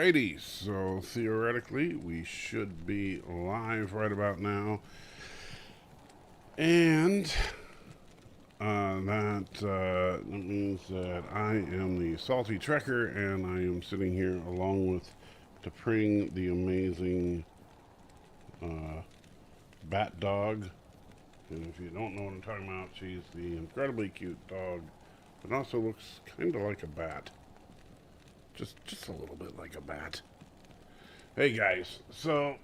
Alrighty, so theoretically we should be live right about now. And that means that I am the Salty Trekker, and I am sitting here along with T'Pring, the amazing bat dog. And if you don't know what I'm talking about, she's the incredibly cute dog that also looks kind of like a bat. Just a little bit like a bat. Hey guys, so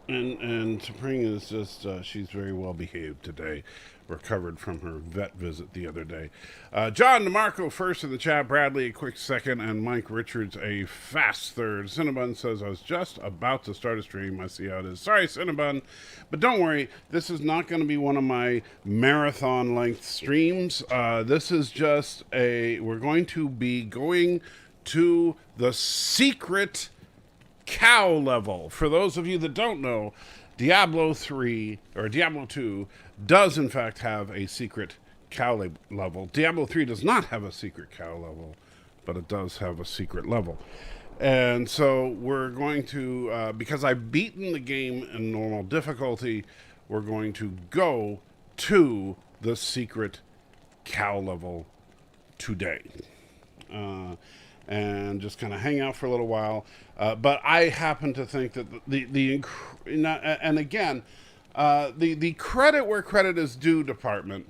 and T'Pring is just she's very well behaved today. Recovered from her vet visit the other day. John DeMarco first in the chat, Bradley a quick second, and Mike Richards a fast third. Cinnabon says, I was just about to start a stream. I see how it is. Sorry, Cinnabon, but don't worry. This is not going to be one of my marathon length streams. This is just we're going to be going to the secret cow level. For those of you that don't know, Diablo 3 or Diablo 2 does in fact have a secret cow level. Diablo 3 does not have a secret cow level, but it does have a secret level. And so we're going to, because I've beaten the game in normal difficulty, we're going to go to the secret cow level today. And just kind of hang out for a little while. But I happen to think that the credit where credit is due department,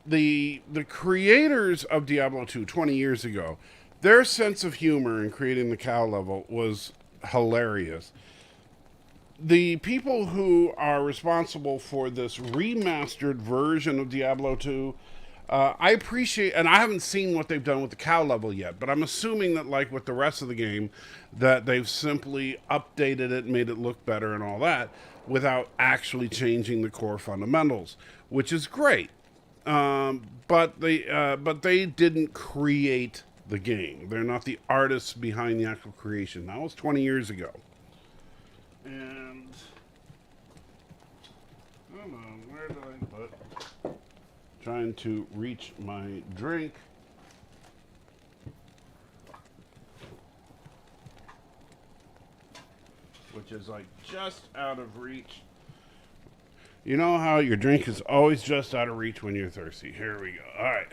the creators of Diablo 2 20 years ago, their sense of humor in creating the cow level was hilarious. The people who are responsible for this remastered version of Diablo 2, I appreciate, and I haven't seen what they've done with the cow level yet, but I'm assuming that like with the rest of the game, that they've simply updated it, made it look better and all that, without actually changing the core fundamentals, which is great. But they didn't create the game. They're not the artists behind the actual creation. That was 20 years ago. And come on, where did I put? Trying to reach my drink. Which is like just out of reach. You know how your drink is always just out of reach when you're thirsty. Here we go. All right.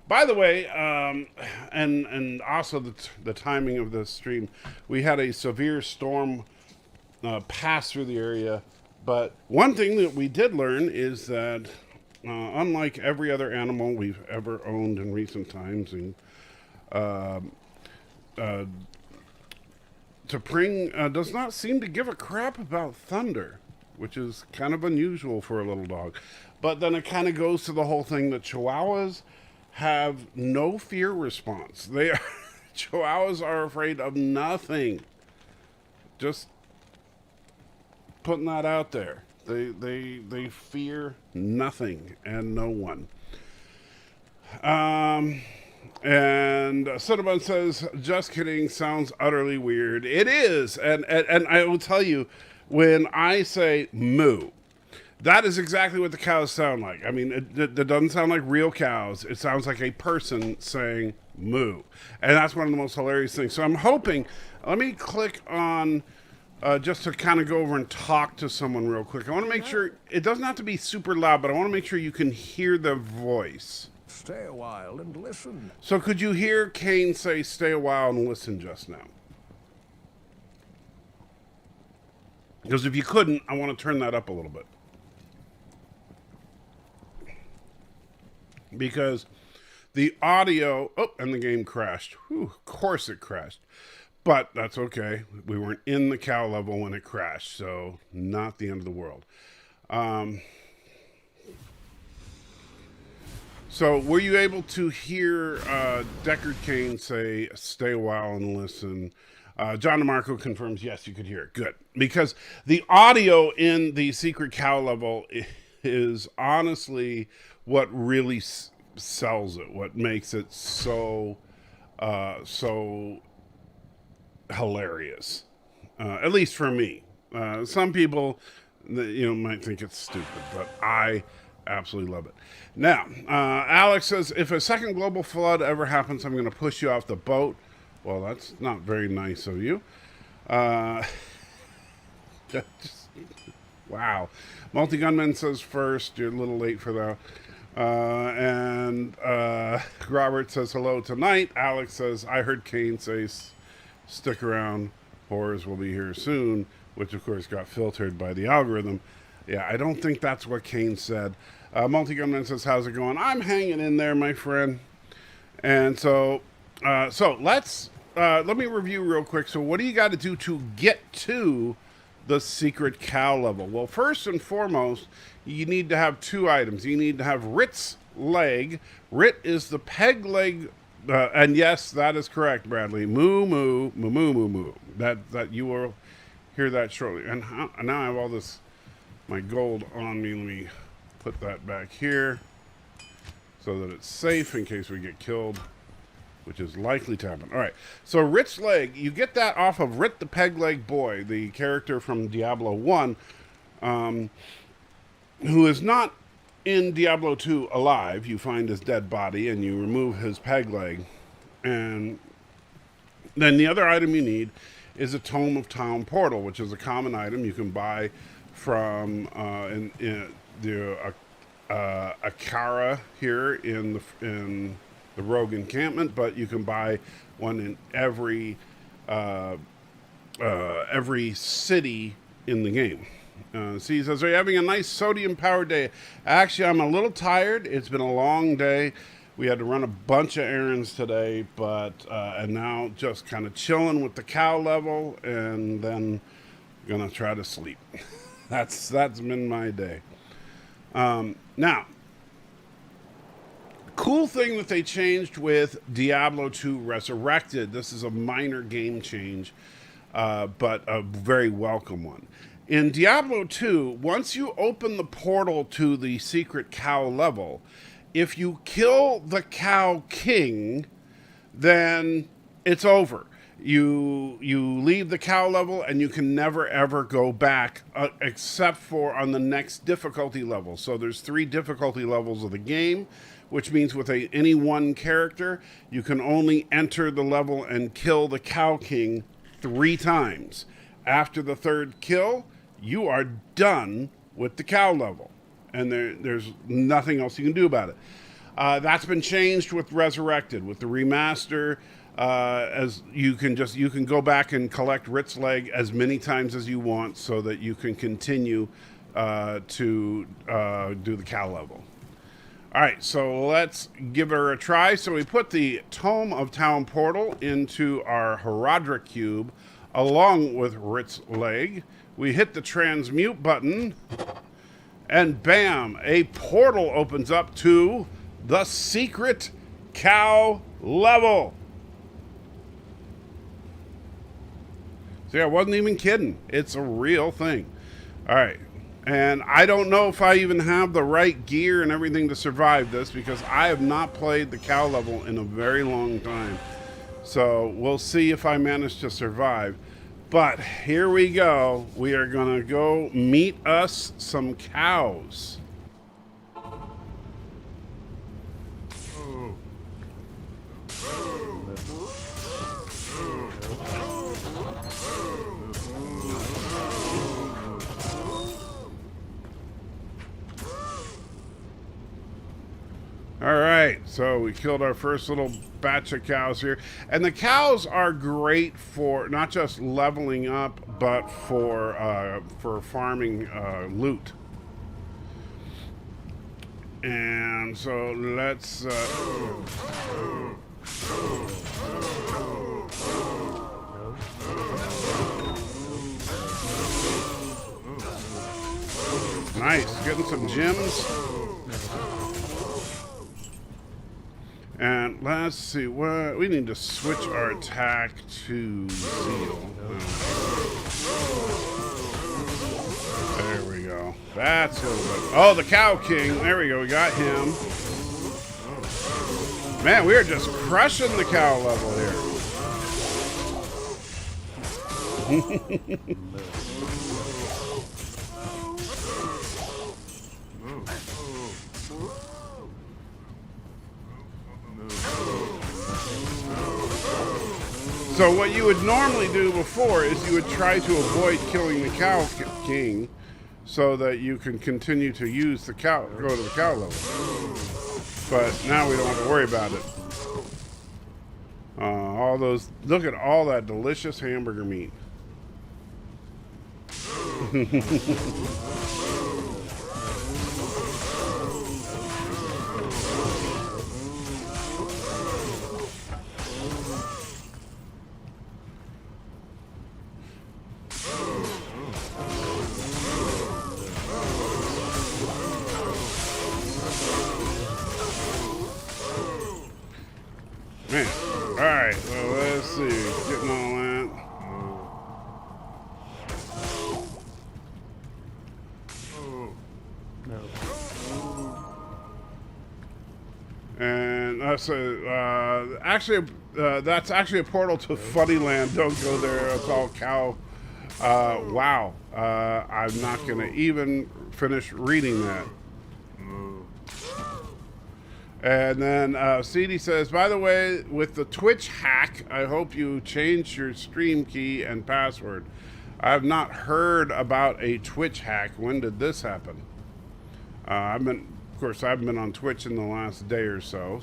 By the way, and also the timing of this stream, we had a severe storm pass through the area. But one thing that we did learn is that unlike every other animal we've ever owned in recent times, and T'Pring does not seem to give a crap about thunder, which is kind of unusual for a little dog. But then it kind of goes to the whole thing that Chihuahuas have no fear response. Chihuahuas are afraid of nothing. Just putting that out there. They fear nothing and no one. And Cinnabon says, just kidding, sounds utterly weird. It is. And I will tell you, when I say moo, that is exactly what the cows sound like. I mean, it doesn't sound like real cows. It sounds like a person saying moo. And that's one of the most hilarious things. So I'm hoping, let me click on, just to kind of go over and talk to someone real quick. I want to make sure, it doesn't have to be super loud, but I want to make sure you can hear the voice. Stay a while and listen. So could you hear Kane say, stay a while and listen just now? Because if you couldn't, I want to turn that up a little bit. Because the audio, and the game crashed. Whew, of course it crashed. But that's okay. We weren't in the cow level when it crashed, so not the end of the world. So were you able to hear Deckard Cain say, stay a while and listen? John DeMarco confirms, yes, you could hear it. Good. Because the audio in the secret cow level is honestly what really sells it, what makes it so hilarious, at least for me. Some people, might think it's stupid, but I absolutely love it. Now, Alex says, if a second global flood ever happens, I'm going to push you off the boat Well, that's not very nice of you. Uh, just, wow. Multi-Gunman says first. You're a little late for that. And Robert says hello tonight. Alex says, I heard Kane say stick around. Horrors will be here soon, which of course got filtered by the algorithm. Yeah, I don't think that's what Kane said. Multi-Gunman says, how's it going? I'm hanging in there, my friend. And so let's let me review real quick. So what do you got to do to get to the secret cow level? Well, first and foremost, you need to have two items. You need to have Rit's leg. Rit is the peg leg, and yes, that is correct, Bradley. Moo moo moo moo moo moo. That you will hear that shortly. And now I have all this my gold on me. Let me put that back here so that it's safe in case we get killed, which is likely to happen. All right, so Rit's leg, you get that off of Rit the Peg Leg Boy, the character from Diablo 1, who is not in Diablo 2 alive. You find his dead body and you remove his peg leg. And then the other item you need is a Tome of Town Portal, which is a common item you can buy from the Akara here in the Rogue encampment, but you can buy one in every city in the game. See, he says, are you having a nice sodium-powered day? Actually, I'm a little tired. It's been a long day. We had to run a bunch of errands today, but and now just kind of chilling with the cow level, and then gonna try to sleep. That's been my day. Now, cool thing that they changed with Diablo 2 Resurrected. This is a minor game change, but a very welcome one. In Diablo 2, once you open the portal to the secret cow level, if you kill the cow king, then it's over. You leave the cow level and you can never ever go back except for on the next difficulty level. So there's 3 difficulty levels of the game, which means with any one character, you can only enter the level and kill the cow king 3 times. After the 3rd kill, you are done with the cow level, and there's nothing else you can do about it. That's been changed with Resurrected, with the remaster. As you can go back and collect Rit's leg as many times as you want, so that you can continue to do the cow level. All right, so let's give her a try. So we put the Tome of Town Portal into our Herodra cube, along with Rit's leg. We hit the transmute button, and bam, a portal opens up to the secret cow level. See, I wasn't even kidding. It's a real thing. All right. And I don't know if I even have the right gear and everything to survive this, because I have not played the cow level in a very long time. So we'll see if I manage to survive. But here we go. We are going to go meet us some cows. All right, so we killed our first little batch of cows here. And the cows are great for not just leveling up, but for farming loot. And so let's... Nice, getting some gems. And let's see, what we need to switch our attack to Zeal. There we go. That's a little bit. Oh, the Cow King. There we go. We got him. Man, we are just crushing the cow level here. So what you would normally do before is you would try to avoid killing the Cow King so that you can continue to use the cow, go to the cow level. But now we don't have to worry about it. All those, look at all that delicious hamburger meat. Man, all right, well, let's see, getting all that. No. And actually, that's actually a portal to Funnyland. Don't go there, it's all cow. Wow, I'm not gonna even finish reading that. And then CD says, by the way, with the Twitch hack, I hope you changed your stream key and password. I have not heard about a Twitch hack. When did this happen? Of course, I've been on Twitch in the last day or so,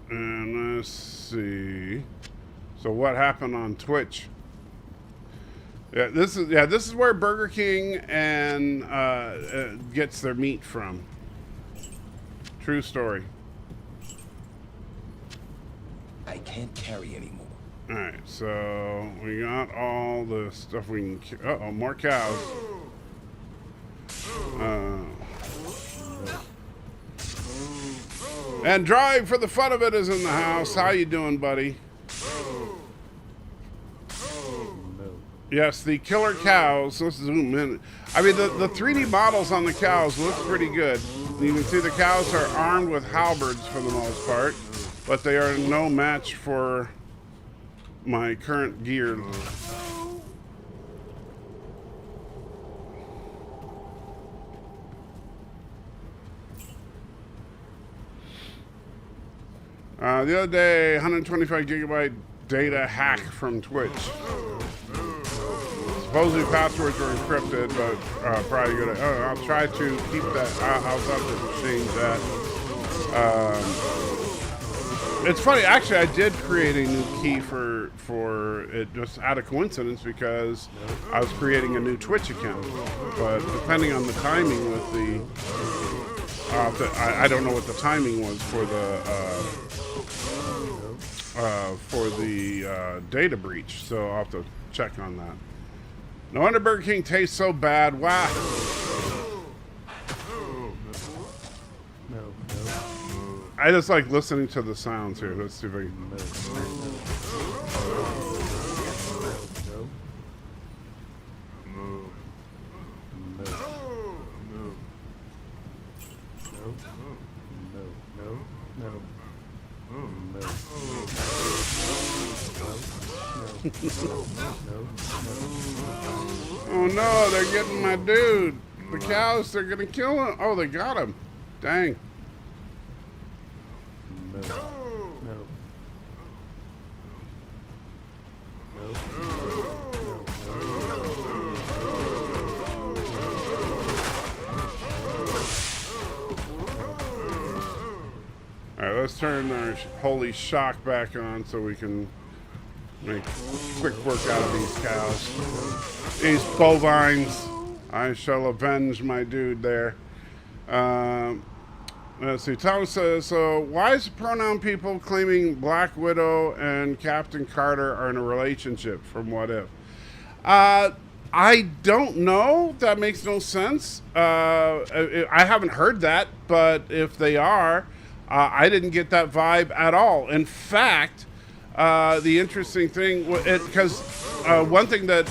And let's see. So what happened on Twitch? Yeah, this is where Burger King and gets their meat from. True story. I can't carry anymore. All right, so we got all the stuff we can. Uh-oh, more cows. And Drive for the Fun of It is in the house. How you doing, buddy? Yes, the killer cows. Let's zoom in. I mean, the 3D models on the cows look pretty good. You can see the cows are armed with halberds for the most part, but they are no match for my current gear. The other day, 125 gigabyte data hack from Twitch. Supposedly passwords were encrypted, but probably good. I'll try to keep that. I'll have to change that. It's funny, actually, I did create a new key for it just out of coincidence because I was creating a new Twitch account. But depending on the timing with the, I don't know what the timing was for the data breach, so I'll have to check on that. No wonder Burger King tastes so bad. Wow. No. I just like listening to the sounds here. Let's see if I can. Oh no, they're getting my dude. The cows, they're gonna kill him. Oh, they got him. Dang. All right, let's turn our holy shock back on so we can make quick work out of these cows. These bovines. I shall avenge my dude there. Let's see. Thomas says, so why is the pronoun people claiming Black Widow and Captain Carter are in a relationship from What If? I don't know. That makes no sense. I haven't heard that, but if they are, I didn't get that vibe at all. In fact, the interesting thing, because one thing that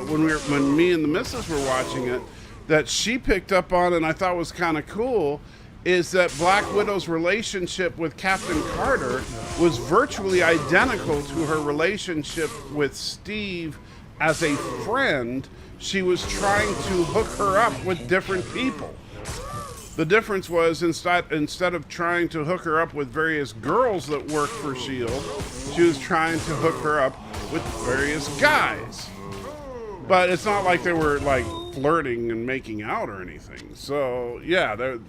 when me and the missus were watching it, that she picked up on and I thought was kind of cool, is that Black Widow's relationship with Captain Carter was virtually identical to her relationship with Steve as a friend. She was trying to hook her up with different people. The difference was instead of trying to hook her up with various girls that worked for S.H.I.E.L.D., she was trying to hook her up with various guys. But it's not like they were like flirting and making out or anything. So yeah, that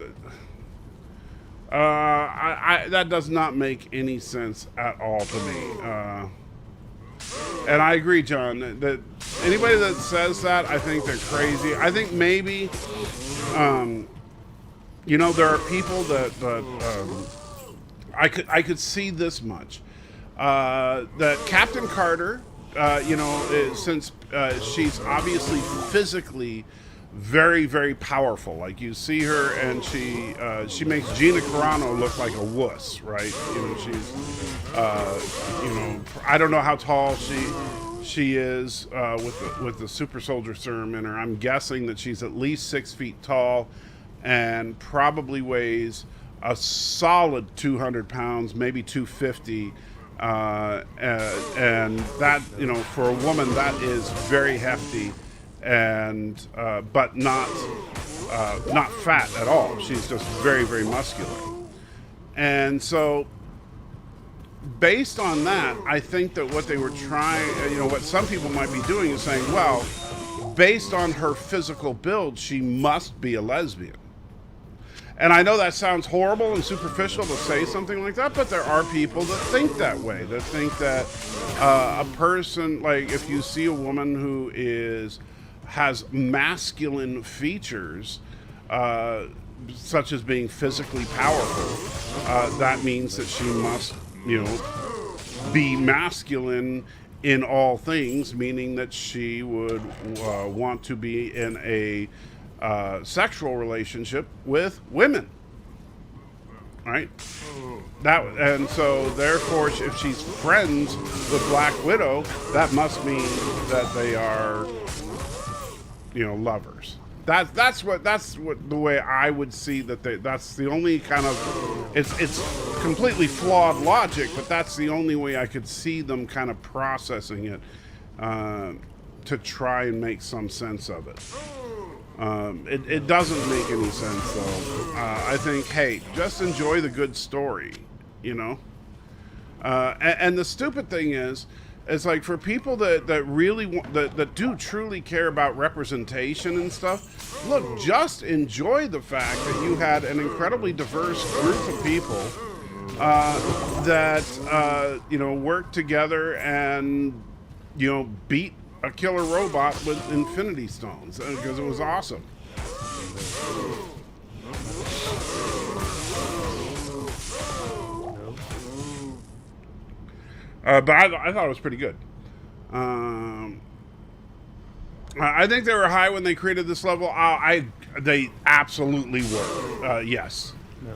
does not make any sense at all to me. And I agree, John, that anybody that says that, I think they're crazy. I think maybe, you know, there are people that I could see this much. That Captain Carter, you know, since she's obviously physically very, very powerful. Like you see her, and she makes Gina Carano look like a wuss, right? You know, she's, you know, I don't know how tall she is with the super soldier serum in her. I'm guessing that she's at least 6 feet tall, and probably weighs a solid 200 pounds, maybe 250. And that, you know, for a woman, that is very hefty. And but not fat at all. She's just very, very muscular. And so based on that, I think that what they were trying, you know, what some people might be doing is saying, well, based on her physical build, she must be a lesbian. And I know that sounds horrible and superficial to say something like that, but there are people that think that way, that think that a person, like if you see a woman who has masculine features, such as being physically powerful, that means that she must, you know, be masculine in all things, meaning that she would want to be in a sexual relationship with women, right? And so therefore, if she's friends with Black Widow, that must mean that they are, you know, lovers. That's what the way I would see that that's the only kind of, it's completely flawed logic, but that's the only way I could see them kind of processing it to try and make some sense of it. It doesn't make any sense though. I think, hey, just enjoy the good story, you know. And the stupid thing is like for people that really that do truly care about representation and stuff, look, just enjoy the fact that you had an incredibly diverse group of people that you know, worked together and, you know, beat a killer robot with Infinity Stones, because it was awesome. But I thought it was pretty good. I think they were high when they created this level. They absolutely were. Yes. No.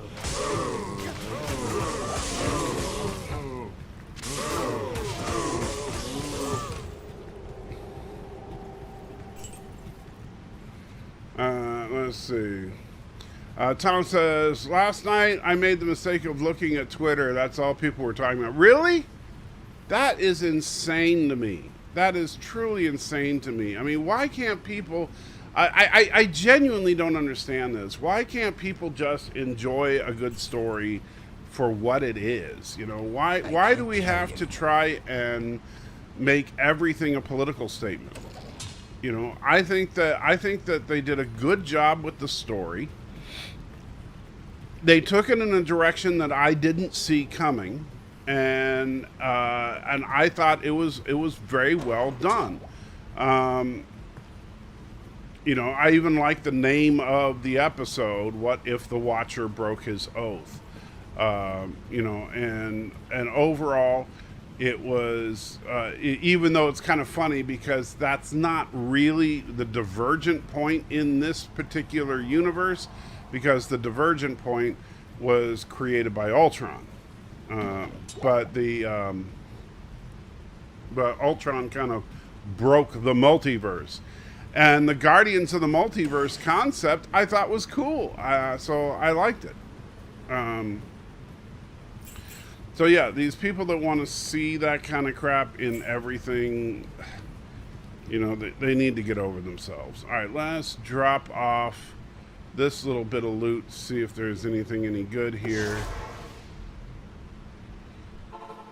Let's see. Tom says, last night I made the mistake of looking at Twitter. That's all people were talking about. Really? That is insane to me. That is truly insane to me. I mean, why can't people... I genuinely don't understand this. Why can't people just enjoy a good story for what it is? You know, why do we have to try and make everything a political statement? You know, I think that they did a good job with the story. They took it in a direction that I didn't see coming, and I thought it was very well done. You know, I even like the name of the episode, "What If the Watcher Broke His Oath?" You know, and overall, it was, even though it's kind of funny because that's not really the divergent point in this particular universe, because the divergent point was created by Ultron. But Ultron kind of broke the multiverse. And the Guardians of the Multiverse concept I thought was cool. So I liked it. So yeah, these people that want to see that kind of crap in everything, you know, they need to get over themselves. All right, let's drop off this little bit of loot, see if there's anything any good here.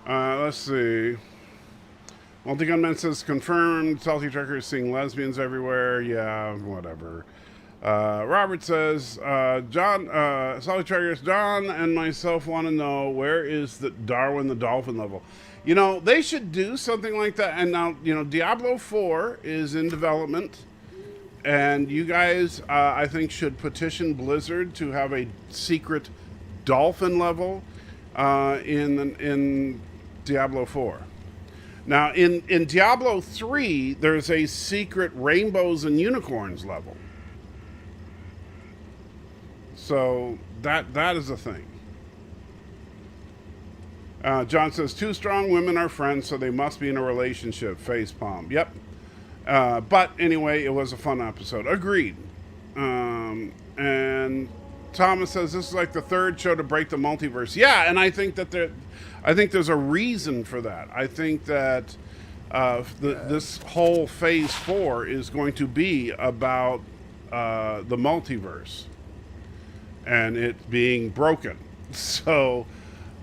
Let's see. Multi-Gunman says, confirmed. Salty Trucker is seeing lesbians everywhere. Yeah, whatever. Robert says, Salty Truckers, John and myself want to know, where is the Darwin the Dolphin level? You know, they should do something like that. And now, you know, Diablo 4 is in development. And you guys, I think, should petition Blizzard to have a secret dolphin level in Diablo 4. Now, in Diablo 3, there's a secret rainbows and unicorns level. So that is a thing. John says, 2 strong women are friends, so they must be in a relationship. Facepalm. Yep. But anyway, it was a fun episode. Agreed. And Thomas says, this is like the 3rd show to break the multiverse. Yeah, and I think that there's a reason for that. I think that this whole phase 4 is going to be about the multiverse and it being broken. So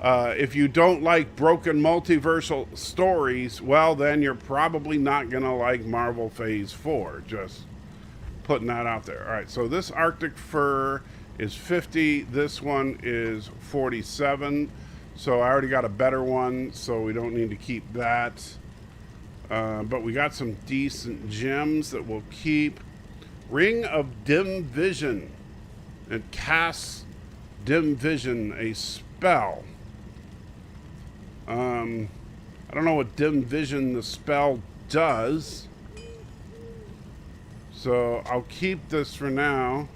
if you don't like broken multiversal stories, well, then you're probably not going to like Marvel Phase 4. Just putting that out there. All right, so this Arctic fur is 50. This one is 47. So I already got a better one, so we don't need to keep that. But we got some decent gems that we'll keep. Ring of Dim Vision. It casts Dim Vision, a spell. I don't know what Dim Vision, the spell, does. So I'll keep this for now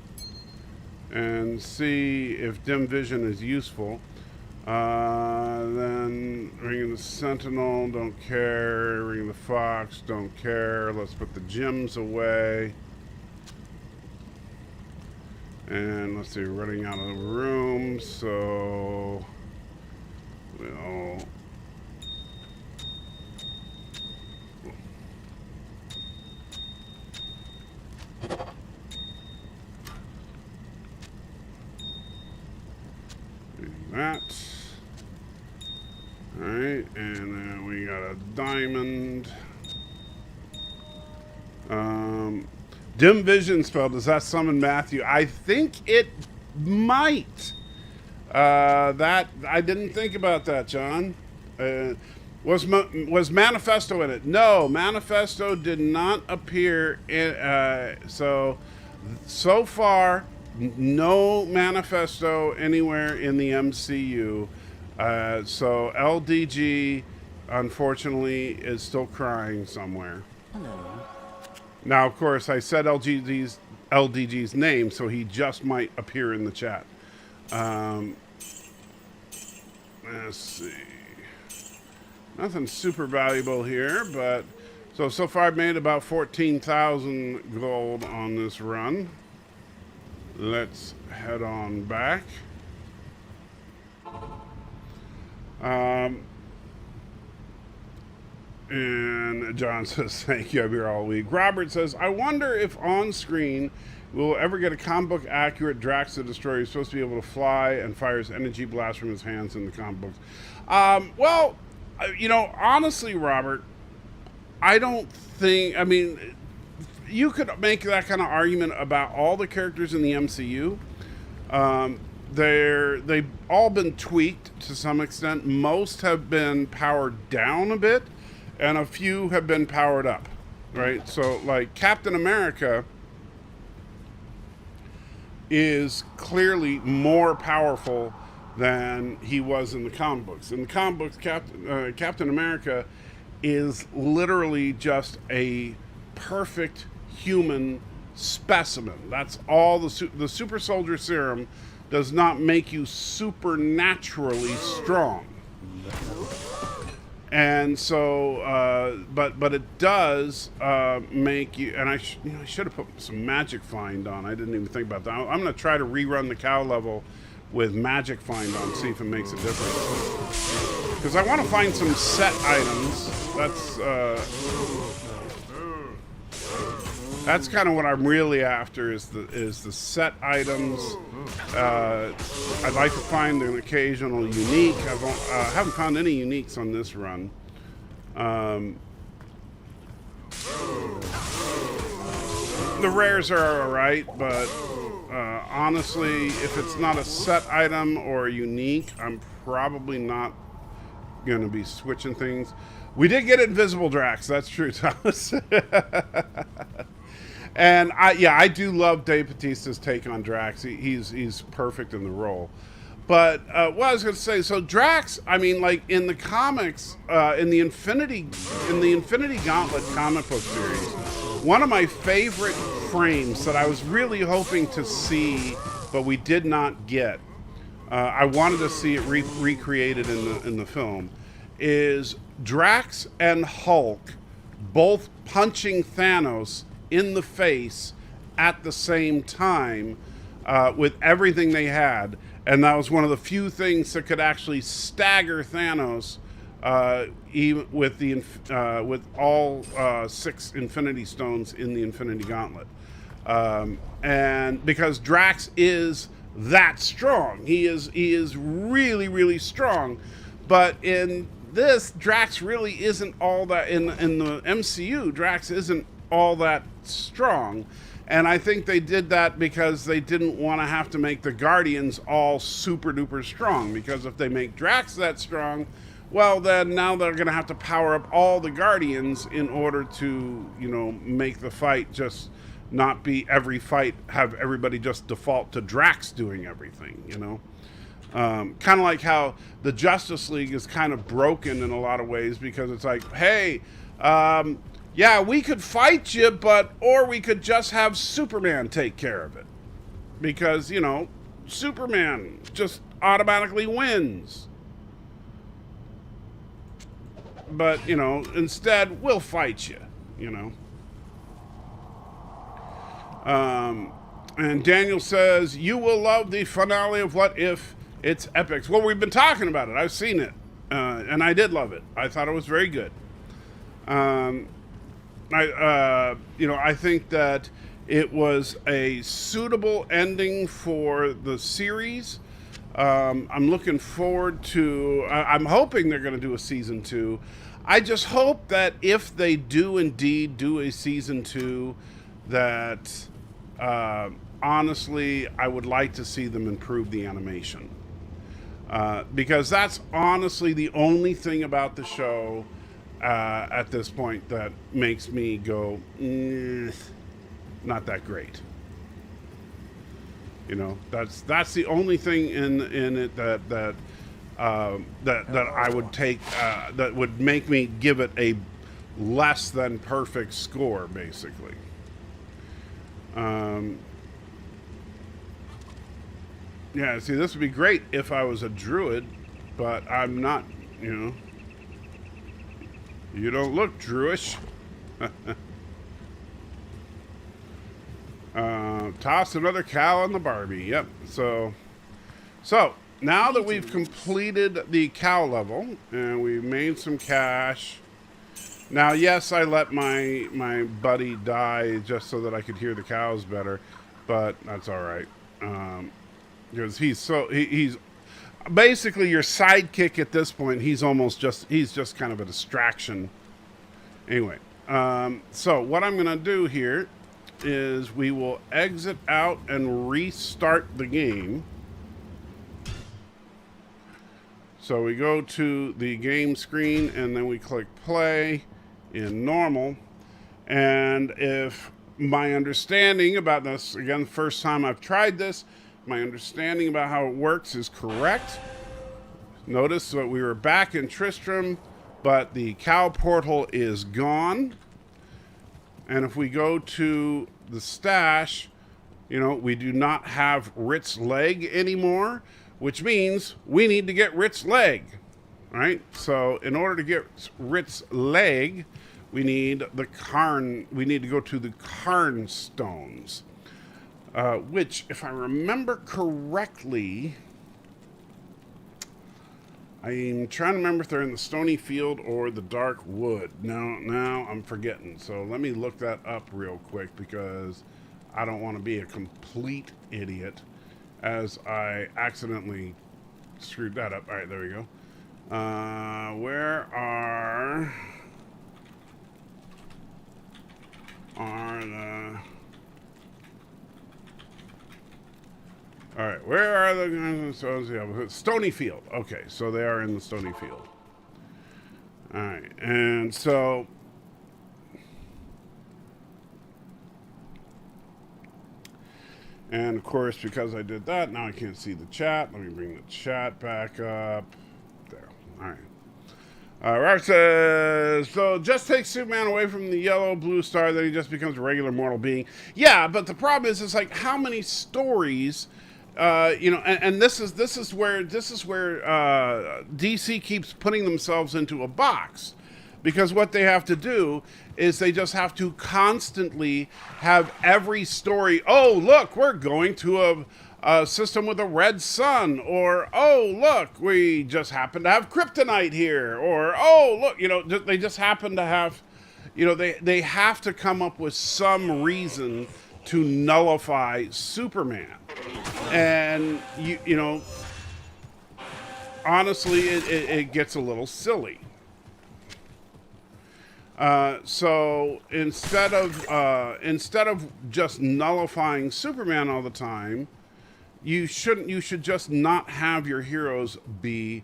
and see if Dim Vision is useful. Then Ring of the Sentinel, don't care. Ring of the Fox, don't care. Let's put the gems away. And let's see, we're running out of the room, so we'll do that. Alright, and then we got a diamond. Dim Vision spell, does that summon Matthew? I think it might. That I didn't think about that, John. Was Manifesto in it? No, Manifesto did not appear in. So far, no Manifesto anywhere in the MCU. So LDG, unfortunately, is still crying somewhere. Hello. Now, of course, I said LDG's name, so he just might appear in the chat. Let's see. Nothing super valuable here, but so far I've made about 14,000 gold on this run. Let's head on back. And John says, thank you, I'll be here all week. Robert says, I wonder if on screen we'll ever get a comic book accurate Drax the Destroyer. He's supposed to be able to fly and fires energy blasts from his hands in the comic books. Well, you know, honestly, Robert, I don't think, I mean, you could make that kind of argument about all the characters in the MCU. They've all been tweaked to some extent. Most have been powered down a bit, and a few have been powered up, right? So, like, Captain America is clearly more powerful than he was in the comic books. In the comic books, Captain America is literally just a perfect human specimen. That's all. The super soldier serum does not make you supernaturally strong. And so, but it does make you. And I should have put some magic find on. I didn't even think about that. I'm going to try to rerun the cow level with magic find on, see if it makes a difference. Because I want to find some set items. That's That's kind of what I'm really after is the set items. I'd like to find an occasional unique. I haven't found any uniques on this run. The rares are alright, but honestly, if it's not a set item or a unique, I'm probably not going to be switching things. We did get Invisible Drax, that's true, Thomas. And I do love Dave Bautista's take on Drax. He's perfect in the role. But what I was going to say, so Drax, I mean, like in the comics, in the Infinity Gauntlet comic book series, one of my favorite frames that I was really hoping to see, but we did not get, I wanted to see it recreated in the film, is Drax and Hulk both punching Thanos in the face at the same time with everything they had. And that was one of the few things that could actually stagger Thanos, even with all 6 Infinity Stones in the Infinity Gauntlet. And because Drax is that strong, he is really, really strong. But in this, Drax really isn't all that. In the MCU, Drax isn't all that strong. And I think they did that because they didn't want to have to make the Guardians all super duper strong. Because if they make Drax that strong, well, then now they're going to have to power up all the Guardians in order to, make the fight just not be every fight, have everybody just default to Drax doing everything, Kind of like how the Justice League is kind of broken in a lot of ways because it's like, hey, yeah, we could fight you, or we could just have Superman take care of it. Because, Superman just automatically wins. But, instead, we'll fight you, And Daniel says, you will love the finale of What If. It's epic. Well, we've been talking about it. I've seen it. And I did love it. I thought it was very good. I think that it was a suitable ending for the series. I'm looking forward to, I'm hoping they're going to do a season 2. I just hope that if they do indeed do a season 2, that honestly, I would like to see them improve the animation. Because that's honestly the only thing about the show at this point that makes me go, not that great. That's the only thing in it that I would take that would make me give it a less than perfect score, basically. Yeah, see, this would be great if I was a druid, but I'm not, You don't look Druish. Toss another cow on the Barbie. Yep. So now that we've completed the cow level and we've made some cash. Now, yes, I let my buddy die just so that I could hear the cows better, but that's all right. Because he's basically your sidekick at this point. He's just kind of a distraction. Anyway, so what I'm going to do here is we will exit out and restart the game. So we go to the game screen and then we click play in normal. And if my understanding about this, again, the first time I've tried this, my understanding about how it works is correct. Notice that we were back in Tristram, but the cow portal is gone. And if we go to the stash, we do not have Rit's leg anymore, which means we need to get Rit's leg, right? So in order to get Rit's leg, we need to go to the Karn stones, which, if I remember correctly, I'm trying to remember if they're in the Stony Field or the Dark Wood. Now I'm forgetting. So let me look that up real quick because I don't want to be a complete idiot as I accidentally screwed that up. All right, there we go. Where are the... All right, where are the Stony Field? Okay, so they are in the Stony Field. All right, and so and of course, because I did that, now I can't see the chat. Let me bring the chat back up. There. All right. Robert says, so just take Superman away from the yellow blue star, then he just becomes a regular mortal being. Yeah, but the problem is, it's like how many stories, and this is where DC keeps putting themselves into a box, because what they have to do is they just have to constantly have every story. Oh, look, we're going to a system with a red sun, or oh look, we just happen to have kryptonite here, or oh look, they just happen to have, they have to come up with some reason to nullify Superman, and honestly, it gets a little silly. So instead of just nullifying Superman all the time, you should just not have your heroes be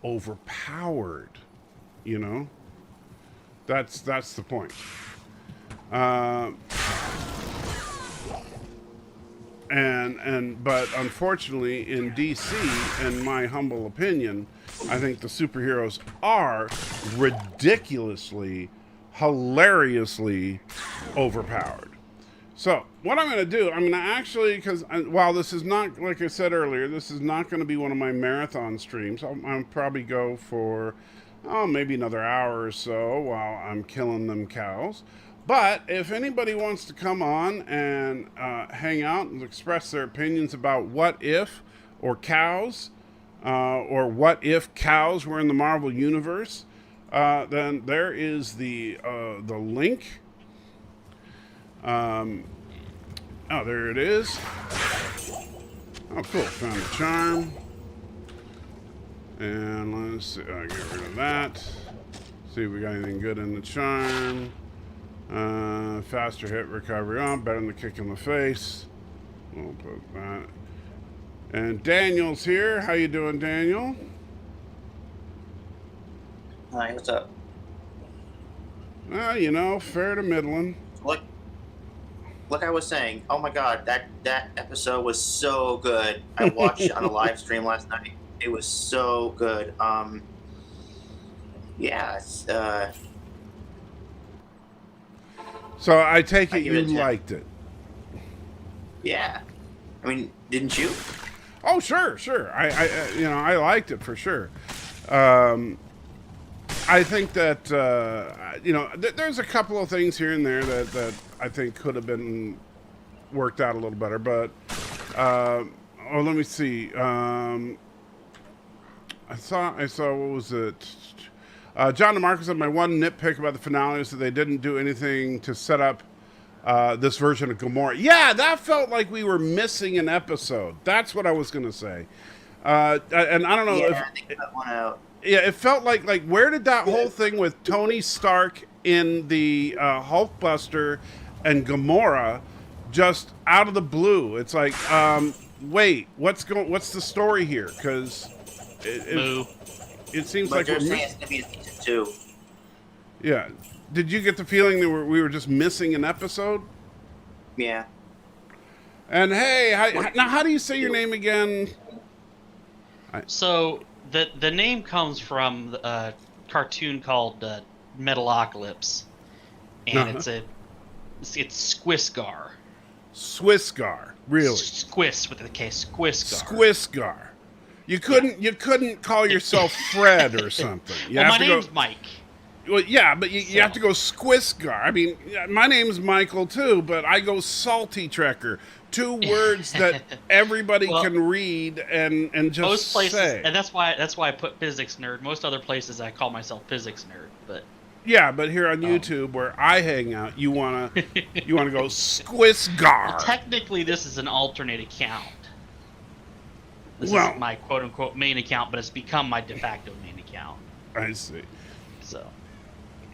overpowered. That's the point. But unfortunately in DC, in my humble opinion, I think the superheroes are ridiculously, hilariously overpowered. So what I'm going to do, I'm going to actually, because while this is not, like I said earlier, this is not going to be one of my marathon streams. I'll probably go for, maybe another hour or so while I'm killing them cows. But if anybody wants to come on and hang out and express their opinions about what if, or cows, or what if cows were in the Marvel Universe, then there is the link. There it is. Oh, cool. Found a charm. And let's see. Get rid of that. See if we got anything good in the charm. Faster hit recovery. Better than the kick in the face. We'll put that. And Daniel's here. How you doing, Daniel? Hi, what's up? Fair to middling. Like I was saying, oh my god, that episode was so good. I watched it on a live stream last night. It was so good. So I take it you liked it. Yeah. I mean, didn't you? Oh, sure. I liked it for sure. I think that, there's a couple of things here and there that I think could have been worked out a little better, but, let me see. I saw, what was it? John DeMarco said, my one nitpick about the finale is that they didn't do anything to set up this version of Gamora. Yeah, that felt like we were missing an episode. That's what I was going to say. And I don't know if... I think that one out. Yeah, it felt like where did that whole thing with Tony Stark in the Hulkbuster and Gamora just out of the blue? It's like, wait, what's the story here? Because it seems like they're saying it's gonna be a season 2. Yeah, did you get the feeling that we were just missing an episode? Yeah. And hey, how do you say your name again? So the name comes from a cartoon called Metalocalypse, and it's Squisgar. Squisgar, really? Squiss with a K. Squisgar. Squisgar. You couldn't call yourself Fred or something. My name's Mike. Well, yeah, but you have to go Squisgar. I mean, my name's Michael too, but I go Salty Trekker. Two words that everybody Well, can read and just Most places, say. and that's why I put physics nerd. Most other places, I call myself physics nerd. But Yeah, but here on YouTube, where I hang out, you wanna go Squisgar. technically, this is an alternate account. This Well- is my quote unquote main account, but it's become my de facto main account. I see. So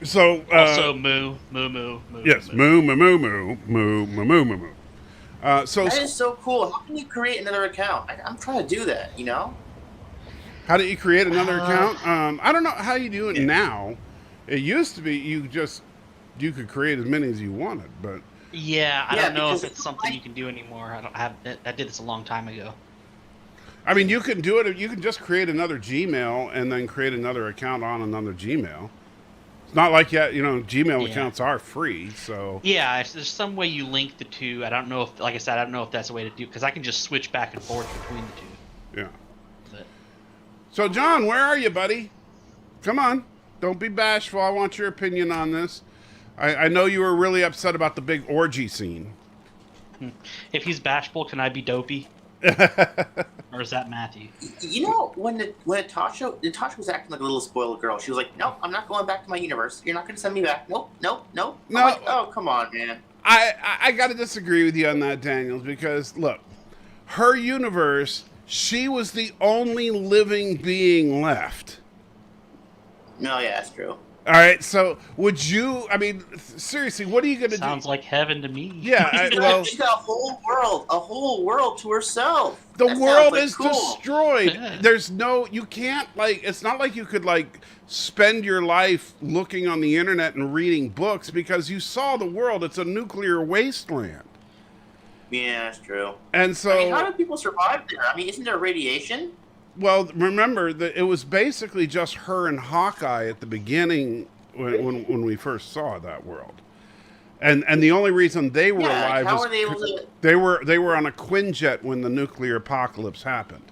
So also moo. yes, moo moo moo moo moo moo moo moo moo. So That is so cool. How can you create another account? I'm trying to do that, you know? how do you create another account? I don't know how you do it now. It used to be you could create as many as you wanted, but Yeah, I Yeah, don't know if because it's something you can do anymore. I did this a long time ago. I mean you can do it. You can just create another Gmail and then create another account on another Gmail. It's not like Gmail Yeah. accounts are free, so Yeah, there's some way you link the two. I don't know if, like I said, I don't know if that's a way to do, because I can just switch back and forth between the two. yeah. But So John, where are you, buddy? Come on, don't be bashful. I want your opinion on this. I know you were really upset about the big orgy scene. if he's bashful, can I be dopey? Or is that Matthew? You know, when Natasha was acting like a little spoiled girl. She was like, "Nope, I'm not going back to my universe. You're not going to send me back. Nope." No. I'm like, oh, come on, man. I got to disagree with you on that, Daniels, because look, her universe, she was the only living being left. No, yeah, that's true. All right, so would you? I mean, seriously, what are you going to do? Sounds like heaven to me. Yeah, well, She's got a whole world to herself. the That sounds world like is cool. destroyed. Yeah. There's no, you can't it's not like you could spend your life looking on the internet and reading books because you saw the world. It's a nuclear wasteland. Yeah, that's true. And so, I mean, how do people survive there? I mean, isn't there radiation? well, remember that it was basically just her and Hawkeye at the beginning when we first saw that world. And the only reason they were Yeah, alive how was are they able to? they were on a Quinjet when the nuclear apocalypse happened.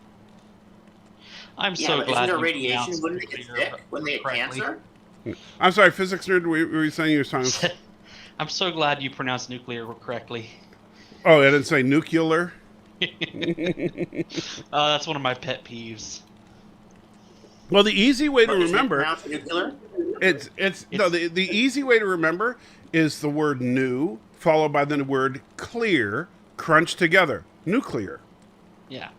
I'm Yeah, so but glad isn't there you radiation? pronounced Wouldn't they get nuclear sick? Wouldn't they get correctly. cancer? I'm sorry, physics nerd. Were you saying you were talking? I'm so glad you pronounced nuclear correctly. Oh, I didn't say nuclear. That's one of my pet peeves. Well, the easy way to Or is it remember pronounced nuclear? the easy way to remember is the word new followed by the word clear crunched together. Nuclear. Yeah.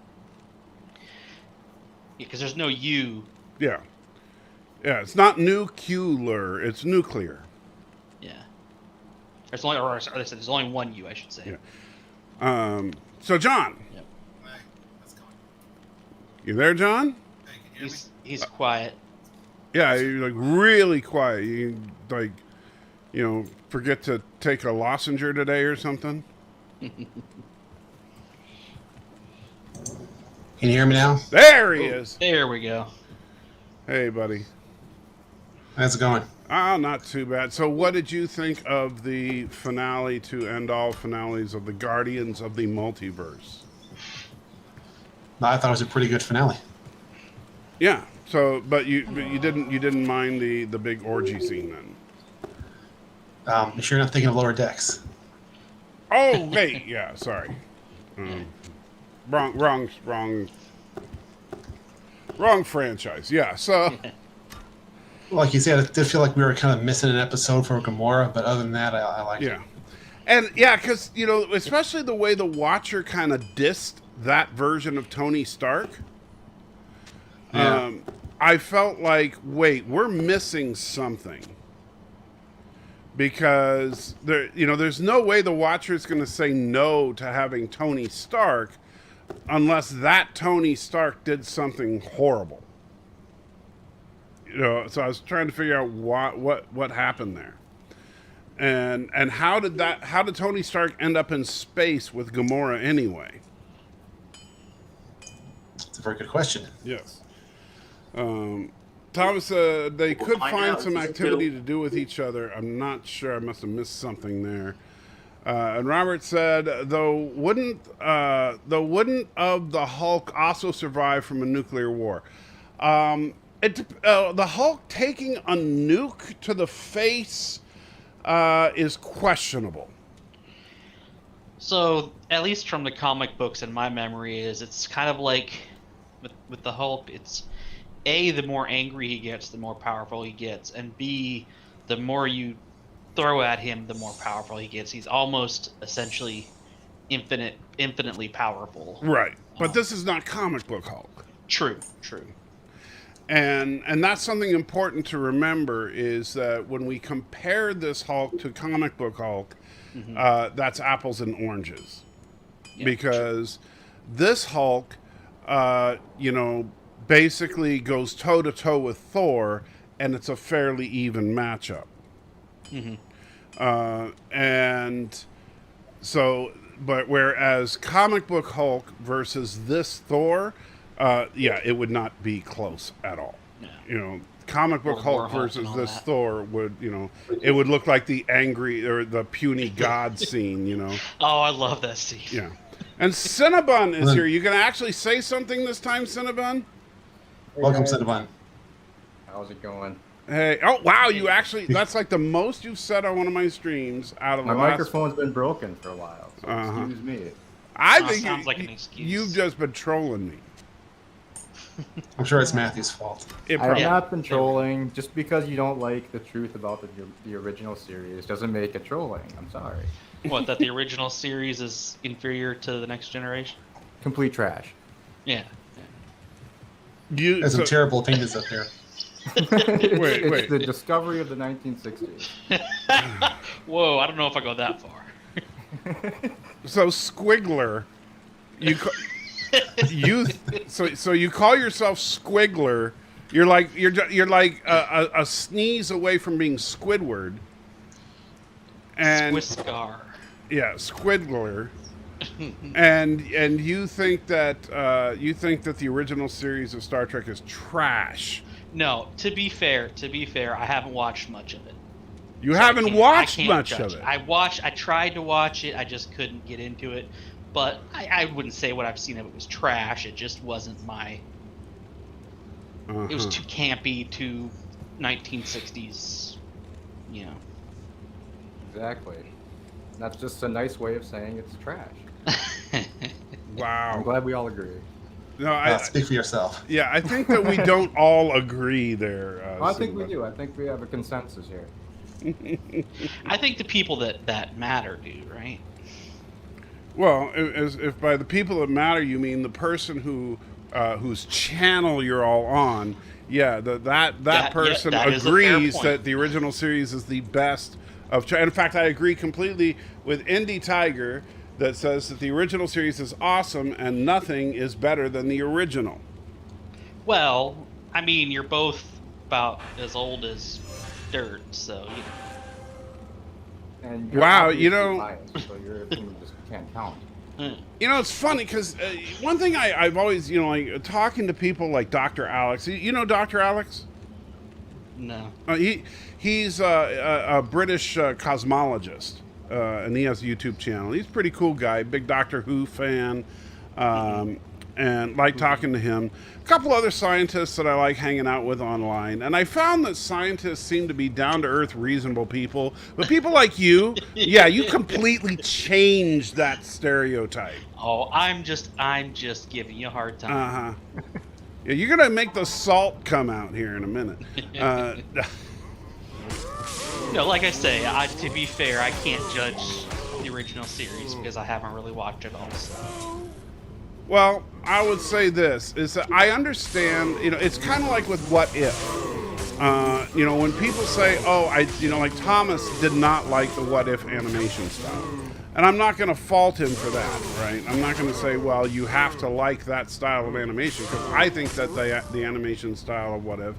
Because there's no U. Yeah. Yeah, it's not nuclear, it's nuclear. Yeah. There's only, or they said there's only one U, I should say. Yeah. So John, Yep. you there, John? He's quiet. Yeah, you're really quiet. You forget to take a lozenger today or something? Can you hear me now? There he is. There we go. Hey, buddy. How's it going? Not too bad. So what did you think of the finale to end all finales of the Guardians of the Multiverse? I thought it was a pretty good finale. Yeah. So, but you didn't mind the big orgy scene then? You sure you're not thinking of Lower Decks? Oh wait, yeah. Sorry. Wrong franchise. Yeah. So. Like you said, I did feel like we were kind of missing an episode for Gamora, but other than that, I liked it. Yeah. And yeah, because especially the way the Watcher kind of dissed that version of Tony Stark. Yeah. I felt like, wait, we're missing something. Because there's no way the Watcher is going to say no to having Tony Stark unless that Tony Stark did something horrible. So I was trying to figure out what happened there. And how did Tony Stark end up in space with Gamora anyway? It's a very good question. Yes. Thomas, they could find some activity to do with each other. I'm not sure. I must have missed something there. And Robert said, though wouldn't of the Hulk also survive from a nuclear war? The Hulk taking a nuke to the face is questionable. So, at least from the comic books, in my memory, it's kind of like with the Hulk. It's A, the more angry he gets, the more powerful he gets, and B, the more you throw at him, the more powerful he gets. He's almost essentially infinitely powerful. Right, but this is not comic book Hulk. True. And that's something important to remember is that when we compare this Hulk to comic book Hulk, that's apples and oranges. Yeah, because this Hulk, basically goes toe-to-toe with Thor, and it's a fairly even matchup. And so, but whereas comic book Hulk versus this Thor, it would not be close at all. Yeah. Comic book Hulk versus this Thor would, it would look like the angry or the puny god scene, Oh, I love that scene. Yeah. And Cinnabon is here. You going to actually say something this time, Cinnabon? Welcome, Cinnabon. How's it going? Hey, oh wow, you actually, that's like the most you've said on one of my streams out of My the last... microphone's been broken for a while, so excuse me. I think sounds like an excuse. You've just been trolling me. I'm sure it's Matthew's fault. I have not been trolling. Just because you don't like the truth about the original series doesn't make it trolling. I'm sorry. What, that the original series is inferior to the next generation? Complete trash. Yeah. There's some terrible opinions up here. It's the discovery of the 1960s. Whoa, I don't know if I go that far. So Squiggler, so you call yourself Squiggler. You're like a sneeze away from being Squidward. And Squiscar. Yeah, Squiggler. and you think that the original series of Star Trek is trash. No, to be fair, I haven't watched much of it. You haven't watched much of it. I tried to watch it, I just couldn't get into it. But I wouldn't say what I've seen of it was trash. It just wasn't my... It was too campy, too 1960s, Exactly. That's just a nice way of saying it's trash. Wow. I'm glad we all agree. No, speak for yourself. Yeah, I think that we don't all agree there. I think we do. I think we have a consensus here. I think the people that matter do, right? Well, if by the people that matter you mean the person whose channel you're all on, that person agrees that the original series is the best of. In fact, I agree completely with Indie Tiger that says that the original series is awesome and nothing is better than the original. Well, I mean, you're both about as old as dirt, so And you're wow, biased, so your opinion just can't count. It's funny because one thing I've always, like talking to people like Dr. Alex. You know Dr. Alex? No. He's a British cosmologist, and he has a YouTube channel. He's a pretty cool guy, big Doctor Who fan, and like talking to him. A couple other scientists that I like hanging out with online, and I found that scientists seem to be down-to-earth, reasonable people. But people like you, you completely changed that stereotype. Oh, I'm just giving you a hard time. Yeah, you're gonna make the salt come out here in a minute. Like I say, to be fair, I can't judge the original series because I haven't really watched it all. So. Well, I would say this is that I understand. It's kind of like with What If. When people say, like Thomas did not like the What If animation style. And I'm not going to fault him for that, right? I'm not going to say, well, you have to like that style of animation, because I think that the animation style of What If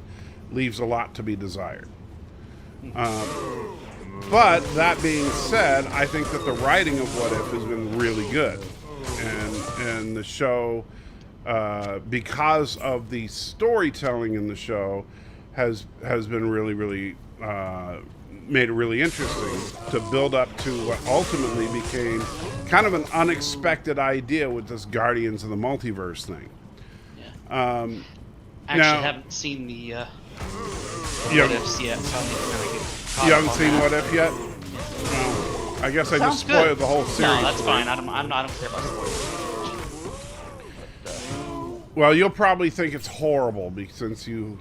leaves a lot to be desired. But that being said, I think that the writing of What If has been really good. And the show, because of the storytelling in the show, has been really, really made it really interesting to build up to what ultimately became kind of an unexpected idea with this Guardians of the Multiverse thing. Yeah. Actually, haven't seen the You what haven't, ifs yet. So I need to kinda get you haven't caught up seen on What that. If yet? No. I guess I Sounds just spoiled good. the whole series. No, that's for fine. you. I don't care about spoilers. Well, you'll probably think it's horrible because since you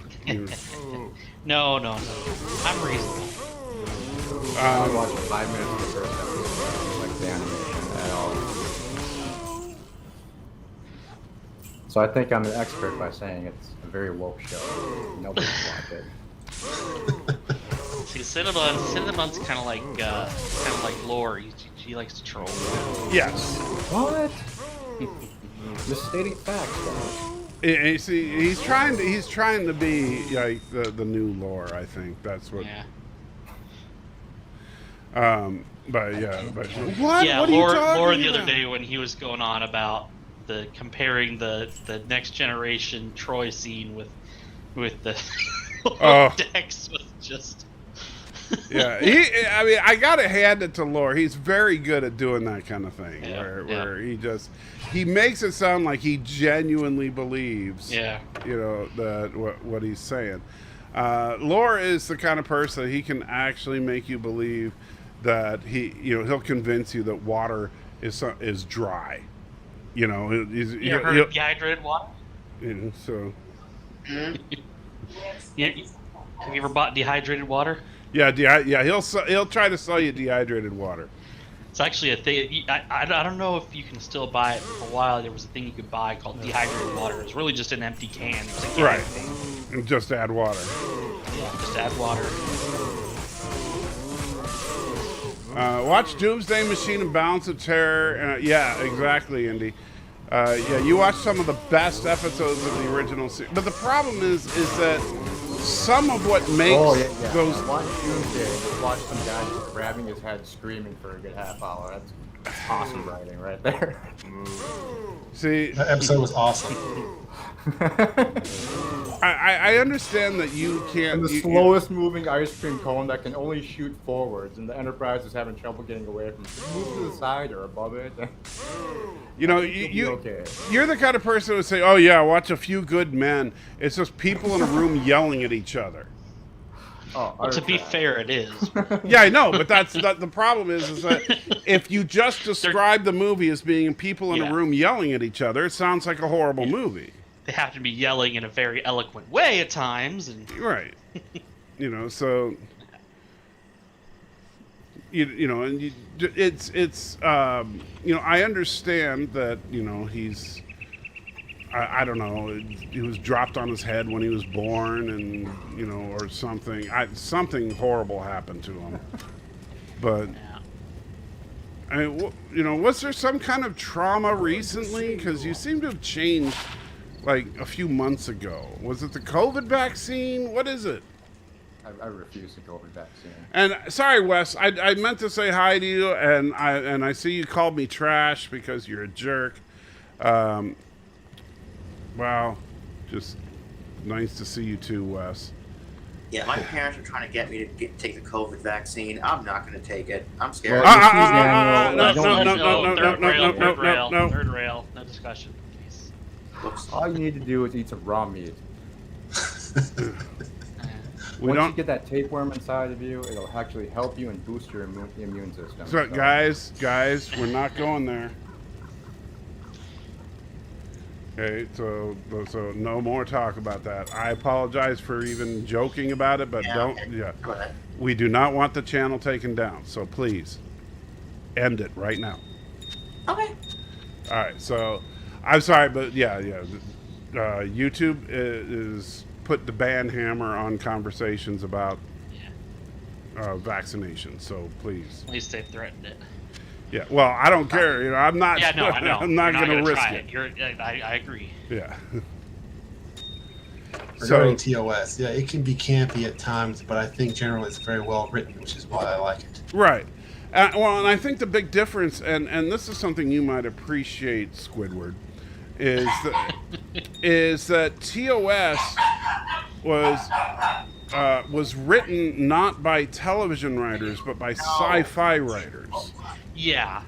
No. I'm reasonable. I only watched 5 minutes of the first episode, like the animation at all. So I think I'm an expert by saying it's a very woke show. Nobody can watch it. See, Cinnabon's kind of like Lore. She likes to troll. yes. What? Misstating facts, though. You see, he's trying to be like the new Lore. I think that's what. Yeah. But yeah, but what? Yeah, what are you Lore talking the other about? day when he was going on about comparing the next generation Troy scene with the Oh. Dex was just. Yeah, I mean, I gotta hand it to Lore. He's very good at doing that kind of thing, Yeah, where he makes it sound like he genuinely believes, Yeah. you know, that what he's saying. Lore is the kind of person that he can actually make you believe that he'll convince you that water is dry. You know, You ever heard of dehydrated water? so Yeah. Have you ever bought dehydrated water? yeah, he'll try to sell you dehydrated water. It's actually a thing. I don't know if you can still buy it. For a while, there was a thing you could buy called dehydrated water. It's really just an empty can. It was a can Right. thing. And just add water. Yeah, just add water. Watch Doomsday Machine and Balance of Terror. Yeah, exactly, Indy. Yeah, you watch some of the best episodes of the original series. But the problem is that some of what makes those... Watch Doomsday. Just watch some guy just grabbing his head, screaming for a good half hour. That's awesome writing right there. See, That episode was awesome. I understand that you can't... And the you- slowest moving ice cream cone that can only shoot forwards, and the Enterprise is having trouble getting away from it. Just move to the side or above it. You know, You'll be okay. you're the kind of person who would say, "Oh yeah, watch A Few Good Men." It's just people in a room yelling at each other. Oh, Well, to be fair, it is. Yeah, I know, but the problem is that if you just describe the movie as being people in a Yeah. room yelling at each other, it sounds like a horrible movie. They have to be yelling in a very eloquent way at times, and Right. You know, so you know, and it's you know, I understand that, you know, he's I don't know, he was dropped on his head when he was born, and you know, or something. Something horrible happened to him. But yeah. I mean, you know, was there some kind of trauma recently? Because you seem to have changed like a few months ago. Was it the COVID vaccine? What is it? I refuse the COVID vaccine. And sorry, Wes, I meant to say hi to you, and I see you called me trash because you're a jerk. Wow, just nice to see you too, Wes. Yeah, my parents are trying to get me to take the COVID vaccine. I'm not going to take it. I'm scared. Well, Third rail, no discussion, please. All you need to do is eat some raw meat. We Once don't. you get that tapeworm inside of you, it'll actually help you and boost your immune system. So, guys, we're not going there. Okay, so no more talk about that. I apologize for even joking about it, but Go ahead. we do not want the channel taken down. So please, end it right now. Okay. All right. So, I'm sorry, but yeah. YouTube is put the ban hammer on conversations about vaccinations. So please. At least they've threatened it. Yeah. Well, I don't care. You know, I'm not. Yeah, no, I know. I'm not You're going to risk try it. I agree. Yeah. Regarding TOS, yeah, it can be campy at times, but I think generally it's very well written, which is why I like it. Right. Well, and I think the big difference, and this is something you might appreciate, Squidward, is that TOS was written not by television writers but by sci-fi writers. Yeah.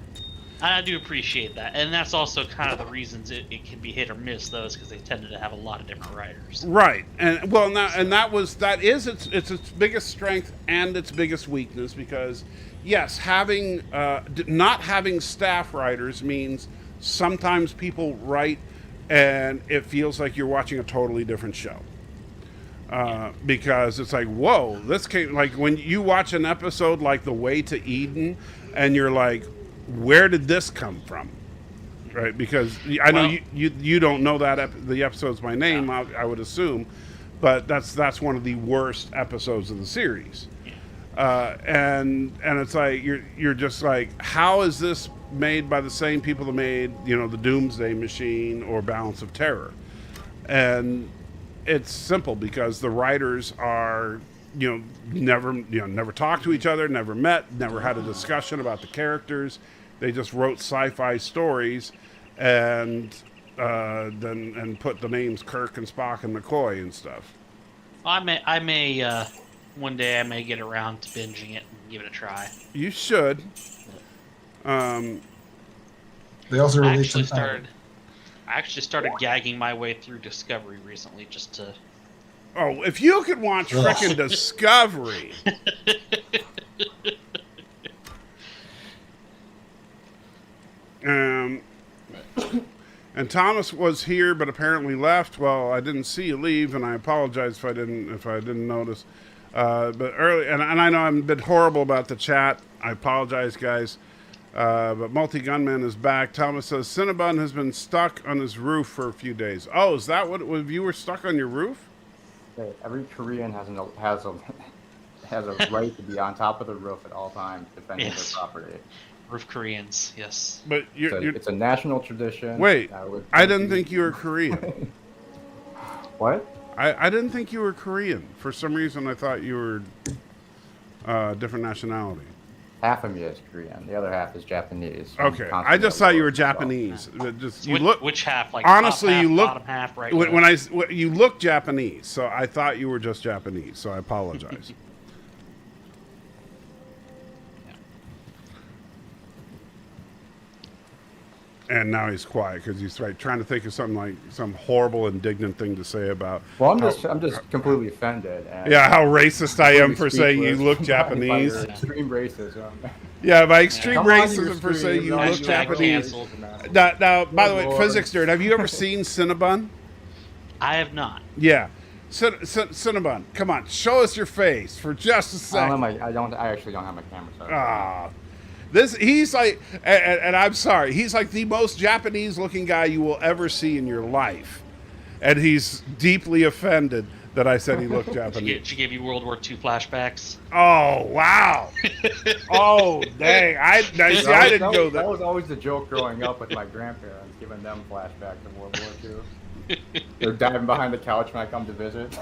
I do appreciate that, and that's also kind of the reasons it can be hit or miss, though, is because they tended to have a lot of different writers. Right, and well, that is its biggest strength and its biggest weakness, because yes, having not having staff writers means sometimes people write and it feels like you're watching a totally different show. Because it's like, whoa, this came, like when you watch an episode like The Way to Eden, and you're like, where did this come from? Right? Because I know you don't know that the episodes by name, I would assume, but that's one of the worst episodes of the series. And it's like you're just like, how is this made by the same people that made, the Doomsday Machine or Balance of Terror? And it's simple, because the writers are, never talked to each other, never met, never had a discussion about the characters. They just wrote sci-fi stories and put the names Kirk and Spock and McCoy and stuff. I may one day I may get around to binging it and give it a try. You should. They also released I actually started gagging my way through Discovery recently, just to. Oh, if you could watch frickin' Discovery. And Thomas was here, but apparently left. Well, I didn't see you leave, and I apologize if I didn't notice. But early, and I know I'm a bit horrible about the chat. I apologize, guys. But Multi-Gunman is back. Thomas says, Cinnabon has been stuck on his roof for a few days. Oh, is that what you were stuck on your roof? Every Korean has a right to be on top of the roof at all times, defending their property. Roof Koreans, yes. But it's a national tradition. Wait, I didn't think you were Korean. What? I didn't think you were Korean. For some reason, I thought you were different nationality. Half of me is Korean. The other half is Japanese. Okay, I just thought you were Japanese. Just which half? Like honestly, top half, you look bottom half, right? when you look Japanese, so I thought you were just Japanese. So I apologize. And now he's quiet because he's trying to think of something, like some horrible, indignant thing to say about. Well, I'm just completely offended. Yeah, how racist I am for saying you look Japanese. Extreme racism. Yeah, by extreme racism for saying you look Japanese. Now, by the way, physics nerd, have you ever seen Cinnabon? I have not. Yeah, Cinnabon, come on, show us your face for just a second. I actually don't have my camera set. Ah. He's like, and I'm sorry, he's like the most Japanese-looking guy you will ever see in your life, and he's deeply offended that I said he looked Japanese. She gave you World War II flashbacks. Oh wow! Oh dang! I didn't go there. That was always the joke growing up with my grandparents, giving them flashbacks of World War II. They're diving behind the couch when I come to visit.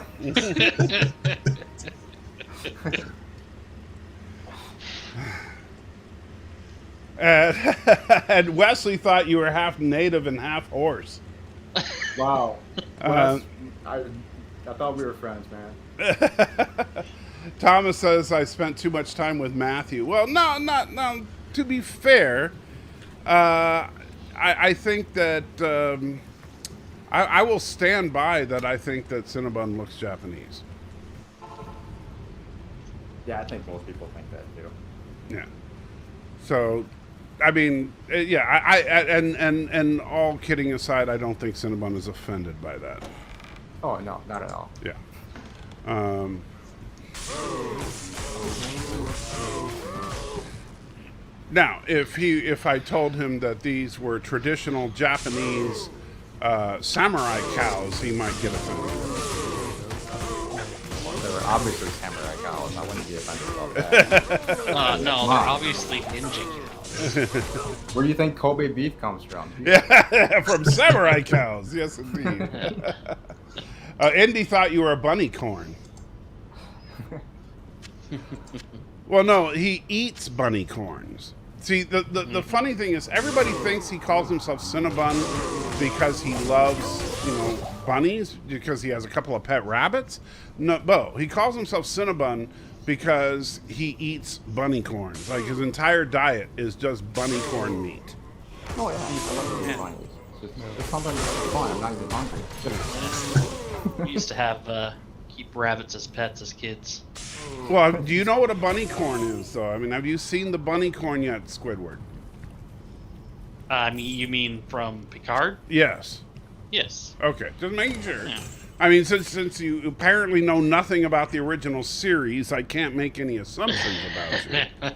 And Wesley thought you were half native and half horse. Wow. Wes, I thought we were friends, man. Thomas says I spent too much time with Matthew. Well, no. To be fair, I think that I will stand by that. I think that Cinnabon looks Japanese. Yeah, I think most people think that too. Yeah. So, I mean, yeah. And all kidding aside, I don't think Cinnabon is offended by that. Oh no, not at all. Yeah. Now, if I told him that these were traditional Japanese samurai cows, he might get offended. They were obviously samurai cows. I wouldn't be offended about that. No, they're obviously ninja cows. Where do you think Kobe beef comes from? Yeah, from samurai cows. Yes, indeed. Indy thought you were a bunny corn. Well, no, he eats bunny corns. See, the funny thing is, everybody thinks he calls himself Cinnabon because he loves, bunnies, because he has a couple of pet rabbits. No, he calls himself Cinnabon because he eats bunny corns. Like, his entire diet is just bunny corn meat. Oh yeah, I love eating bunnies. It's something fun. I'm not even hungry. We used to have keep rabbits as pets as kids. Well, do you know what a bunny corn is, though? I mean, have you seen the bunny corn yet, Squidward? I mean, you mean from Picard? Yes. Yes. Okay, just making sure. Yeah. I mean, since you apparently know nothing about the original series, I can't make any assumptions about you.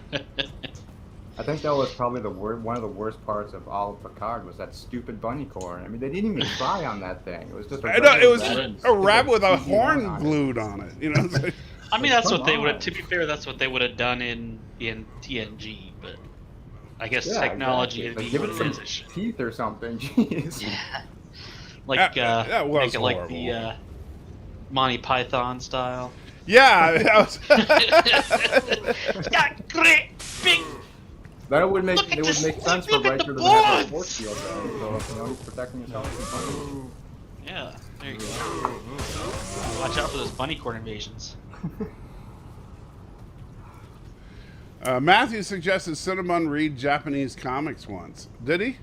I think that was probably one of the worst parts of all of Picard was that stupid bunny corn. I mean, they didn't even try on that thing. It was just I know, it was rabbit a rabbit with a CGI horn on it. glued on it. You know. It's like, I mean, that's Come what they would. on. To be fair, that's what they would have done in TNG. But I guess Yeah, technology exactly. would Like, be give what it it some is. teeth or something. Jeez. Yeah. Like that was make it like horrible. the Monty Python style. yeah. That was, Got great big. That would make Look at it would this- make sense for look at Riker the to have a boards! force field then. So he's protecting himself from bunnies. Yeah, there you go. Watch out for those bunny corn invasions. Matthew suggested Cinnamon read Japanese comics once. Did he?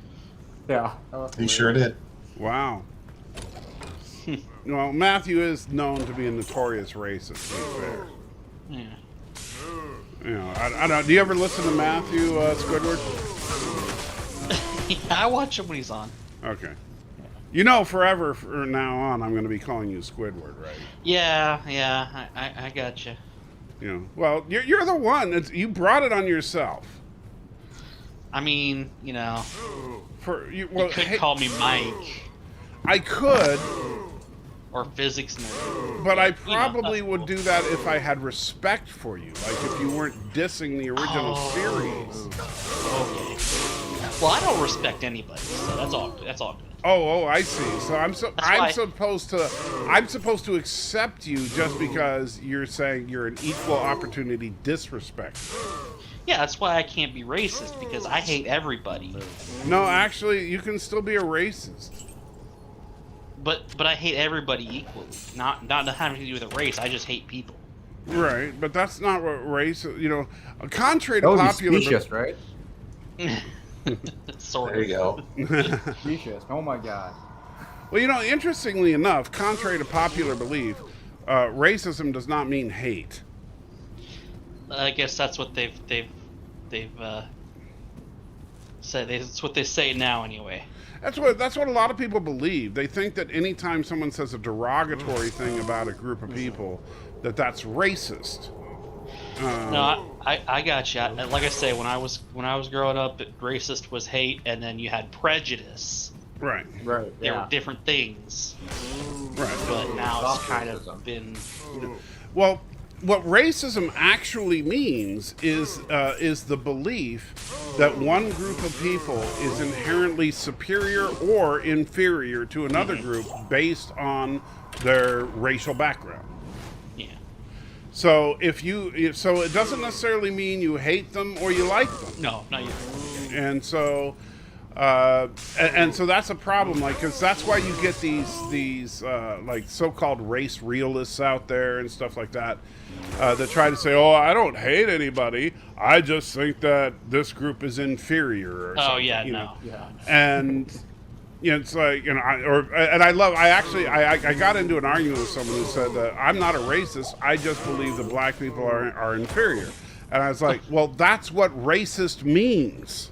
Yeah. that was He hilarious. sure did. Wow. Well, Matthew is known to be a notorious racist, to be fair. Yeah. You know, I don't. Do you ever listen to Matthew Squidward? Yeah, I watch him when he's on. Okay. You know, forever from now on, I'm going to be calling you Squidward, right? Yeah, I got you. You know. Well, you're the one. You brought it on yourself. I mean, you know, For you, you well, could hey, call me Mike I could, or Physics Nerd. but I You know, probably that's would cool. do that if I had respect for you. Like if you weren't dissing the original series. Okay. Well, I don't respect anybody, so that's all. That's all good. Oh, I see. So I'm why- supposed to accept you just because you're saying you're an equal opportunity disrespect. Yeah, that's why I can't be racist because I hate everybody. No, actually, you can still be a racist. But I hate everybody equally. Not having to do with a race. I just hate people. Right, but that's not what race. You know, contrary That to would be popular. specious, right? Sort There of. you go. Specious. Oh my god. Well, you know, interestingly enough, contrary to popular belief, racism does not mean hate. I guess that's what they've said. That's what they say now, anyway. That's what a lot of people believe. They think that anytime someone says a derogatory thing about a group of people, that's racist. No, I got you. Like I say, when I was growing up, racist was hate, and then you had prejudice. Right, Right. There Yeah. were different things, right. but now it's kind Racism. of been. Well, what racism actually means is the belief that one group of people is inherently superior or inferior to another group based on their racial background. Yeah. So so it doesn't necessarily mean you hate them or you like them. No, not you. And so and so that's a problem, like, because that's why you get these like so-called race realists out there and stuff like that that try to say, oh, I don't hate anybody, I just think that this group is inferior or Oh something, yeah, you no. know. Yeah. And you know, it's like, you know, I got into an argument with someone who said that I'm not a racist, I just believe that black people are inferior. And I was like, well, that's what racist means.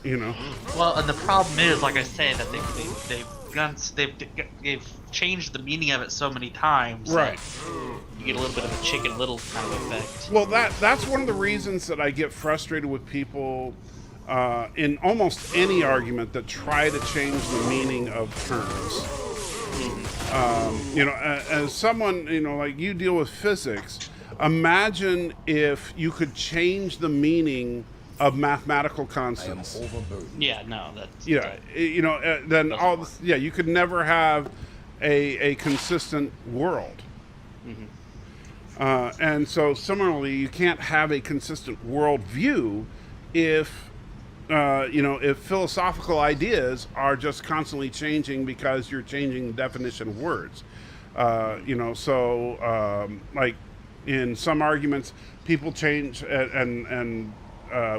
You know. Well, and the problem is, like I say, that they've changed the meaning of it so many times. Right. that You get a little bit of a Chicken Little kind of effect. Well, that's one of the reasons that I get frustrated with people in almost any argument that try to change the meaning of terms. You know, as someone, you know, like you deal with physics, imagine if you could change the meaning of mathematical I am constants. overburdened. Yeah, no, that's Yeah, right. you know, then Doesn't all work. this, yeah, you could never have a consistent world. And so similarly, you can't have a consistent worldview if you know, if philosophical ideas are just constantly changing because you're changing the definition of words. You know, so like in some arguments, people change and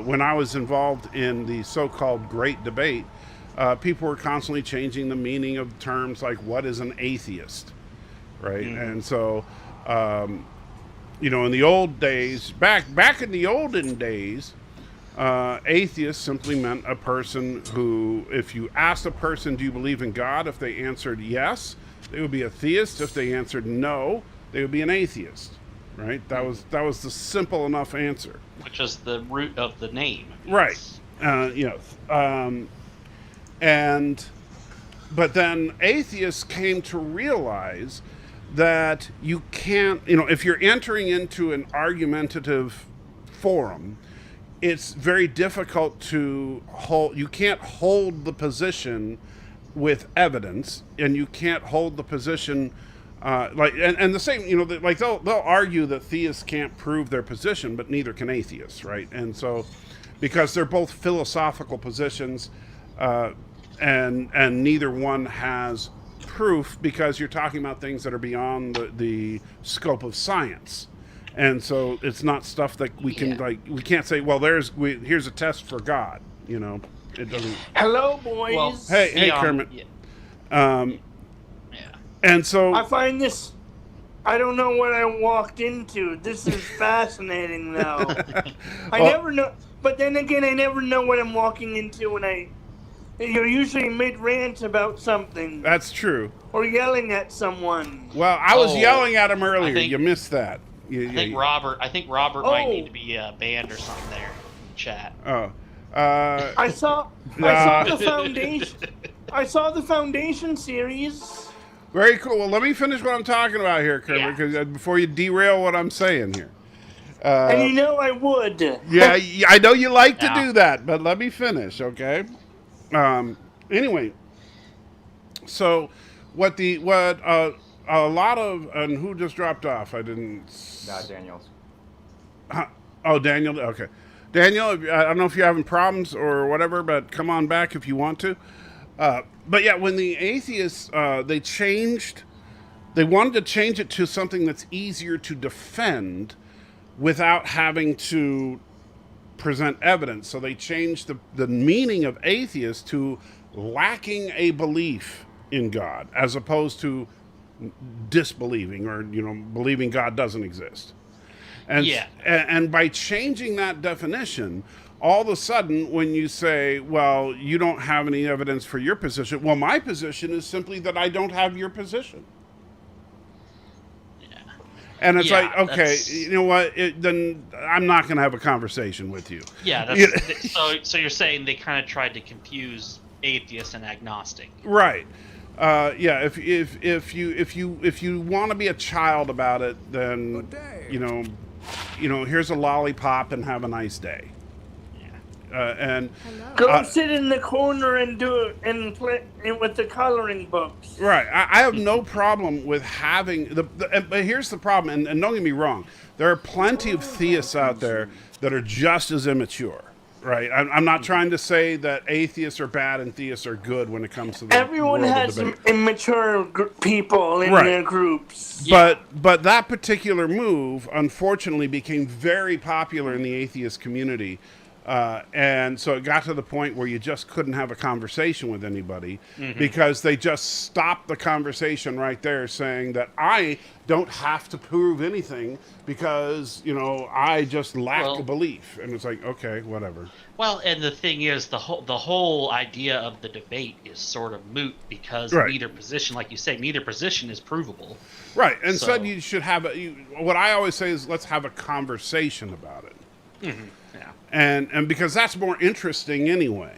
when I was involved in the so-called Great Debate, people were constantly changing the meaning of terms like what is an atheist, right? And so, in the old days, back in the olden days, atheist simply meant a person who, if you asked a person, do you believe in God? If they answered yes, they would be a theist. If they answered no, they would be an atheist, right? That was the simple enough answer. Which is the root of the name. Right. But then atheists came to realize that you can't, if you're entering into an argumentative forum, it's very difficult to hold. You can't hold the position with evidence, and you can't hold the position and the same. Like they'll argue that theists can't prove their position, but neither can atheists, right? And so, because they're both philosophical positions, and neither one has proof, because you're talking about things that are beyond the scope of science. And so it's not stuff that we can we can't say, well, here's a test for God, It doesn't. Hello, boys. Well, hey, Kermit. Yeah. And so I find this. I don't know what I walked into. This is fascinating, though. I never know. But then again, I never know what I'm walking into when you're usually mid-rant about something. That's true. Or yelling at someone. Well, I was yelling at him earlier. You missed that. I think Robert might need to be banned or something there. Chat. I saw the foundation. I saw the foundation series. Very cool. Well, let me finish what I'm talking about here, Kermit, because before you derail what I'm saying here. And I would. Yeah, I know you like to do that, but let me finish, okay? Anyway, so what a lot of, and who just dropped off? I didn't. Daniels. Oh, Daniel. Okay, Daniel. I don't know if you're having problems or whatever, but come on back if you want to. But yeah, when the atheists they wanted to change it to something that's easier to defend without having to present evidence. So they changed the meaning of atheist to lacking a belief in God, as opposed to disbelieving or believing God doesn't exist. And by changing that definition, all of a sudden when you say, well, you don't have any evidence for your position, well, my position is simply that I don't have your position. And it's like, okay, you know what? Then I'm not going to have a conversation with you. Yeah. So you're saying they kind of tried to confuse atheist and agnostic, right? Yeah. If you want to be a child about it, then here's a lollipop and have a nice day. And go sit in the corner and do it and play with the coloring books. Right. I have no problem with having but here's the problem, and don't get me wrong, there are plenty of theists out there that are just as immature. Right. I'm not trying to say that atheists are bad and theists are good when it comes to the everyone has some immature people in their groups. But that particular move, unfortunately, became very popular in the atheist community. And so it got to the point where you just couldn't have a conversation with anybody because they just stopped the conversation right there, saying that I don't have to prove anything because, I just lack a belief. And it's like, okay, whatever. Well, and the thing is, the whole idea of the debate is sort of moot because neither position, like you say, neither position is provable. Right. And so you should have what I always say is let's have a conversation about it. Mm-hmm. Yeah. And because that's more interesting anyway.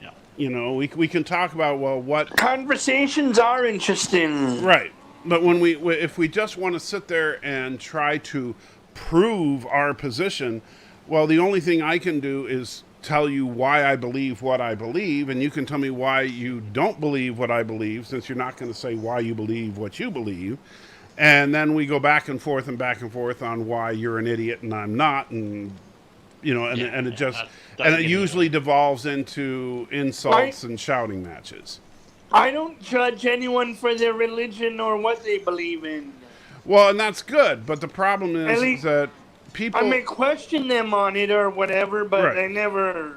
Yeah. We can talk about, what conversations are interesting. Right. But if we just want to sit there and try to prove our position, well, the only thing I can do is tell you why I believe what I believe, and you can tell me why you don't believe what I believe, since you're not going to say why you believe what you believe. And then we go back and forth on why you're an idiot and I'm not, and it usually devolves into insults and shouting matches. I don't judge anyone for their religion or what they believe in. Well, and that's good, but the problem is that people. I may question them on it or whatever, but Right. I never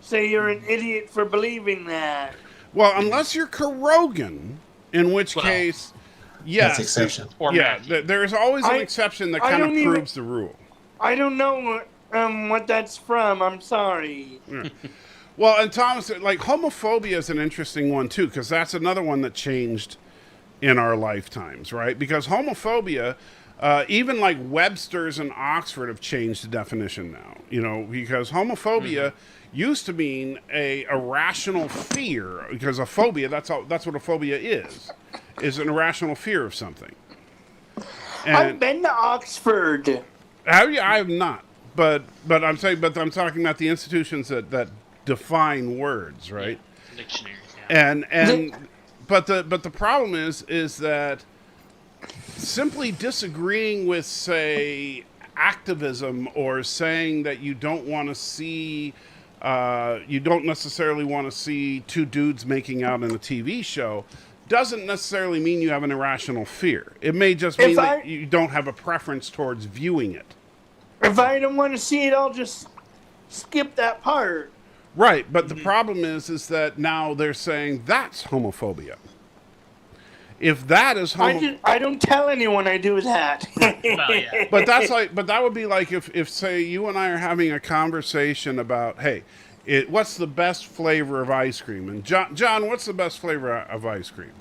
say you're an idiot for believing that. Well, unless you're Kurogan, in which Well, case, yes. That's the exception. Or Yeah, Matthew. there's always an I- exception that I kind of don't even- proves the rule. I don't know what that's from. I'm sorry. Well, and Thomas, like, homophobia is an interesting one, too, because that's another one that changed in our lifetimes, right? Because homophobia, even like Webster's and Oxford have changed the definition now, because homophobia used to mean a irrational fear, because a phobia, that's what a phobia is an irrational fear of something. I've been to Oxford. I have not, but I'm talking about the institutions that define words, right? Dictionaries. Yeah. And but the problem is that simply disagreeing with, say, activism, or saying that you don't want to see, you don't necessarily want to see two dudes making out in a TV show, doesn't necessarily mean you have an irrational fear. It may just mean that you don't have a preference towards viewing it. If I don't want to see it, I'll just skip that part. Right, but the problem is that now they're saying that's homophobia. If that is I don't tell anyone I do that. Well, yeah. but that would be like if say you and I are having a conversation about, hey, what's the best flavor of ice cream? And John, what's the best flavor of ice cream?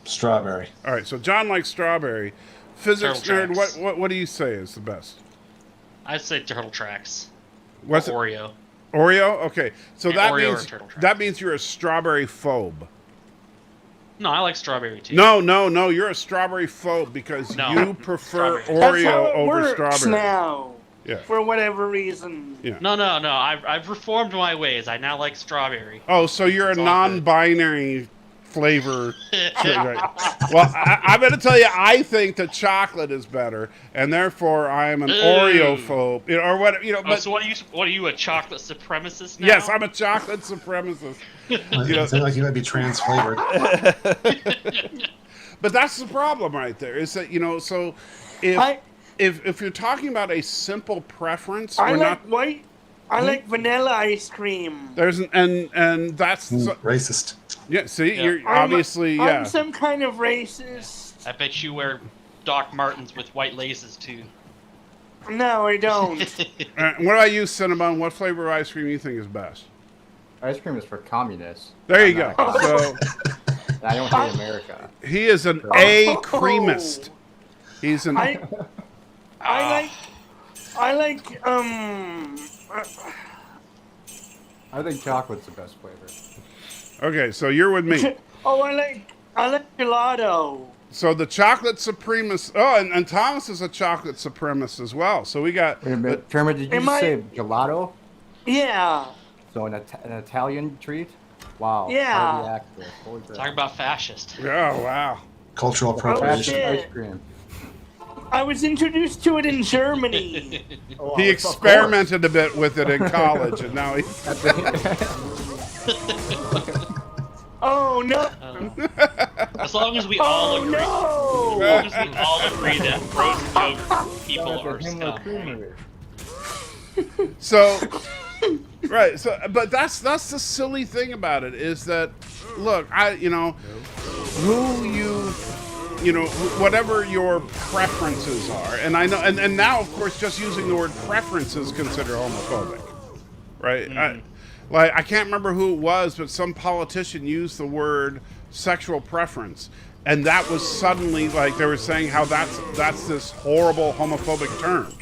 Strawberry. All right, so John likes strawberry. Physics Turtle nerd, Tracks. what do you say is the best? I'd say Turtle Tracks. What's it? Oreo. Oreo? Okay, so Yeah, Oreo or Turtle Tracks. that means you're a strawberry phobe. No, I like strawberry too. No, you're a strawberry phobe because No, you prefer strawberry. That's how Oreo it over works strawberry. now. Yeah. For whatever reason. Yeah. No. I've reformed my ways. I now like strawberry. Oh, so you're It's a all non-binary flavor. Right. Well, I'm going to tell you, I think that chocolate is better, and therefore I am an Oreo phobe, or what? But So what are you, a chocolate supremacist now? yes, I'm a chocolate supremacist. It sounds like you might be trans flavored. But that's the problem right there. Is that so if you're talking about a simple preference, I we're like not. white. I like vanilla ice cream. There's and that's Racist. yeah. See, Yeah. you're obviously I'm some kind of racist. I bet you wear Doc Martens with white laces too. No, I don't. What about you, Cinnamon? What flavor of ice cream do you think is best? Ice cream is for communists. There you I'm go. not a communist. So I don't hate America. he is an Oh. A creamist. He's an. I like I think chocolate's the best flavor. Okay, so you're with me. I like gelato. So the chocolate supremacist. Oh, and Thomas is a chocolate supremacist as well. So we got. Wait a minute, Kermit, did you Am I- say gelato? Yeah. So an Italian treat? Wow. Yeah. Party actor. Holy crap. Talk about fascist. Oh wow. Cultural Oh, appropriation. shit. Ice cream. I was introduced to it in Germany. Oh, He of experimented a bit with it in college, and now he. course. Oh no! As long as we all Oh agree. no! As long as we all agree that frozen yogurt people That's a are Himmler scum. Creamery. So, right. So, but that's the silly thing about it is that, look, whatever your preferences are, and I know, and now of course, just using the word preferences considered homophobic, right? I can't remember who it was, but some politician used the word sexual preference, and that was suddenly like they were saying how that's this horrible homophobic term.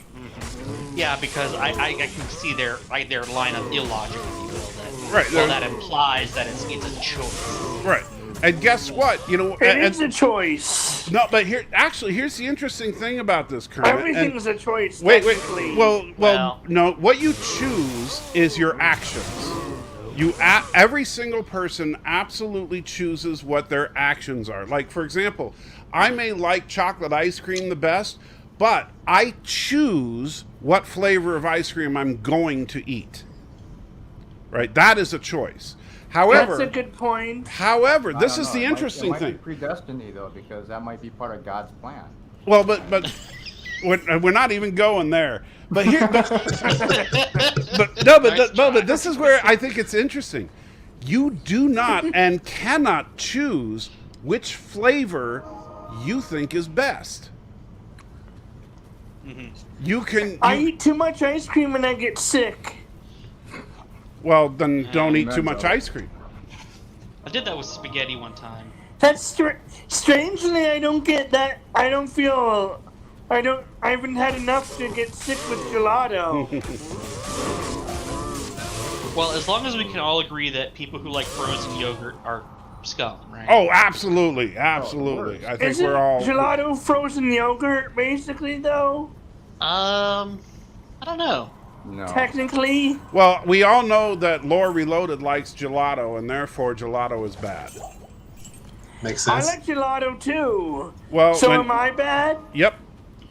Yeah, because I can see their line of illogic, if you will. That, Right, well, there- that implies that it's a choice. Right. And guess what? It is a choice. No, but here's the interesting thing about this, Kermit. Everything's a choice. Wait. technically. Well, no. What you choose is your actions. Every single person absolutely chooses what their actions are. Like, for example, I may like chocolate ice cream the best, but I choose what flavor of ice cream I'm going to eat. Right? That is a choice. However, That's a good point. However, I this don't is know. the interesting it might thing. be predestiny, though, because that might be part of God's plan. Well, but we're not even going there. But here, but this is where I think it's interesting. You do not and cannot choose which flavor you think is best. You can. I eat too much ice cream and I get sick. Well, then don't eat too much ice cream. I did that with spaghetti one time. That's strangely, I don't get that. I don't feel. I haven't had enough to get sick with gelato. Well, as long as we can all agree that people who like frozen yogurt are scum, right? Oh, absolutely, absolutely. I think Isn't we're all gelato frozen yogurt, basically, though? I don't know. No. Technically. Well, we all know that Lore Reloaded likes gelato, and therefore gelato is bad. Makes I sense. like gelato too. Well, So am I bad? Yep.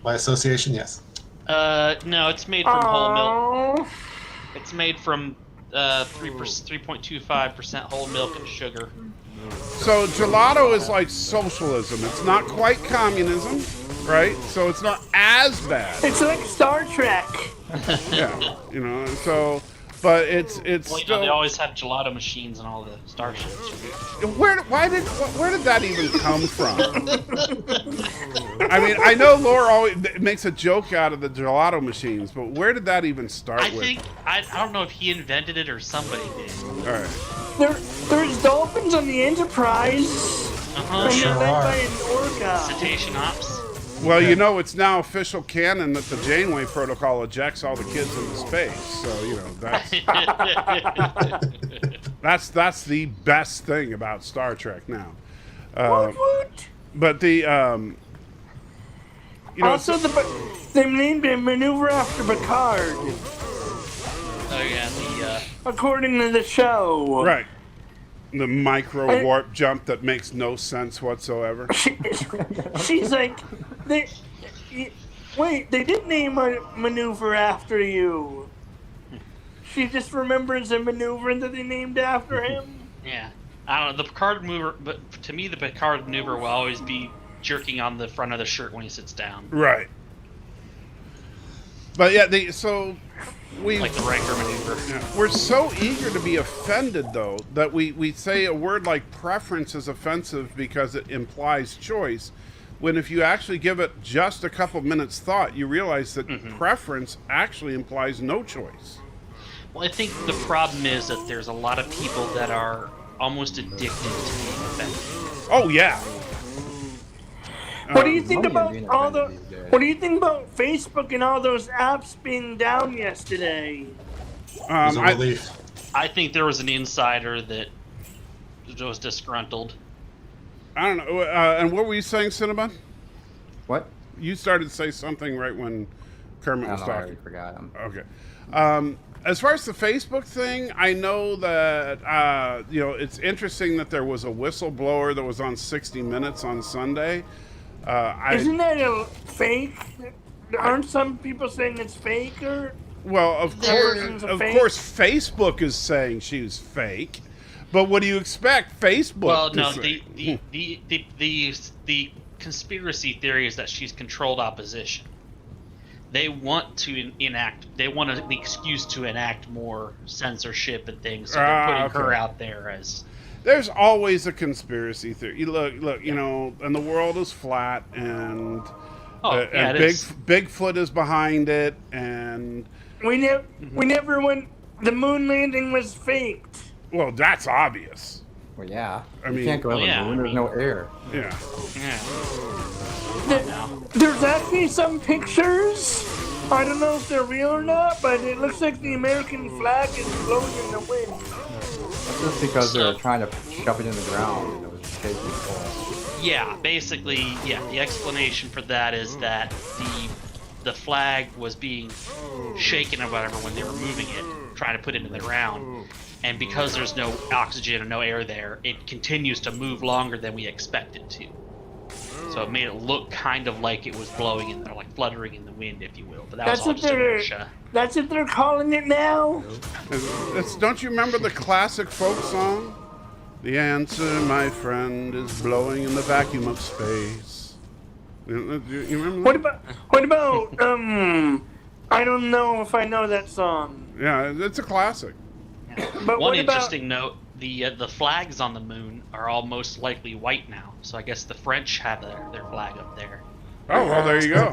By association, yes. No, it's made from whole milk. Oh. It's made from 3.25% whole milk and sugar. So gelato is like socialism. It's not quite communism, right? So it's not as bad. It's like Star Trek. Yeah, you know. So, but it's Well, you know, still. they always had gelato machines and all the starships. Where did that even come from? I mean, I know Laura always makes a joke out of the gelato machines, but where did that even start I with? think I don't know if he invented it or somebody did. All right. There's dolphins on the Enterprise. And Yeah. they're led by an orca. Cetacean ops. Well, you know, it's now official canon that the Janeway Protocol ejects all the kids into space. So, you know, that's the best thing about Star Trek now. What? But the you know, Also, they named it Maneuver after Picard, Oh yeah, according to the show. right. The micro warp jump that makes no sense whatsoever. She's like, wait, they didn't name a maneuver after you. She just remembers a maneuver that they named after him. yeah. I don't know the Picard maneuver, but to me the Picard maneuver will always be jerking on the front of the shirt when he sits down, Right. But yeah, we like the Riker maneuver. we're so eager to be offended, though, that we say a word like preference is offensive because it implies choice, when if you actually give it just a couple minutes thought, you realize that preference actually implies no choice. Well, I think the problem is that there's a lot of people that are almost addicted to being offended. Oh, yeah. What do you think money about being all the? offended these days. What do you think about Facebook and all those apps being down yesterday? It's a relief. I think there was an insider that was disgruntled. I don't know. And what were you saying, Cinnabon? What? You started to say something right when Kermit I was don't know, I talking. already forgot him. Okay. As far as the Facebook thing, I know that, you know, it's interesting that there was a whistleblower that was on 60 Minutes on Sunday. Isn't that a fake? Aren't some people saying it's fake or? Well, of Versions course, of of fake? course, Facebook is saying she's fake. But what do you expect Facebook Well, to no, say? the conspiracy theory is that she's controlled opposition. They want to enact. They want an excuse to enact more censorship and things. So they're putting her okay. out there as. There's always a conspiracy theory. Look, you know, and the world is flat, and It is. Bigfoot is behind it, and We never went. The moon landing was faked. well, that's obvious. Well, yeah. I You mean- can't go Well, over yeah, the moon. I There's mean- no air. Yeah. Yeah. There's actually some pictures. I don't know if they're real or not, but it looks like the American flag is blowing in the wind. That's just because they were trying to shove it in the ground and it was shaky fall. Yeah, basically, yeah. The explanation for that is that the flag was being shaken or whatever when they were moving it, trying to put it in the ground, and because there's no oxygen or no air there, it continues to move longer than we expect it to. So it made it look kind of like it was blowing in there, like fluttering in the wind, if you will. But that was all just inertia. That's what they're calling it now. Don't you remember the classic folk song? The answer, my friend, is blowing in the vacuum of space. You remember that? What about I don't know if I know that song. Yeah, it's a classic. But One what about interesting note: the flags on the moon are all most likely white now. So I guess the French have their flag up there. Oh, well, there you go.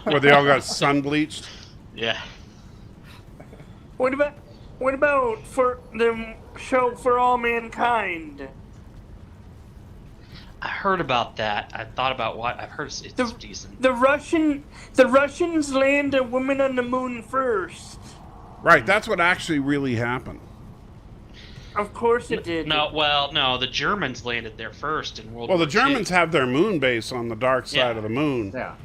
Where they all got sun bleached. Yeah. what about for the show For All Mankind? I heard about that. I thought about what I've heard. It's decent. The Russians land a woman on the moon first. Right, that's what actually really happened. Of course it did. No, the Germans landed there first in World Well, War the Germans II. have their moon base on the dark side of the moon. Yeah.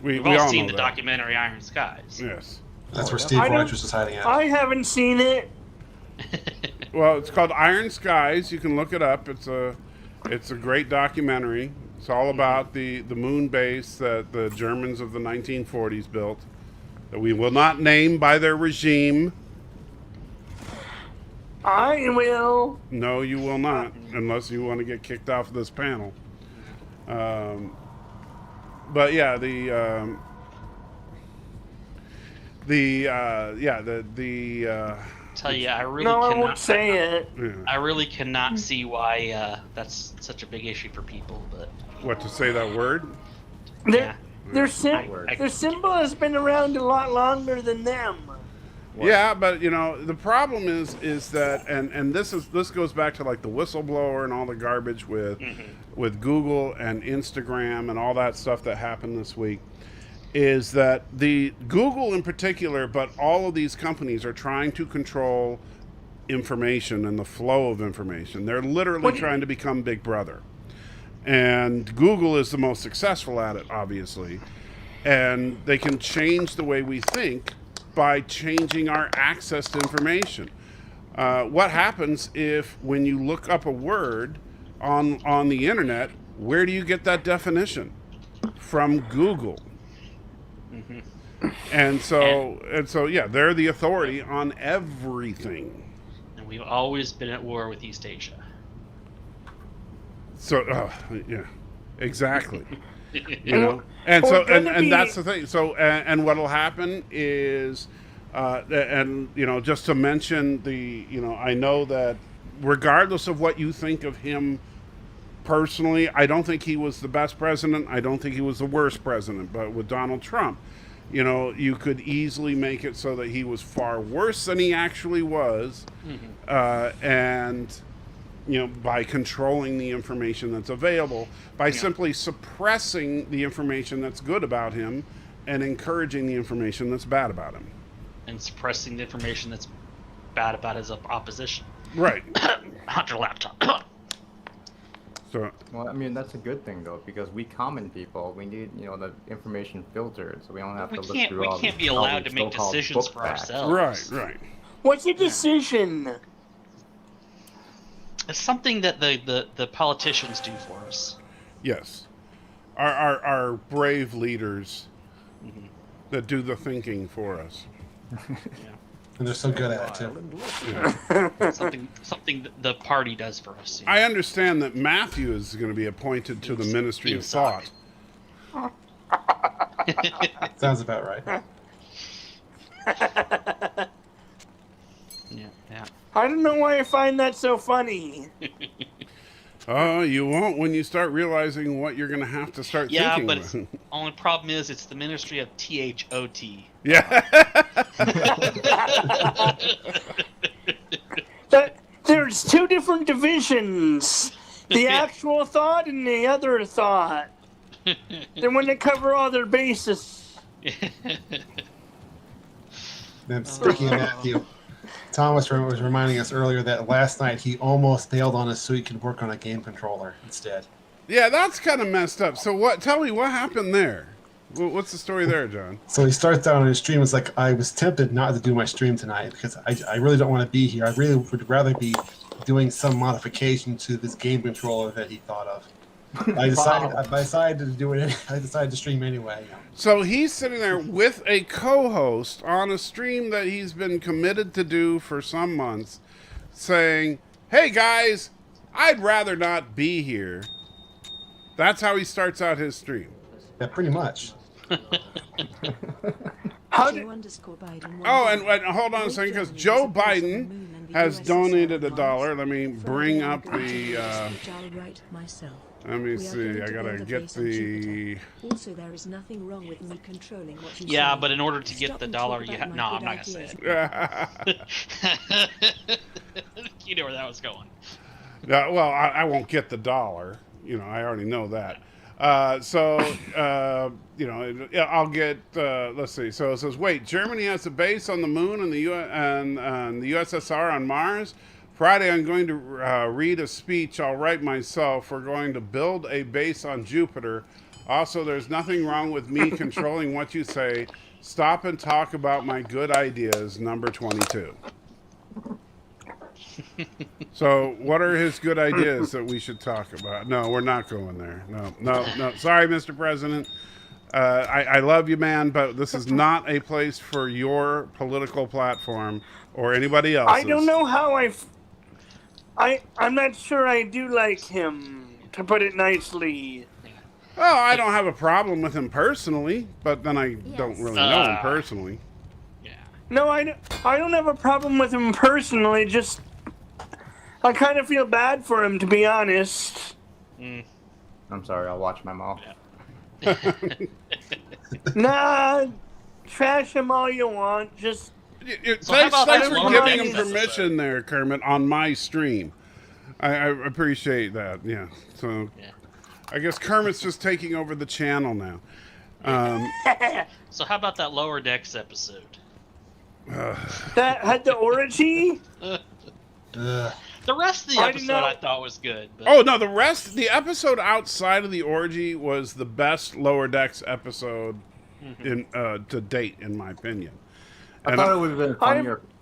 We've we all all seen know the that. documentary Iron Skies. Yes. That's where Steve Rogers was hiding out. I haven't seen it. Well, it's called Iron Skies. You can look it up. It's a great documentary. It's all about the moon base that the Germans of the 1940s built, that we will not name by their regime. I will. No, you will not, unless you want to get kicked off of this panel. But yeah, Tell you, I really No, I cannot. won't say it. I really cannot see why that's such a big issue for people. But what to say that word? yeah, Their symbol has been around a lot longer than them. Yeah, but the problem is that, and this goes back to like the whistleblower and all the garbage with Google and Instagram and all that stuff that happened this week, is that the Google in particular, but all of these companies are trying to control information and the flow of information. They're literally trying to become Big Brother. And Google is the most successful at it, obviously. And they can change the way we think by changing our access to information. What happens if, when you look up a word on the internet, where do you get that definition? From Google. And so, yeah, they're the authority on everything. and we've always been at war with East Asia. So, yeah, exactly. And so, and that's the thing. So, and what'll happen is, just to mention I know that regardless of what you think of him personally, I don't think he was the best president. I don't think he was the worst president. But with Donald Trump, you could easily make it so that he was far worse than he actually was, and by controlling the information that's available, by simply suppressing the information that's good about him and encouraging the information that's bad about him. And suppressing the information that's bad about his opposition. Right. Hunter laptop. So, Well, I mean, that's a good thing, though, because we common people, we need, the information filtered, so we don't have to look through all We can't these- be all allowed these to make so-called decisions book for facts. ourselves. right. What's your decision? It's something that the politicians do for us. Yes. Our brave leaders that do the thinking for us. And they're so good at it, too. Something that the party does for us. I understand that Matthew is going to be appointed to the Ministry of Thought. Sounds about right. Yeah. I don't know why I find that so funny. Oh, you won't when you start realizing what you're going to have to start Yeah, thinking. but it's, only problem is it's the Ministry of THOT. Yeah. There's two different divisions. The actual thought and the other thought. They want to cover all their bases. And speaking of Matthew, Thomas was reminding us earlier that last night he almost bailed on us so he could work on a game controller instead. Yeah, that's kind of messed up. So tell me what happened there? What's the story there, John? So he starts out on his stream. It's like, I was tempted not to do my stream tonight because I really don't want to be here. I really would rather be doing some modification to this game controller that he thought of. I decided to do it. I decided to stream anyway. So he's sitting there with a co-host on a stream that he's been committed to do for some months, saying, "Hey guys, I'd rather not be here. That's how he starts out his stream. Yeah, pretty much. How did, Oh, and hold on a second, because Joe Biden has donated $1. Let me bring up the. Let me see. I gotta get the. Also, there is nothing wrong with me controlling what you Yeah, say. but in order to get Stop the and dollar, talk you about have. my No, I'm good not gonna say ideas. it. You know where that was going. Yeah, well, I won't get the $1. You know, I already know that. You know, I'll get. Let's see. So it says, wait, Germany has a base on the moon and the the USSR on Mars. Friday, I'm going to read a speech I'll write myself. We're going to build a base on Jupiter. Also, there's nothing wrong with me controlling what you say. Stop and talk about my good ideas. Number 22. So, what are his good ideas that we should talk about? No, we're not going there. No. Sorry, Mr. President. I love you, man, but this is not a place for your political platform or anybody else's. I don't know how I'm not sure I do like him, to put it nicely. Oh, I don't have a problem with him personally, but then I don't really know him personally. Yeah. No, I don't have a problem with him personally, just I kind of feel bad for him, to be honest. I'm sorry, I'll watch my mouth. Nah, trash him all you want, just... So how about Thanks that for Lower giving Decks him episode? permission there, Kermit, on my stream. I appreciate that, yeah. So, I guess Kermit's just taking over the channel now. So how about that Lower Decks episode? That had the orgy? The rest of the I didn't episode know- I thought was good. But Oh, no, the episode outside of the orgy was the best Lower Decks episode in to date, in my opinion. I And thought it would have been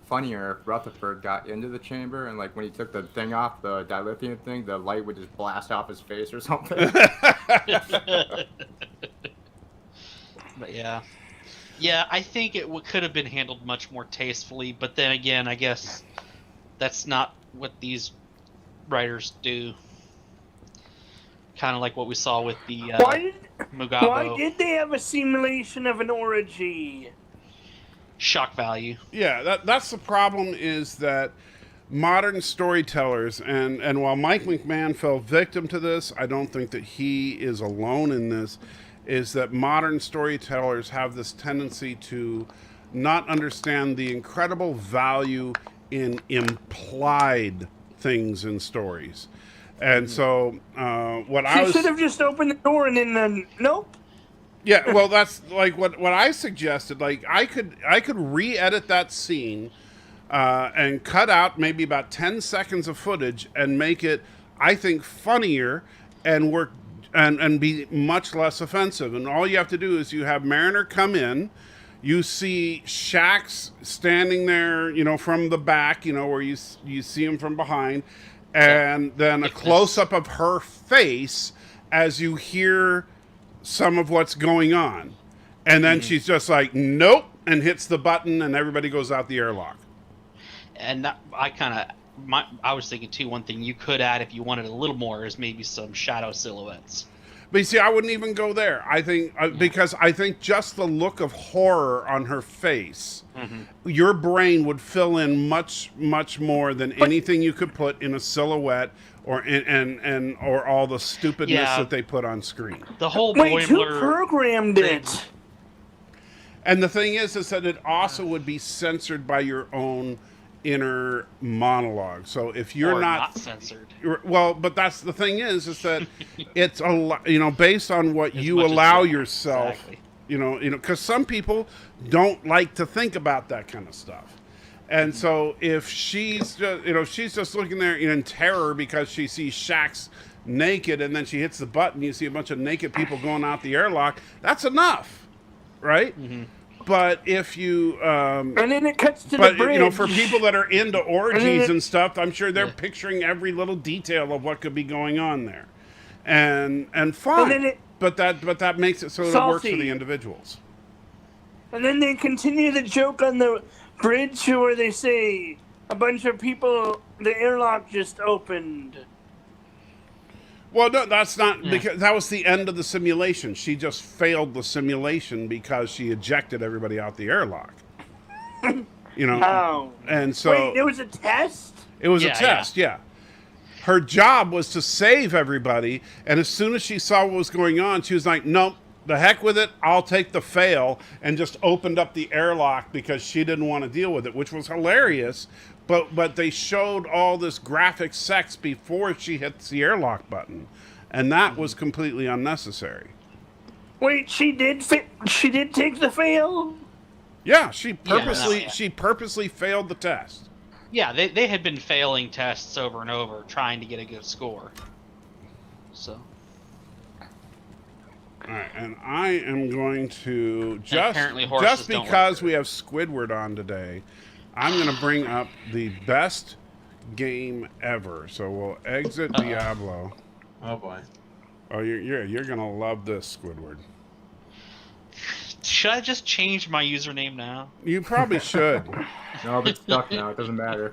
funnier if Rutherford got into the chamber and, like, when he took the thing off, the dilithium thing, the light would just blast off his face or something. But yeah, I think it could have been handled much more tastefully. But then again, I guess that's not what these writers do. Kind of like what we saw with the Mugabo. Why did they have a simulation of an orgy? Shock value. Yeah, that's the problem, is that modern storytellers, and while Mike McMahon fell victim to this, I don't think that he is alone in this, is that modern storytellers have this tendency to not understand the incredible value in implied things in stories. And so She should have just opened the door and then nope. Yeah, well, that's like what I suggested. Like, I could re-edit that scene and cut out maybe about 10 seconds of footage and make it, I think, funnier and work and be much less offensive. And all you have to do is you have Mariner come in, you see Shax standing there, you know, from the back, you know, where you see him from behind, and then a close-up of her face as you hear some of what's going on, and then she's just like, nope, and hits the button, and everybody goes out the airlock. And I was thinking too, one thing you could add if you wanted a little more is maybe some shadow silhouettes. But you see, I wouldn't even go there. I think because I think just the look of horror on her face, your brain would fill in much more than anything you could put in a silhouette or or all the stupidness that they put on screen. The whole Wait, who Boimler programmed it? And the thing is that it also would be censored by your own inner monologue. So if you're or not censored. Well, but that's the thing is that it's based on what As you much as allow you- yourself. exactly. You know, because some people don't like to think about that kind of stuff. And so if she's just looking there in terror because she sees Shax naked, and then she hits the button, you see a bunch of naked people going out the airlock. That's enough, right? But if you And then it cuts to the bridge. you know, for people that are into orgies it- and stuff, I'm sure they're picturing every little detail of what could be going on there, and fine. And then but that makes it so that it works for Salty. the individuals. And then they continue the joke on the bridge where they say a bunch of people, the airlock just opened. Well, no, that's not because that was the end of the simulation. She just failed the simulation because she ejected everybody out the airlock. You know, Oh. and so Wait, it was a test? it was a test. Yeah. Her job was to save everybody, and as soon as she saw what was going on, she was like, "Nope, the heck with it. I'll take the fail," and just opened up the airlock because she didn't want to deal with it, which was hilarious. But they showed all this graphic sex before she hits the airlock button, and that was completely unnecessary. Wait, she did take the fail? Yeah, she purposely failed the test. Yeah, they had been failing tests over and over, trying to get a good score. So. All right, and I am going to Apparently horses just don't because work. we have Squidward on today, I'm going to bring up the best game ever. So we'll exit Diablo. Oh boy. Oh, you're going to love this, Squidward. Should I just change my username now? You probably should. No, it's stuck now. It doesn't matter.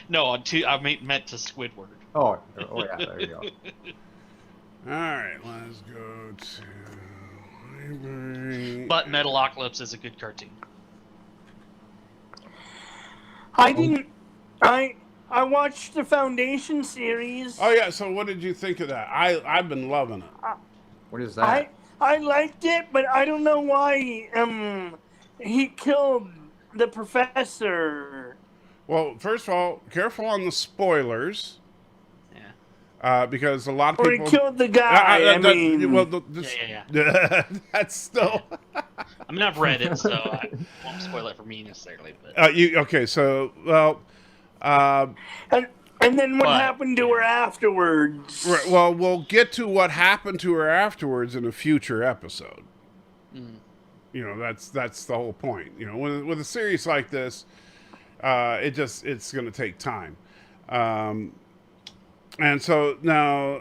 No, I meant to Squidward. Oh yeah, there you go. All right, let's go to library. But Metalocalypse is a good cartoon. I watched the Foundation series. Oh yeah, so what did you think of that? I've been loving it. What is that? I liked it, but I don't know why he killed the professor. Well, first of all, careful on the spoilers. Yeah. Because a lot of Or people... he killed the guy, Yeah. That's still... I mean, I've read it, so I won't spoil it for me necessarily. But okay, so, well... And then what happened to her afterwards? Right, well, we'll get to what happened to her afterwards in a future episode. You know, that's the whole point. You know, with a series like this, it's going to take time. And so now,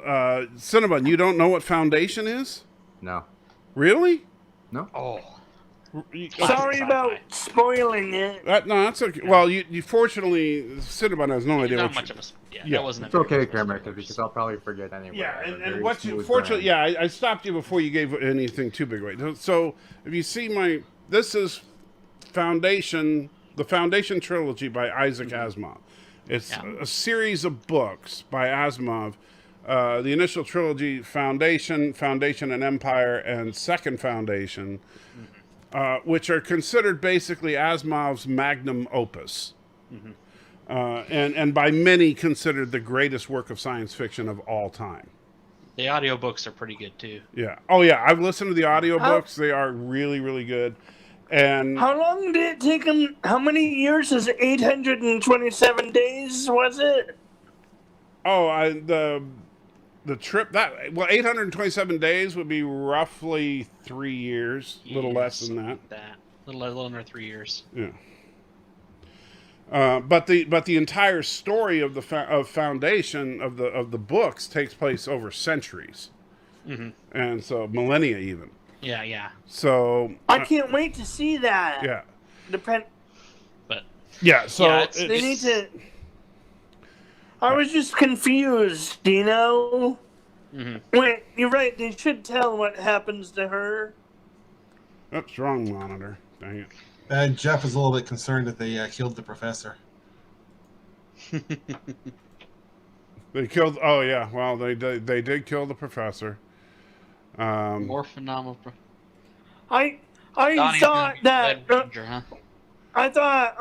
Cinnabon, you don't know what Foundation is? No. Really? No. oh, Sorry about spoiling it. No, that's okay. Well, you fortunately, Cinnabon has no idea not what much you... of a. Yeah, Yeah. that wasn't. It's okay, Cameron, because I'll probably forget anyway. Yeah, I have a and very what you smooth fortunately, brain. I stopped you before you gave anything too big away. So if you see this is Foundation, the Foundation trilogy by Isaac Asimov. It's a series of books by Asimov. The initial trilogy, Foundation and Empire, and Second Foundation, which are considered basically Asimov's magnum opus. And by many considered the greatest work of science fiction of all time. The audiobooks are pretty good too. Yeah. Oh yeah, I've listened to the audiobooks. They are really, really good. And How long did it take him? How many years is it? 827 days, was it? the trip 827 days would be roughly 3 years, a little less than that. A little under 3 years. Yeah. But the entire story of the Foundation of the books takes place over centuries, and so millennia even. Yeah. So I can't wait to see that. yeah, But yeah. So Yeah, They need to. I was just confused, you know? Wait, you're right. They should tell what happens to her. Oops, wrong monitor. Dang it. And Jeff is a little bit concerned that they killed the professor. They killed. Oh yeah. Well, they did kill the professor. more phenomenal. I Donnie's thought gonna be that. Red Ranger, huh? I thought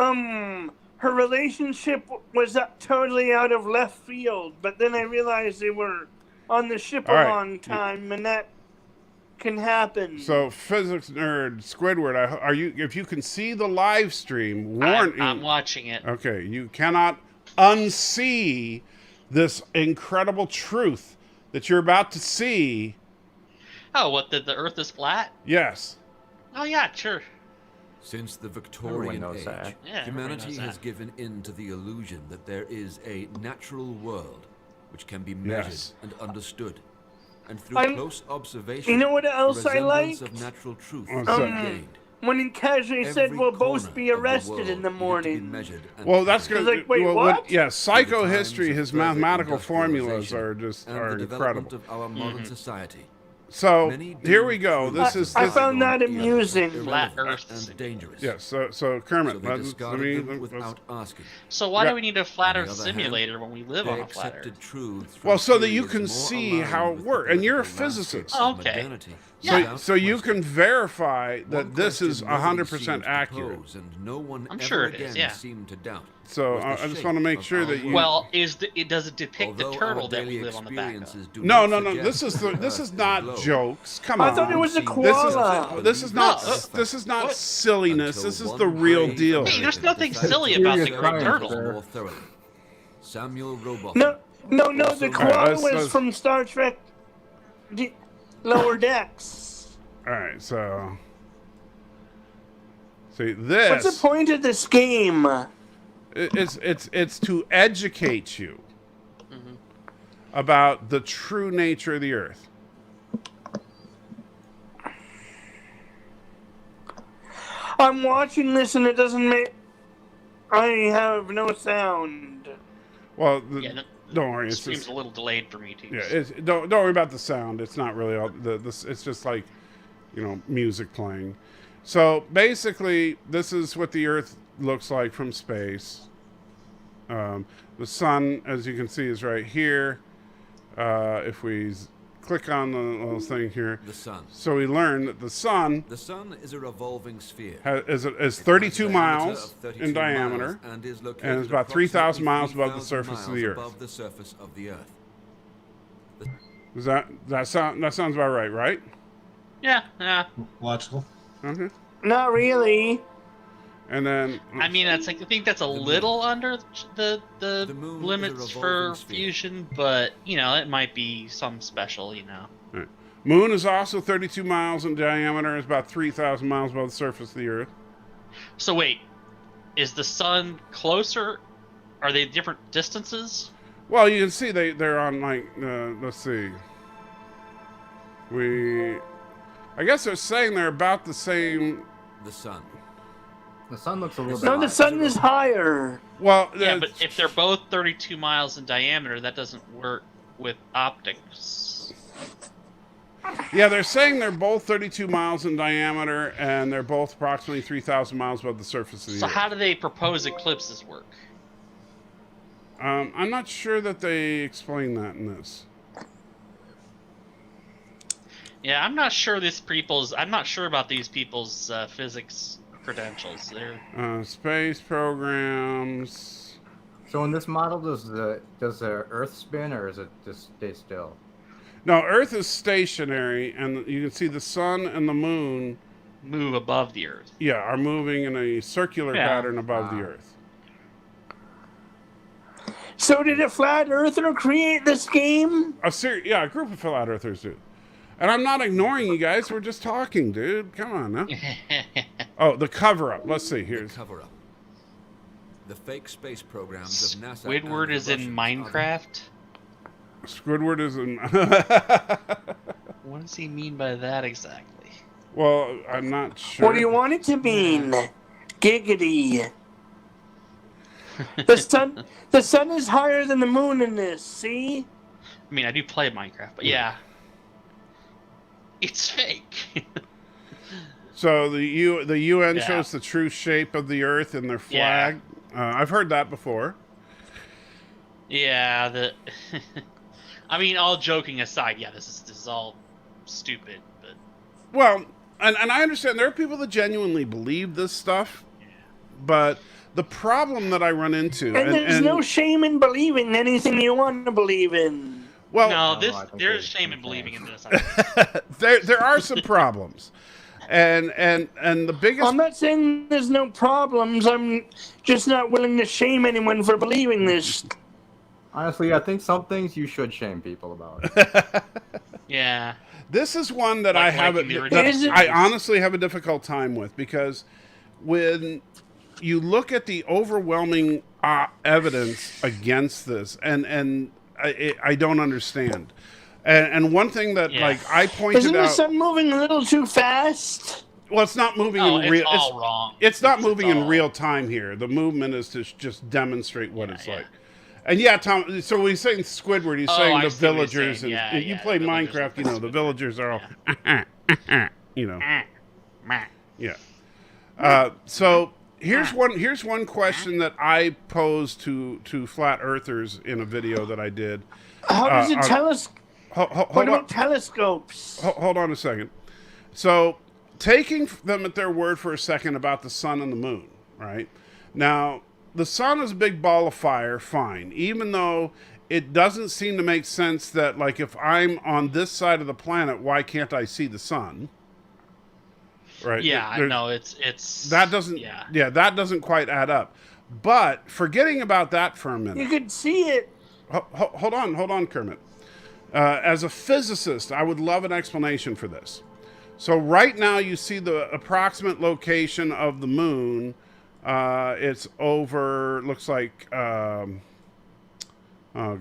her relationship was totally out of left field, but then I realized they were on the ship a All right. long time, and that can happen. So physics nerd Squidward, are you? If you can see the live stream, warn. I'm watching it. Okay, you cannot unsee this incredible truth that you're about to see. Oh, what? The Earth is flat? Yes. Oh yeah, sure. Since the Everyone Victorian knows age, that. Yeah, humanity everybody knows has that. given in to the illusion that there is a natural world which can be measured Yes. and understood. And through I'm- close observation, You know what else the I like? resemblance of natural truth What's can that? be gained. when he casually said Every we'll corner both be of the arrested world in the needed to be morning. measured and Well, that's calculated. good. I was like, wait, well, what? yeah, psychohistory, times his of further mathematical formulas industrialization are just and are the development incredible. of our modern society. So Many here do we go. prove This is I this. found that bygone eras amusing. Flat irrelevant Earth. and dangerous. Yeah. So So Kermit, they let discarded me. them without asking. So why Yeah. do we need a flat On Earth the other hand, simulator when we live They on a flat accepted Earth? truths from Well, so that you periods can more see aligned how it with the works, and you're a political landscapes physicist. of Okay. modernity So, without so you question. can verify that One this is question nobody 100% seemed to accurate. pose, and no one I'm ever sure it again is, yeah. seemed to doubt. So was the I just shape want to make of sure our that you. world. Well, does it depict Although the our turtle that daily we live on the back of? experiences do No, not no, no. This suggest is that this Earth is not globe. jokes. Come I on. thought it was a This is- koala. This is not. No. This is not What? silliness. Until This is one the real brave deal. Hey, there's American nothing decided silly to about the Serious great science turtle. there. more thoroughly. Samuel Robotham. No, the Also- koala Alright, was let's- from Star Trek Lower Decks. All right. So. See this. What's the point of this game? It's to educate you about the true nature of the Earth. I'm watching this and it doesn't make. I have no sound. Well, Yeah, no, don't worry. it It's seems just, a little delayed for me too. yeah. Don't worry about the sound. It's not really all this. It's just like, music playing. So basically, this is what the Earth looks like from space. The sun, as you can see, is right here. If we click on the little thing here, The sun. so we learn that the sun The sun is a revolving sphere. is It has 32 a miles of 32 in diameter. miles and is located and it's about 3,000 miles above the 3,000 surface of the miles Earth. above the surface of the Earth. Does that sounds about right, right? Yeah. Logical. Okay. Not really. And then I mean, I think that's a little under the The moon is a limits for revolving sphere. fusion, but it might be some special. Moon is also 32 miles in diameter. Is about 3,000 miles above the surface of the Earth. So wait, is the sun closer? Are they different distances? Well, you can see they're on let's see. I guess they're saying they're about the same. The sun. The sun looks a little bit. No, the high. sun is higher. Well, Yeah, but if they're both 32 miles in diameter, that doesn't work with optics. yeah, they're saying they're both 32 miles in diameter, and they're both approximately 3,000 miles above the surface of the So Earth. how do they propose eclipses work? I'm not sure that they explain that in this. Yeah, I'm not sure I'm not sure about these people's physics credentials. They're Space programs. So in this model, does the Earth spin or is it just stay still? No, Earth is stationary, and you can see the sun and the moon, move above the Earth. are moving in a circular Yeah. pattern above the Earth. So did a flat earther create this game? A group of flat earthers do. And I'm not ignoring you guys. We're just talking, dude. Come on, now. Oh, the cover-up. Let's see. Here's Cover up. The fake space programs of NASA. Squidward and the is in Russians Minecraft. Squidward is in. What does he mean by that exactly? Well, I'm not sure. What do you want it to mean? Giggity. The sun is higher than the moon in this, see? I mean, I do play Minecraft, but yeah. It's fake. So the UN Yeah. shows the true shape of the Earth in their flag. I've heard that before. Yeah, I mean, all joking aside, yeah, this is all stupid, but Well, and I understand there are people that genuinely believe this stuff, but the problem that I run into, And there's no shame in believing anything you want to believe in. well, no, I think there's there's shame in some believing in things. this. there are some problems, and the biggest. I'm not saying there's no problems. I'm just not willing to shame anyone for believing this. Honestly, I think some things you should shame people about. Yeah. This is one that Like I have liking the that original I series. honestly have a difficult time with, because when you look at the overwhelming evidence against this, and I don't understand. And one thing that Yeah. I pointed Isn't the out. sun moving a little too fast? Well, it's not moving Oh, in it's real. all wrong. It's not moving in all- real time here. The movement is to just demonstrate what it's yeah. like. And yeah, Tom. So when he's saying Squidward, he's saying I the see what he's villagers. saying. And Yeah, you yeah, play the villagers Minecraft, and you know the Squidward. villagers are all, you know. Yeah. So here's one question that I posed to Flat Earthers in a video that I did. How does it Hold what on. about telescopes? Hold on a second. So, taking them at their word for a second about the sun and the moon, right? Now, the sun is a big ball of fire, fine. Even though it doesn't seem to make sense that, like, if I'm on this side of the planet, why can't I see the sun? Right? Yeah, I know. It's that doesn't. Yeah, that doesn't quite add up. But forgetting about that for a minute. You could see it. Hold on, Kermit. As a physicist, I would love an explanation for this. So right now you see the approximate location of the moon. It's over, looks like, oh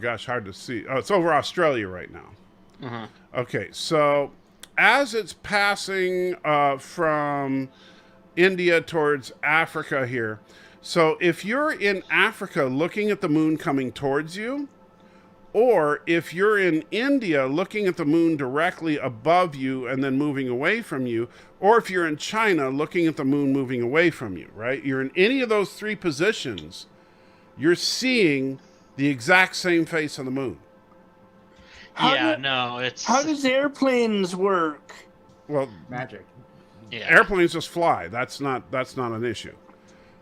gosh, hard to see. Oh, it's over Australia right now. Uh-huh. Okay, so as it's passing from India towards Africa here, so if you're in Africa looking at the moon coming towards you, or if you're in India looking at the moon directly above you and then moving away from you, or if you're in China looking at the moon moving away from you, right? You're in any of those three positions, you're seeing the exact same face of the moon. How does airplanes work? Well, Magic. Yeah. Airplanes just fly. That's not an issue.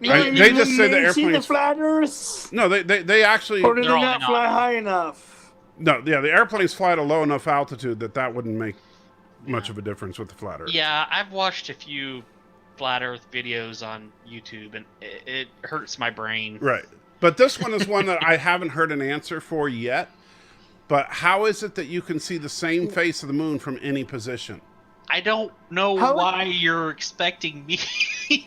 They just say the airplanes. See the flat Earth? No, they actually. Or do they not fly high enough? No, yeah, the airplanes fly at a low enough altitude that wouldn't make much of a difference with the flat Earth. Yeah, I've watched a few flat Earth videos on YouTube, and it hurts my brain. Right, but this one is one that I haven't heard an answer for yet. But how is it that you can see the same face of the moon from any position? I don't know why you're expecting me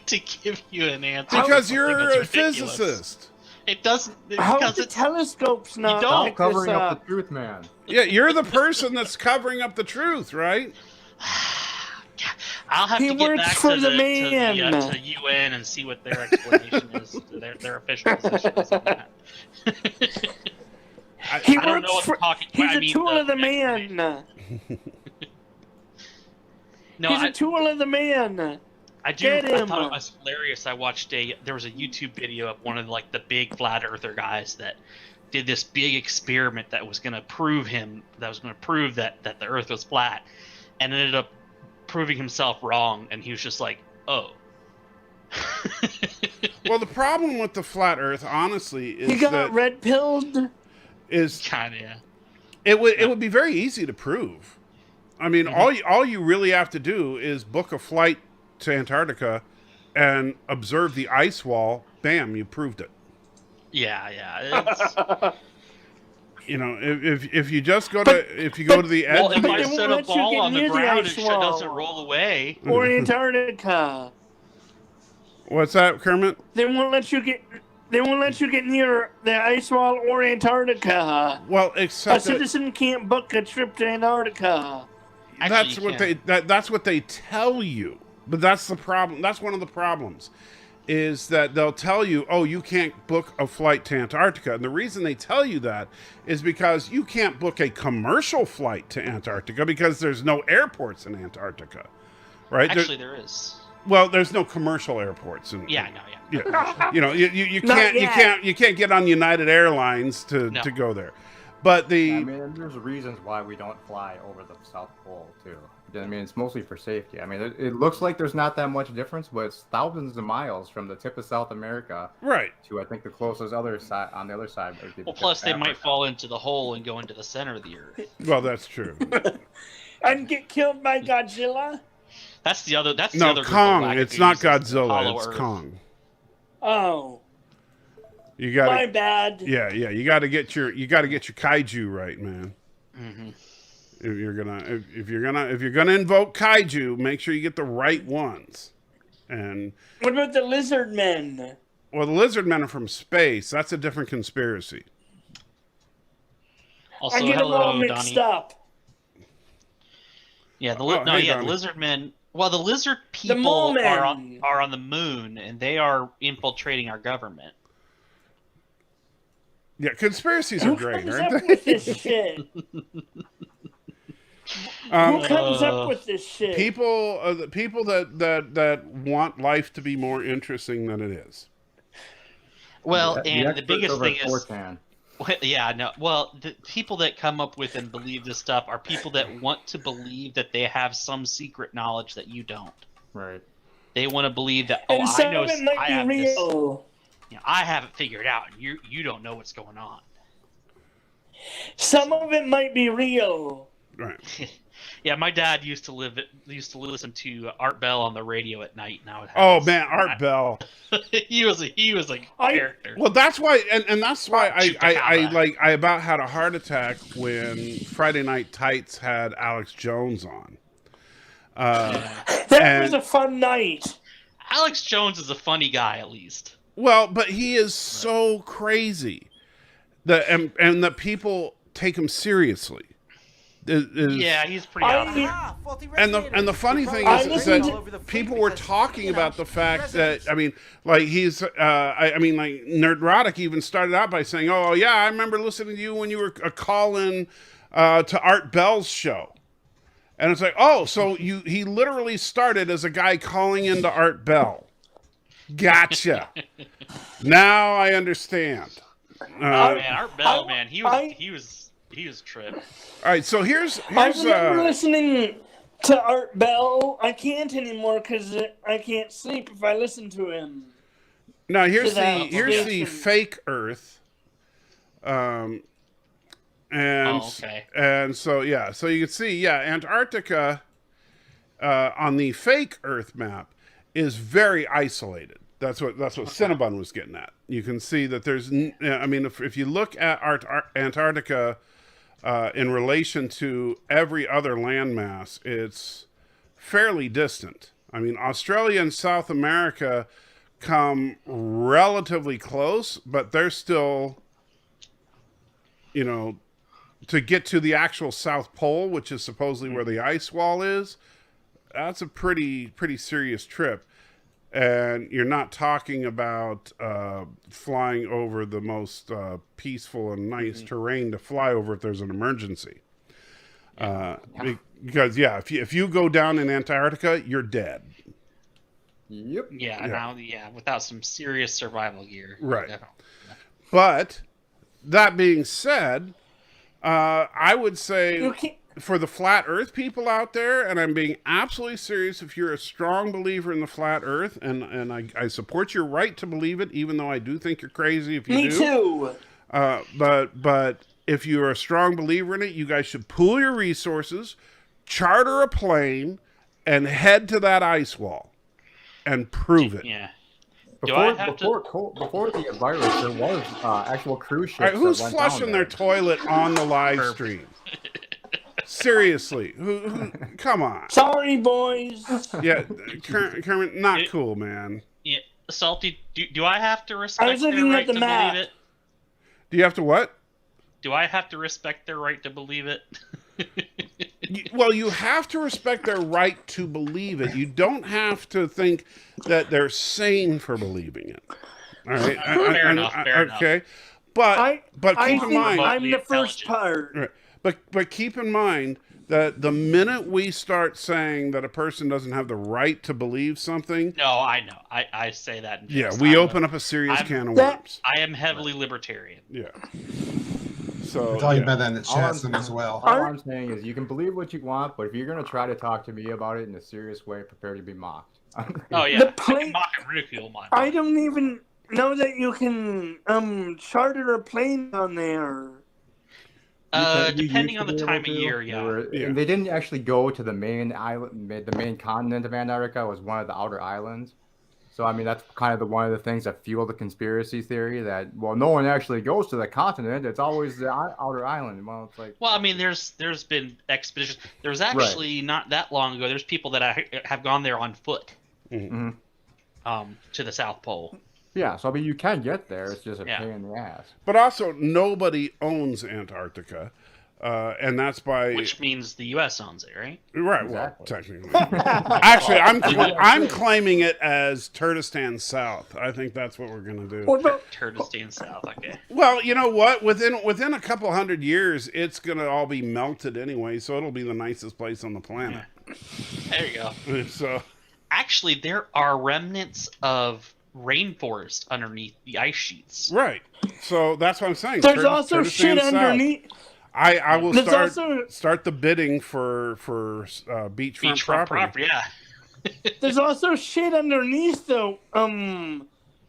to give you an answer. Because you're a physicist. It doesn't. How do the telescopes not? You don't. Covering up the truth, man. Yeah, you're the person that's covering up the truth, right? I'll have He to get works back for to the the man. to UN and see what their explanation is, their official position is on that. He I don't know works what for. He's a tool of the man. No, He's a tool of the man. I do. Get I him. thought it was hilarious. I watched there was a YouTube video of one of the big flat earther guys that did this big experiment that was going to prove that the Earth was flat, and ended up proving himself wrong. And he was just like, "Oh." Well, the problem with the flat Earth, honestly, is He got that red pilled. Is kind of it would be very easy to prove. I mean, all you really have to do is book a flight to Antarctica and observe the ice wall. Bam, you proved it. Yeah. You know, if you just go to the edge. Well, if I won't set a let you ball get on the near the ground, ice it wall. doesn't roll away. Or Antarctica. What's that, Kermit? They won't let you get near the ice wall or Antarctica. Well, A except citizen can't book a trip to Antarctica. that's what they tell you. But that's the problem. That's one of the problems, is that they'll tell you, oh, you can't book a flight to Antarctica. And the reason they tell you that is because you can't book a commercial flight to Antarctica because there's no airports in Antarctica, right? Actually, there is. Well, there's no commercial airports. Yeah. You know, you can't get on United Airlines to go there. But I mean, there's reasons why we don't fly over the South Pole too. I mean, it's mostly for safety. I mean, it looks like there's not that much difference, but it's thousands of miles from the tip of South America, right, to I think the closest other side on the other side. Would be the Well, tip plus of they Africa. might fall into the hole and go into the center of the Earth. Well, that's true. And get killed by Godzilla? That's the other. That's the No, other group of Kong. wackadoos, It's not is the Godzilla. Hollow It's Earth. Kong. Oh. You got My bad. Yeah. You got to get your kaiju right, man. Mm-hmm. If you're gonna invoke kaiju, make sure you get the right ones. And What about the lizard men? well, the lizard men are from space. That's a different conspiracy. Also, I get them all hello, mixed Donnie. up. Yeah, the Donnie. lizard men. Well, the lizard The people Mole-Men. are on the moon, and they are infiltrating our government. Yeah, conspiracies are Who great, comes aren't up they? with this shit? Who comes up with this shit? People, the people that want life to be more interesting than it is. Well, and the experts biggest over thing at is, 4chan. yeah, no. Well, the people that come up with and believe this stuff are people that want to believe that they have some secret knowledge that you don't. Right. They want to believe that, And I some know, of it might I be have this, real. I have it figured out, and you don't know what's going on. Some of it might be real. Right. Yeah, my dad used to listen to Art Bell on the radio at night. Now it Oh happens. man, Art Bell. he was a character. Well, that's why, and that's why I about had a heart attack when Friday Night Tights had Alex Jones on. That was a fun night. Alex Jones is a funny guy, at least. Well, but he is so crazy and the people take him seriously. Yeah, he's pretty out there. And the funny thing is that people were talking about the fact that, I mean, like he's like Nerdrotic even started out by saying, "Oh yeah, I remember listening to you when you were a call-in to Art Bell's show," and it's like, oh, so he literally started as a guy calling into Art Bell. Gotcha. Now I understand. Man, Art Bell, man, he was tripped. All right, so here's I remember listening to Art Bell. I can't anymore because I can't sleep if I listen to him. now here's the fake Earth, and so yeah, so you can see Antarctica on the fake Earth map is very isolated. That's what Cinnabon was getting at. You can see that there's, I mean, if you look at Antarctica in relation to every other landmass, it's fairly distant. I mean, Australia and South America come relatively close, but they're still, to get to the actual South Pole, which is supposedly where the ice wall is, that's a pretty serious trip. And you're not talking about flying over the most peaceful and nice terrain to fly over if there's an emergency. Because if you go down in Antarctica, you're dead. Yep. Without some serious survival gear. Right. Definitely. But that being said, I would say for the flat Earth people out there, and I'm being absolutely serious, if you're a strong believer in the flat Earth, and I support your right to believe it, even though I do think you're crazy if you do. Me too. But if you're a strong believer in it, you guys should pool your resources, charter a plane, and head to that ice wall and prove it. Yeah. Before the virus, there was actual cruise ships. All right, who's that went flushing down their there. toilet on the live stream? Seriously, who? Come on. Sorry, boys. Yeah, Kermit, not cool, man. Yeah, Salty. Do I have to respect I was their looking right at the to map. believe it? Do you have to what? Do I have to respect their right to believe it? Well, you have to respect their right to believe it. You don't have to think that they're sane for believing it. All right. Fair enough. Okay. But keep in mind, I'm the first part. Right. But keep in mind that the minute we start saying that a person doesn't have the right to believe something, No, I know. I say that. In jest. we open up a serious can of worms. I am heavily libertarian. Yeah. So We're talking about that in the chat room as well. All I'm saying is you can believe what you want, but if you're going to try to talk to me about it in a serious way, prepare to be mocked. Oh, yeah. The I plane- can mock and ridicule my I don't even know that you can charter a plane on there. Depending on the time of year, And they didn't actually go to the main island, the main continent of Antarctica. It was one of the outer islands. So I mean, that's kind of one of the things that fuel the conspiracy theory that no one actually goes to the continent. It's always the outer island. Well, it's like. Well, I mean, there's been expeditions. There was actually not that long ago. There's people that have gone there on foot. Mm-hmm. To the South Pole. Yeah, so I mean, you can get there. It's just a pain in the ass. But also, nobody owns Antarctica. And that's by Which means the U.S. owns it, right? right. Exactly. Well, technically, actually, I'm claiming it as Kurdistan South. I think that's what we're gonna do. What about Kurdistan South. Okay. Well, you know what? Within a couple hundred years, it's gonna all be melted anyway, so it'll be the nicest place on the planet. There you go. So, Actually, there are remnants of rainforest underneath the ice sheets. right. So that's what I'm saying. there's also Kurdistan shit South. underneath? I will There's start the bidding for beachfront property. Yeah. There's also shit underneath, though.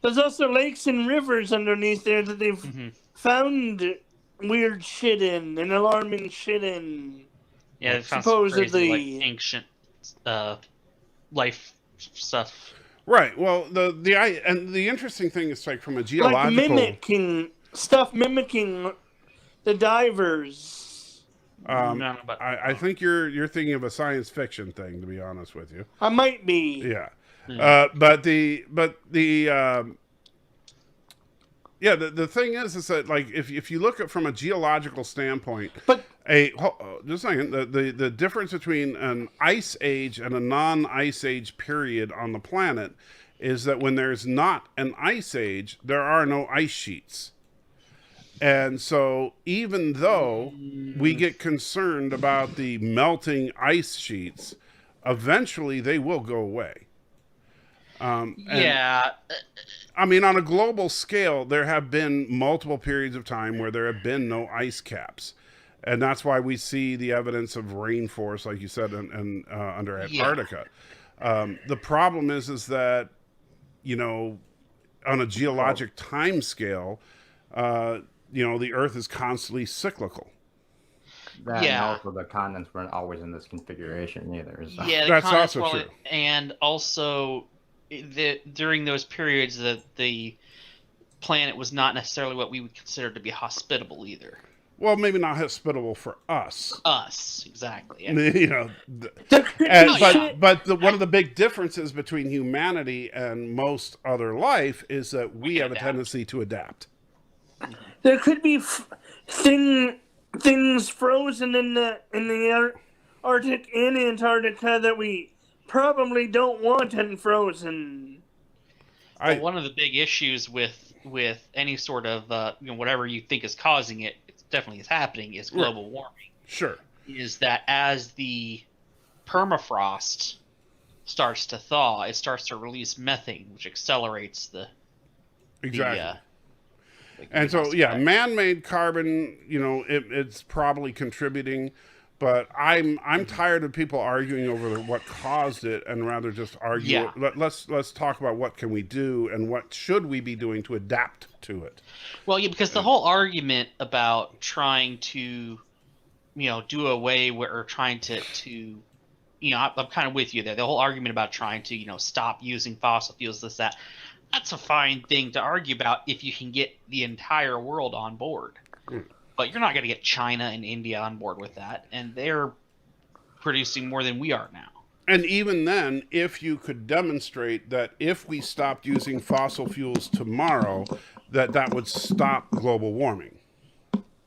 There's also lakes and rivers underneath there that they've found weird shit in and alarming shit in. Yeah, they found some crazy, Supposedly. like, ancient life stuff. Right. Well, the interesting thing is like from a Like geological mimicking the divers. No, but I think you're thinking of a science fiction thing, to be honest with you. I might be. Yeah. Hmm. But the thing is that like if you look at from a geological standpoint, But just a second, the difference between an ice age and a non-ice age period on the planet is that when there's not an ice age, there are no ice sheets. And so even though we get concerned about the melting ice sheets, eventually they will go away. yeah, I mean, on a global scale, there have been multiple periods of time where there have been no ice caps. And that's why we see the evidence of rainforest, like you said, under Antarctica. The problem is that, you know, on a geologic time scale, you know, the Earth is constantly cyclical. That Yeah. and also the continents weren't always in this configuration either. So. yeah. The That's continents also were- true. And also, during those periods, the planet was not necessarily what we would consider to be hospitable either. Well, maybe not hospitable for us. Us, exactly. Yeah. You know, yeah. but one of the big differences between humanity and most other life is that we can have a adapt. tendency to adapt. there could be things frozen in the Arctic and Antarctica that we probably don't want unfrozen. But one of the big issues with any sort of whatever you think is causing it, it definitely is happening, is global warming. Sure. Is that as the permafrost starts to thaw, it starts to release methane, which accelerates the Exactly. like And so, greenhouse yeah, effect. man-made carbon, you know, it's probably contributing, but I'm tired of people arguing over what caused it, and rather just argue. Yeah. Let's talk about what can we do and what should we be doing to adapt to it. Well, yeah, because the whole argument about trying to, do away with, or trying to, I'm kind of with you there. The whole argument about trying to, stop using fossil fuels, that's a fine thing to argue about if you can get the entire world on board. But you're not going to get China and India on board with that, and they're producing more than we are now. And even then, if you could demonstrate that if we stopped using fossil fuels tomorrow, that would stop global warming.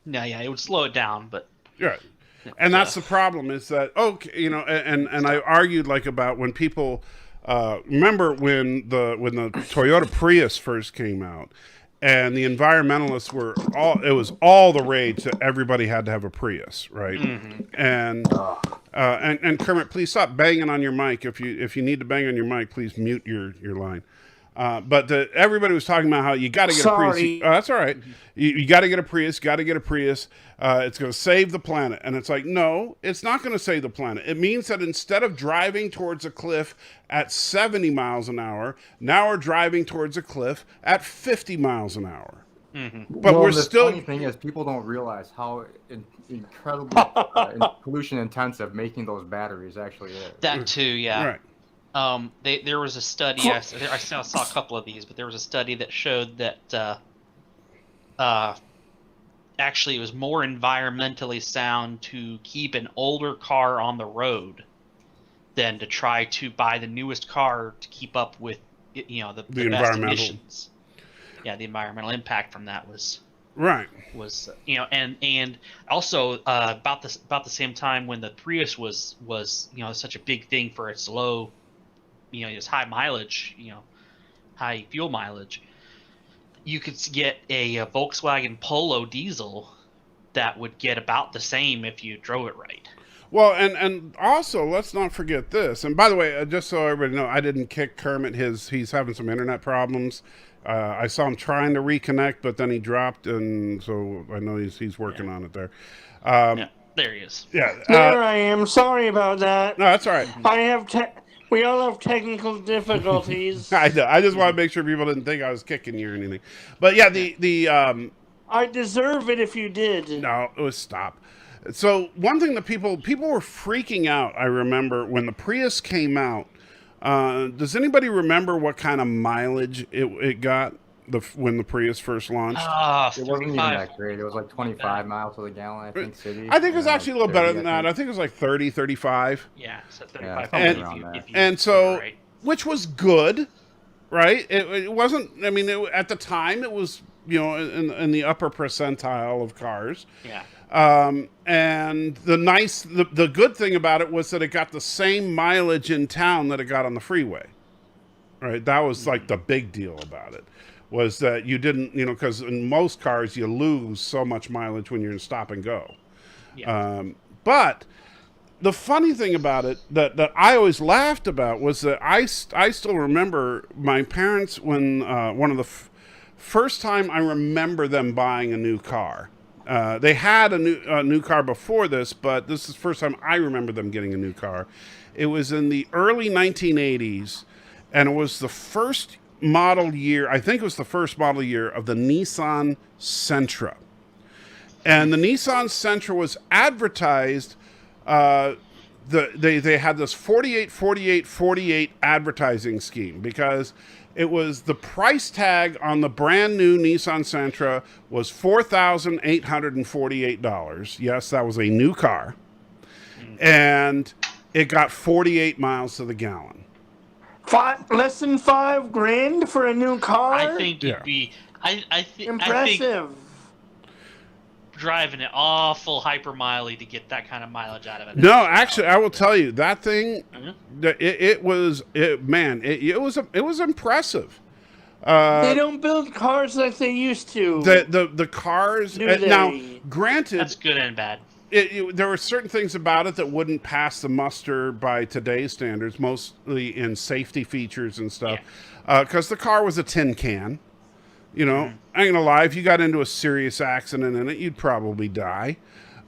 No, yeah, it would slow it down, but Yeah. And that's the problem is that, okay, and I argued like about when people, remember when the Toyota Prius first came out, and the environmentalists it was all the rage that everybody had to have a Prius, right? Mm-hmm. And Kermit, please stop banging on your mic. If you need to bang on your mic, please mute your line. But everybody was talking about how you got to get a Prius. Oh, that's all right. You got to get a Prius. Got to get a Prius. It's going to save the planet. And it's like, no, it's not going to save the planet. It means that instead of driving towards a cliff at 70 miles an hour, now we're driving towards a cliff at 50 miles an hour. Mm-hmm. But we're the still. funny thing is, people don't realize how incredibly pollution intensive making those batteries actually is. that too, yeah. Right. There was a study. I saw a couple of these, but there was a study that showed that actually it was more environmentally sound to keep an older car on the road than to try to buy the newest car to keep up with the best environmental. emissions. Yeah, the environmental impact from that was Right. Was and also about the same time when the Prius was such a big thing for its low, its high mileage, high fuel mileage. You could get a Volkswagen Polo diesel that would get about the same if you drove it right. Well, and also let's not forget this. And by the way, just so everybody know, I didn't kick Kermit. He's having some internet problems. I saw him trying to reconnect, but then he dropped, and so I know he's working on it there. Yeah, there he is. Yeah, There I am. Sorry about that. no, that's all right. We all have technical difficulties. I know. I just want to make sure people didn't think I was kicking you or anything. But yeah, I deserve it if you did. no, it was stop. So one thing that people were freaking out. I remember when the Prius came out. Does anybody remember what kind of mileage it got when the Prius first launched? It wasn't even that great. It was like 25 miles to the gallon, I think, city. I think it was actually a little better than that. I think it was like 30, 35. Yeah, so 35. And so, right. Which was good, right? It wasn't, I mean, at the time, it was, in the upper percentile of cars. Yeah. And the good thing about it was that it got the same mileage in town that it got on the freeway, right? That was like the big deal about it, was that you didn't, because in most cars you lose so much mileage when you're in stop and go. Yeah. But the funny thing about it that I always laughed about was that I still remember my parents when one of the first time I remember them buying a new car. They had a new car before this, but this is the first time I remember them getting a new car. It was in the early 1980s, and it was the first model year, I think it was the first model year of the Nissan Sentra. And the Nissan Sentra was advertised, they had this 48-48-48 advertising scheme, because it was the price tag on the brand new Nissan Sentra was $4,848. Yes, that was a new car. And it got 48 miles to the gallon. Less than $5,000 for a new car? I think it'd be impressive. I think driving it awful hyper miley to get that kind of mileage out of it. No, actually, I will tell you that thing. It was impressive. They don't build cars like they used to. The cars now, granted, that's good and bad. There were certain things about it that wouldn't pass the muster by today's standards, mostly in safety features and stuff, because the car was a tin can. I ain't gonna lie, if you got into a serious accident in it, you'd probably die.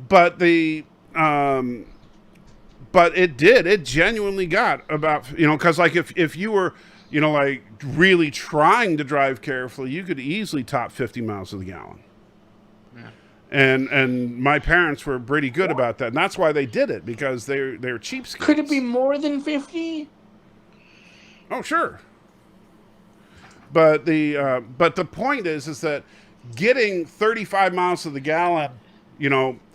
But it genuinely got about, because like if you were, like really trying to drive carefully, you could easily top 50 miles to the gallon. Yeah. And my parents were pretty good about that, and that's why they did it, because they're cheapskates. Could it be more than 50? Oh, sure. But the point is that getting 35 miles to the gallon,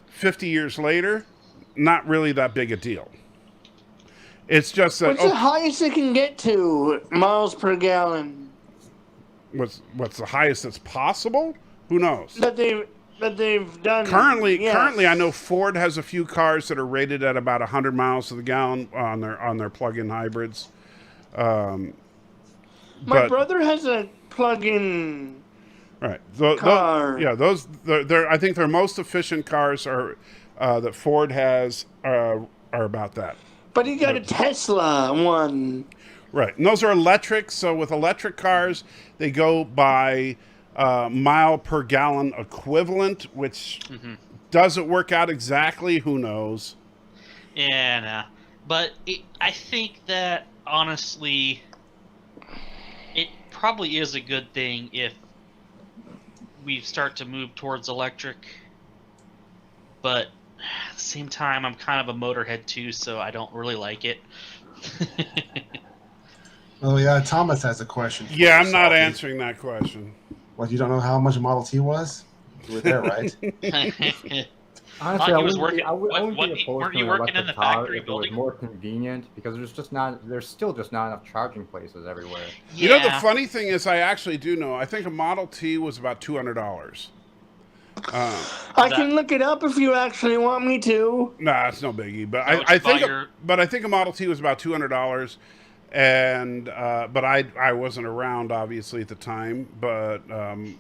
50 years later, not really that big a deal. It's just that what's the highest it can get to miles per gallon? What's the highest that's possible? Who knows? That they've done. Currently, I know Ford has a few cars that are rated at about 100 miles to the gallon on their plug-in hybrids. My brother has a plug-in car. I think their most efficient cars are that Ford has are about that. But he got a Tesla one. Right, and those are electric. So with electric cars, they go by mile per gallon equivalent, which doesn't work out exactly. Who knows? Yeah, nah. But I think that honestly, it probably is a good thing if we start to move towards electric. But at the same time, I'm kind of a motorhead too, so I don't really like it. Oh yeah, Thomas has a question. Yeah, I'm not answering that question. What, you don't know how much a Model T was? You were there, right? Honestly, he was working. I wouldn't be opposed weren't to you an working in electric the car factory if it was building? more convenient, because there's still just not enough charging places everywhere. Yeah. The funny thing is, I actually do know. I think a Model T was about $200. I can look it up if you actually want me to. Nah, it's no biggie. But No, I it's think, about your- but I think a Model T was about $200, and but I wasn't around obviously at the time. But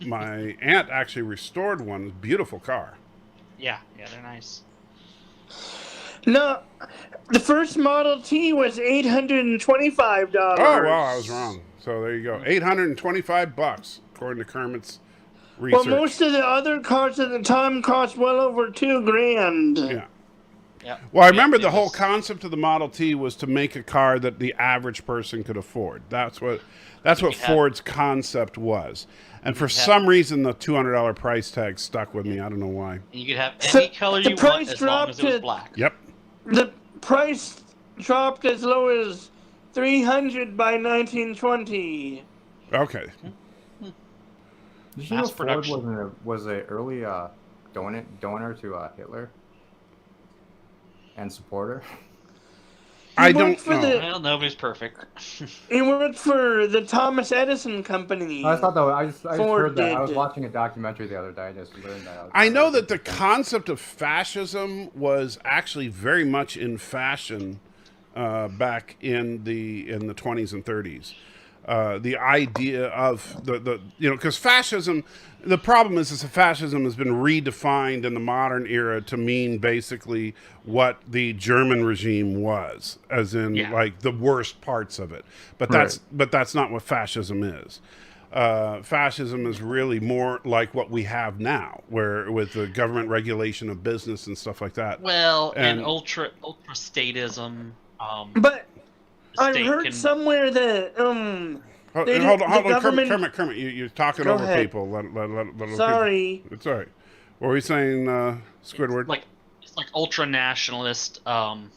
my aunt actually restored one. Beautiful car. Yeah, they're nice. No, the first Model T was $825. Oh wow, I was wrong. So there you go, $825 according to Kermit's research. Well, most of the other cars at the time cost well over $2,000. Yeah. Yep. Well, I remember It the whole was- concept of the Model T was to make a car that the average person could afford. That's what Ford's concept was. And for some reason, the $200 price tag stuck with me. I don't know why. You could have So, any color the you price want as long as it was dropped black. Yep. The price dropped as low as $300 by 1920. Okay. Did you know Mass Ford production. was an early donor to Hitler and supporter? I worked don't for know. Well, nobody's perfect. He worked for the Thomas Edison Company. I thought that. I just Ford heard that. I was did. watching a documentary the other day. I just learned that. I know that the concept of fascism was actually very much in fashion back in the 20s and 30s. The idea of the because fascism, the problem is that fascism has been redefined in the modern era to mean basically what the German regime was, as in like the worst parts of it. But that's not what fascism is. Fascism is really more like what we have now, where with the government regulation of business and stuff like that. Well, and ultra statism. But I state heard can- somewhere that Hold they on, did- the government- Kermit, you're talking Go over ahead. people. Let Sorry. people. It's all right. What were you saying, Squidward? It's like ultra nationalist, kind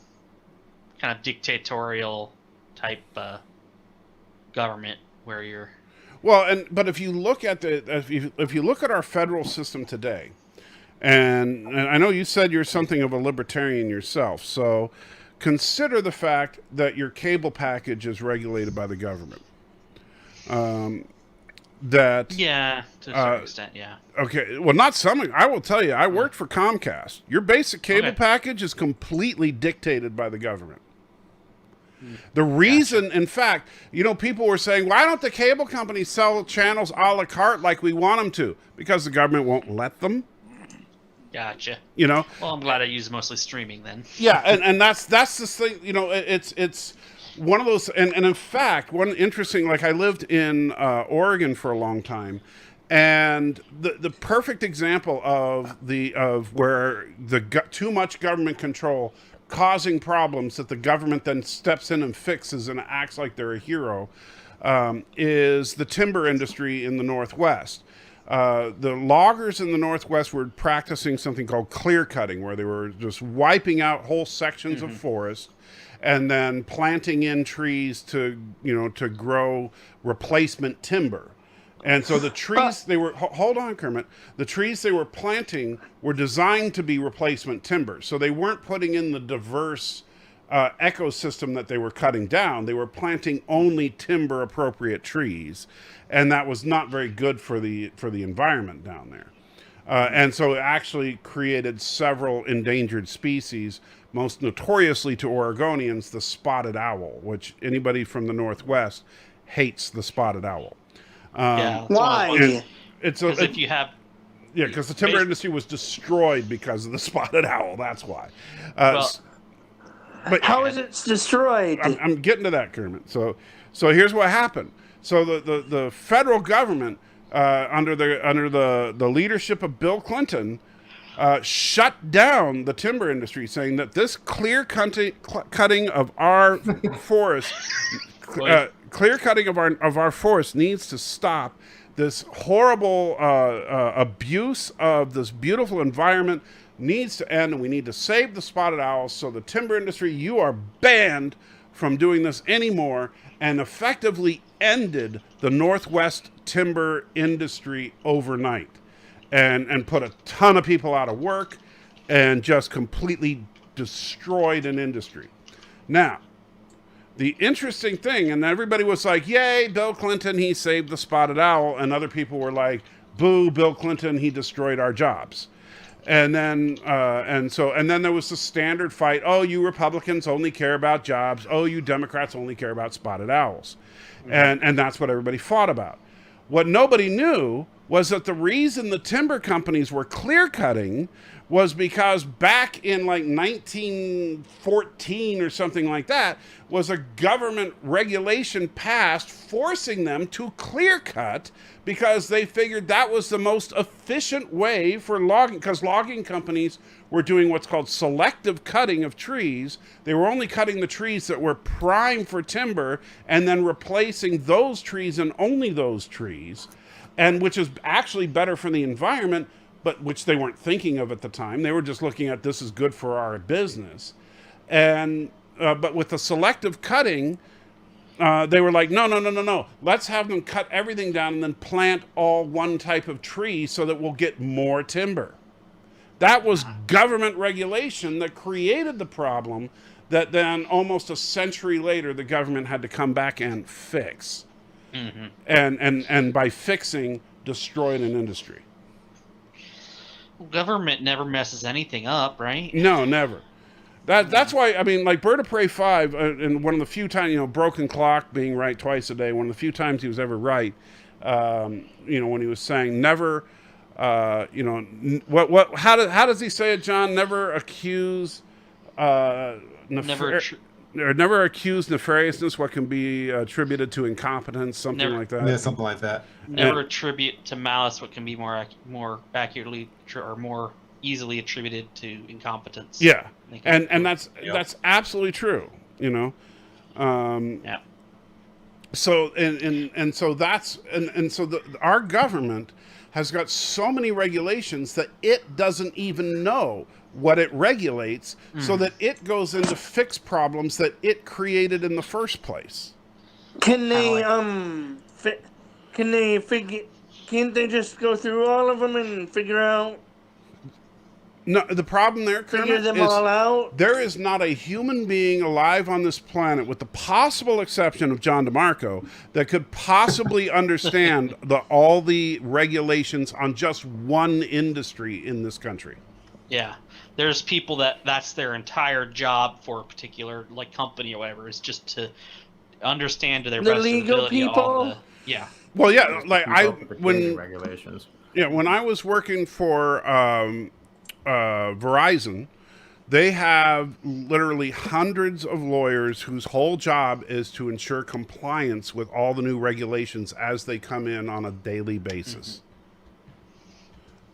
of dictatorial type government where you're. Well, but if you look at if you look at our federal system today, and I know you said you're something of a libertarian yourself, so consider the fact that your cable package is regulated by the government. That Yeah, to a certain extent, yeah. Okay, well, not some. I will tell you, I worked for Comcast. Your basic cable package is completely dictated by the government. The reason, in fact, people were saying, why don't the cable companies sell channels a la carte like we want them to? Because the government won't let them. Gotcha. Well, I'm glad I use mostly streaming then. Yeah, and that's the thing. It's one of those. And in fact, one interesting. Like I lived in Oregon for a long time, and the perfect example of where too much government control causing problems that the government then steps in and fixes and acts like they're a hero is the timber industry in the Northwest. The loggers in the Northwest were practicing something called clear cutting, where they were just wiping out whole sections of forest and then planting in trees to grow replacement timber. And so the trees they were hold on, Kermit. The trees they were planting were designed to be replacement timber, so they weren't putting in the diverse ecosystem that they were cutting down. They were planting only timber appropriate trees, and that was not very good for the environment down there. And so it actually created several endangered species, most notoriously to Oregonians, the spotted owl, which anybody from the Northwest hates the spotted owl. Yeah. Why? Because if you have. Yeah, because the timber industry was destroyed because of the spotted owl. That's why. But how is it destroyed? I'm getting to that, Kermit. So here's what happened. So the federal government, under the leadership of Bill Clinton, shut down the timber industry, saying that this clear cutting of our forest, clear cutting of our forest needs to stop. This horrible abuse of this beautiful environment needs to end, and we need to save the spotted owls. So the timber industry, you are banned from doing this anymore, and effectively ended the Northwest timber industry overnight, and put a ton of people out of work, and just completely destroyed an industry. Now, the interesting thing, and everybody was like, yay, Bill Clinton, he saved the spotted owl. And other people were like, boo, Bill Clinton, he destroyed our jobs. And then then there was the standard fight. Oh, you Republicans only care about jobs. Oh, you Democrats only care about spotted owls. And that's what everybody fought about. What nobody knew was that the reason the timber companies were clear cutting was because back in like 1914 or something like that was a government regulation passed forcing them to clear cut because they figured that was the most efficient way for logging, because logging companies were doing what's called selective cutting of trees. They were only cutting the trees that were prime for timber and then replacing those trees and only those trees, and which is actually better for the environment, but which they weren't thinking of at the time. They were just looking at this is good for our business. And but with the selective cutting, they were like, no. Let's have them cut everything down and then plant all one type of tree so that we'll get more timber. That was government regulation that created the problem that then almost a century later, the government had to come back and fix. Mm-hmm. And by fixing, destroyed an industry. Government never messes anything up, right? No, never. That's why, I mean, like Bird of Prey 5, and one of the few times, Broken Clock being right twice a day, one of the few times he was ever right, when he was saying never, how does he say it, John? Never accuse, never accuse nefariousness what can be attributed to incompetence, something like that. Yeah, something like that. Never attribute to malice what can be more accurately or more easily attributed to incompetence. Yeah, and that's absolutely true. Yeah. So our government has got so many regulations that it doesn't even know what it regulates, so that it goes in to fix problems that it created in the first place. Can't they just go through all of them and figure out? No, the problem there, Kermit, them all out? There is not a human being alive on this planet, with the possible exception of John DeMarco, that could possibly understand all the regulations on just one industry in this country. Yeah. There's people that's their entire job for a particular company or whatever, is just to understand to their best legal ability people. all the Well, yeah, like when regulations. Yeah, when I was working for Verizon, they have literally hundreds of lawyers whose whole job is to ensure compliance with all the new regulations as they come in on a daily basis.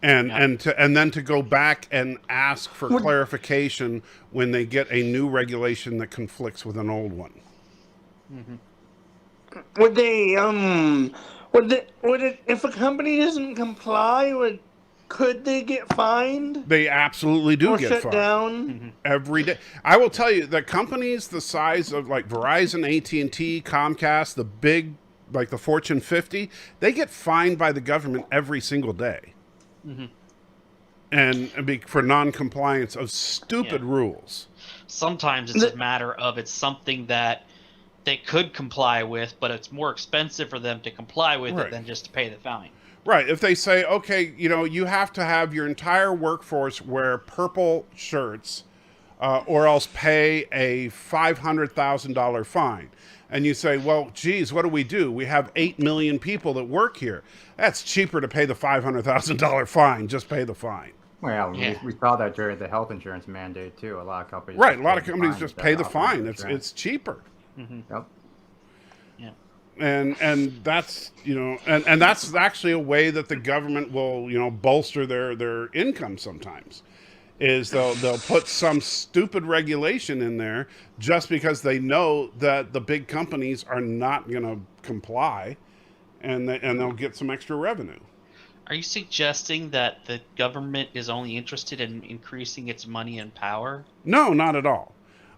Mm-hmm. And then to go back and ask for clarification when they get a new regulation that conflicts with an old one. Mm-hmm. If a company doesn't comply, could they get fined? They absolutely do or get shut fined down every day. I will tell you that companies the size of like Verizon, AT&T, Comcast, the big, like the Fortune 50, they get fined by the government every single day. Mm-hmm. And for non-compliance of stupid rules. Sometimes it's a matter of it's something that they could comply with, but it's more expensive for them to comply with it than just to pay the fine. Right. If they say, okay, you have to have your entire workforce wear purple shirts or else pay a $500,000 fine. And you say, well, geez, what do? We have 8 million people that work here. That's cheaper to pay the $500,000 fine. Just pay the fine. Well, we saw that during the health insurance mandate, too. A lot of companies... Right. A lot of companies just pay the fine. It's cheaper. Mm-hmm. Yep. Yeah. And that's, and that's actually a way that the government will, bolster their income sometimes. Is they'll put some stupid regulation in there just because they know that the big companies are not going to comply, and they'll get some extra revenue. Are you suggesting that the government is only interested in increasing its money and power? No, not at all.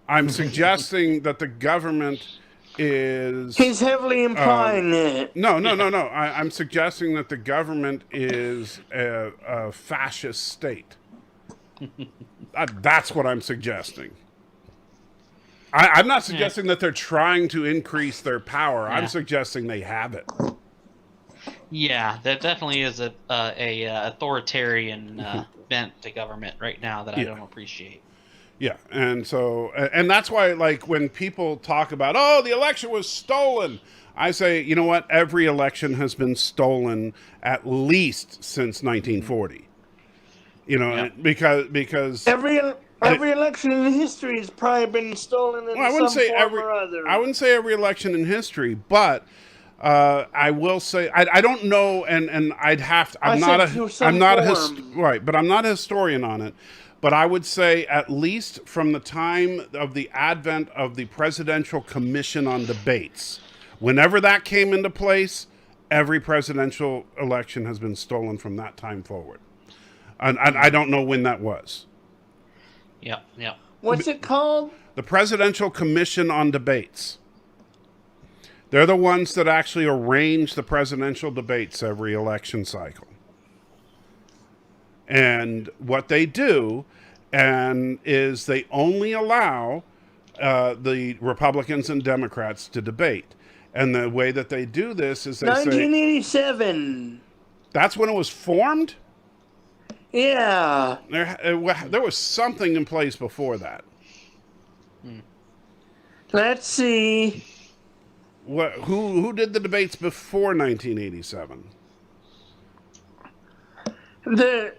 I'm suggesting that the government is... He's heavily implying it. No. I'm suggesting that the government is a fascist state. That's what I'm suggesting. I'm not suggesting that they're trying to increase their power. I'm suggesting they have it. Yeah, there definitely is a authoritarian bent to government right now that I don't appreciate. Yeah, and so, and that's why, like, when people talk about, oh, the election was stolen, I say, you know what? Every election has been stolen at least since 1940. You know, Yep. because Every election in history has probably been stolen in well, I wouldn't some say form or other. I wouldn't say every election in history, but I will say I don't know, and I'd have to. I'm not a right, but I'm not a historian on it. But I would say at least from the time of the advent of the Presidential Commission on Debates, whenever that came into place, every presidential election has been stolen from that time forward. And I don't know when that was. Yep. What's it called? The Presidential Commission on Debates. They're the ones that actually arrange the presidential debates every election cycle. And what they do is they only allow the Republicans and Democrats to debate. And the way that they do this is they 1987. say... That's when it was formed? Yeah. There was something in place before that. Let's see. Who did the debates before 1987? The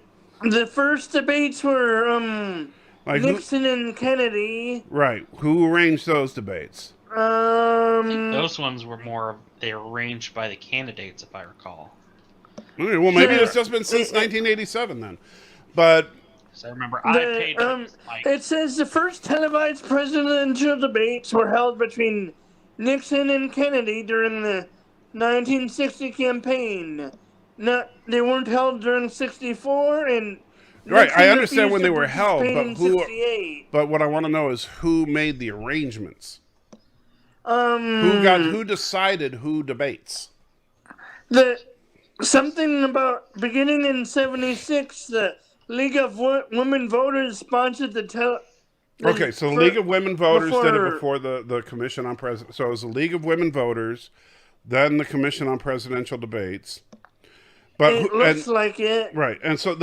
first debates were Nixon and Kennedy. Right. Who arranged those debates? I think those ones were they were arranged by the candidates, if I recall. Okay, well, maybe it's just been since 1987 then. But I remember I paid. It says the first televised presidential debates were held between Nixon and Kennedy during the 1960 campaign. They weren't held during 64 and. Right, Nixon I understand when they were held, but But what I want to know is who made the arrangements. Who decided who debates? Something about beginning in 76, the League of Women Voters sponsored Okay, so the League of Women Voters did it before the Commission on President. So it was the League of Women Voters, then the Commission on Presidential Debates. But it looks like it. Right, and so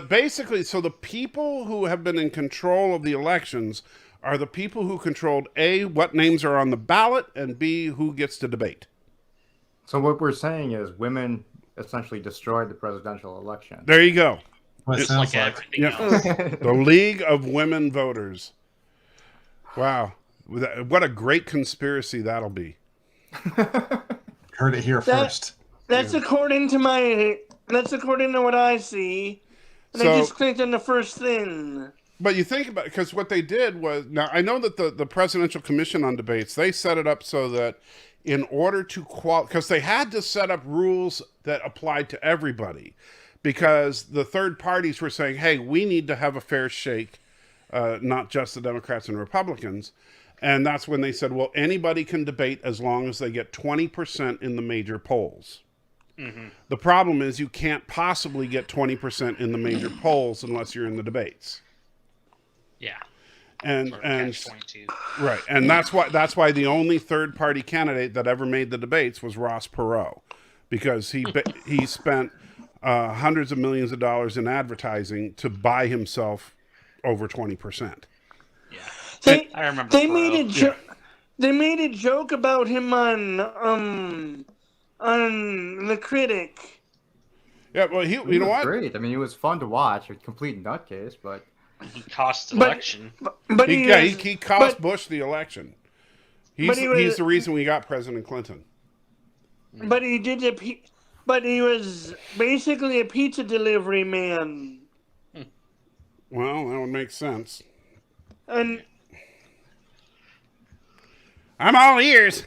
basically, the people who have been in control of the elections are the people who controlled A, what names are on the ballot, and B, who gets to debate. So what we're saying is women essentially destroyed the presidential election. There you go. Just like everything else. The League of Women Voters. Wow. What a great conspiracy that'll be. Heard it here first. That's according to what I see. And I just clicked on the first thing. But you think about it, because what they did was, now I know that the Presidential Commission on Debates, they set it up so that in order to because they had to set up rules that applied to everybody, because the third parties were saying, hey, we need to have a fair shake, not just the Democrats and Republicans. And that's when they said, well, anybody can debate as long as they get 20% in the major polls. Mm-hmm. The problem is you can't possibly get 20% in the major polls unless you're in the debates. Yeah. And right, and that's why the only third party candidate that ever made the debates was Ross Perot, because he spent hundreds of millions of dollars in advertising to buy himself over 20%. Yeah, I remember. They made a joke about him on The Critic. Yeah, well, you know what? Great. I mean, it was fun to watch. A complete nutcase, but. He cost the election. But he cost Bush the election. He's the reason we got President Clinton. But he was basically a pizza delivery man. Well, that would make sense. And I'm all ears.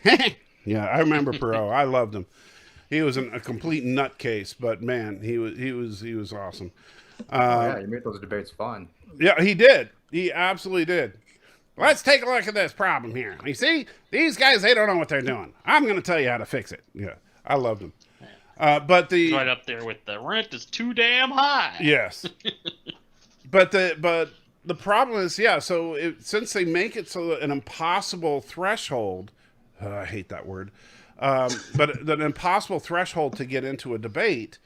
Yeah, I remember Perot. I loved him. He was a complete nutcase, but man, he was awesome. Yeah, he made those debates fun. Yeah, he did. He absolutely did. Let's take a look at this problem here. You see, these guys, they don't know what they're doing. I'm going to tell you how to fix it. Yeah, I loved him. But it's right up there with the rent is too damn high. Yes. but the problem is, since they make it so an impossible threshold, I hate that word, but an impossible threshold to get into a debate,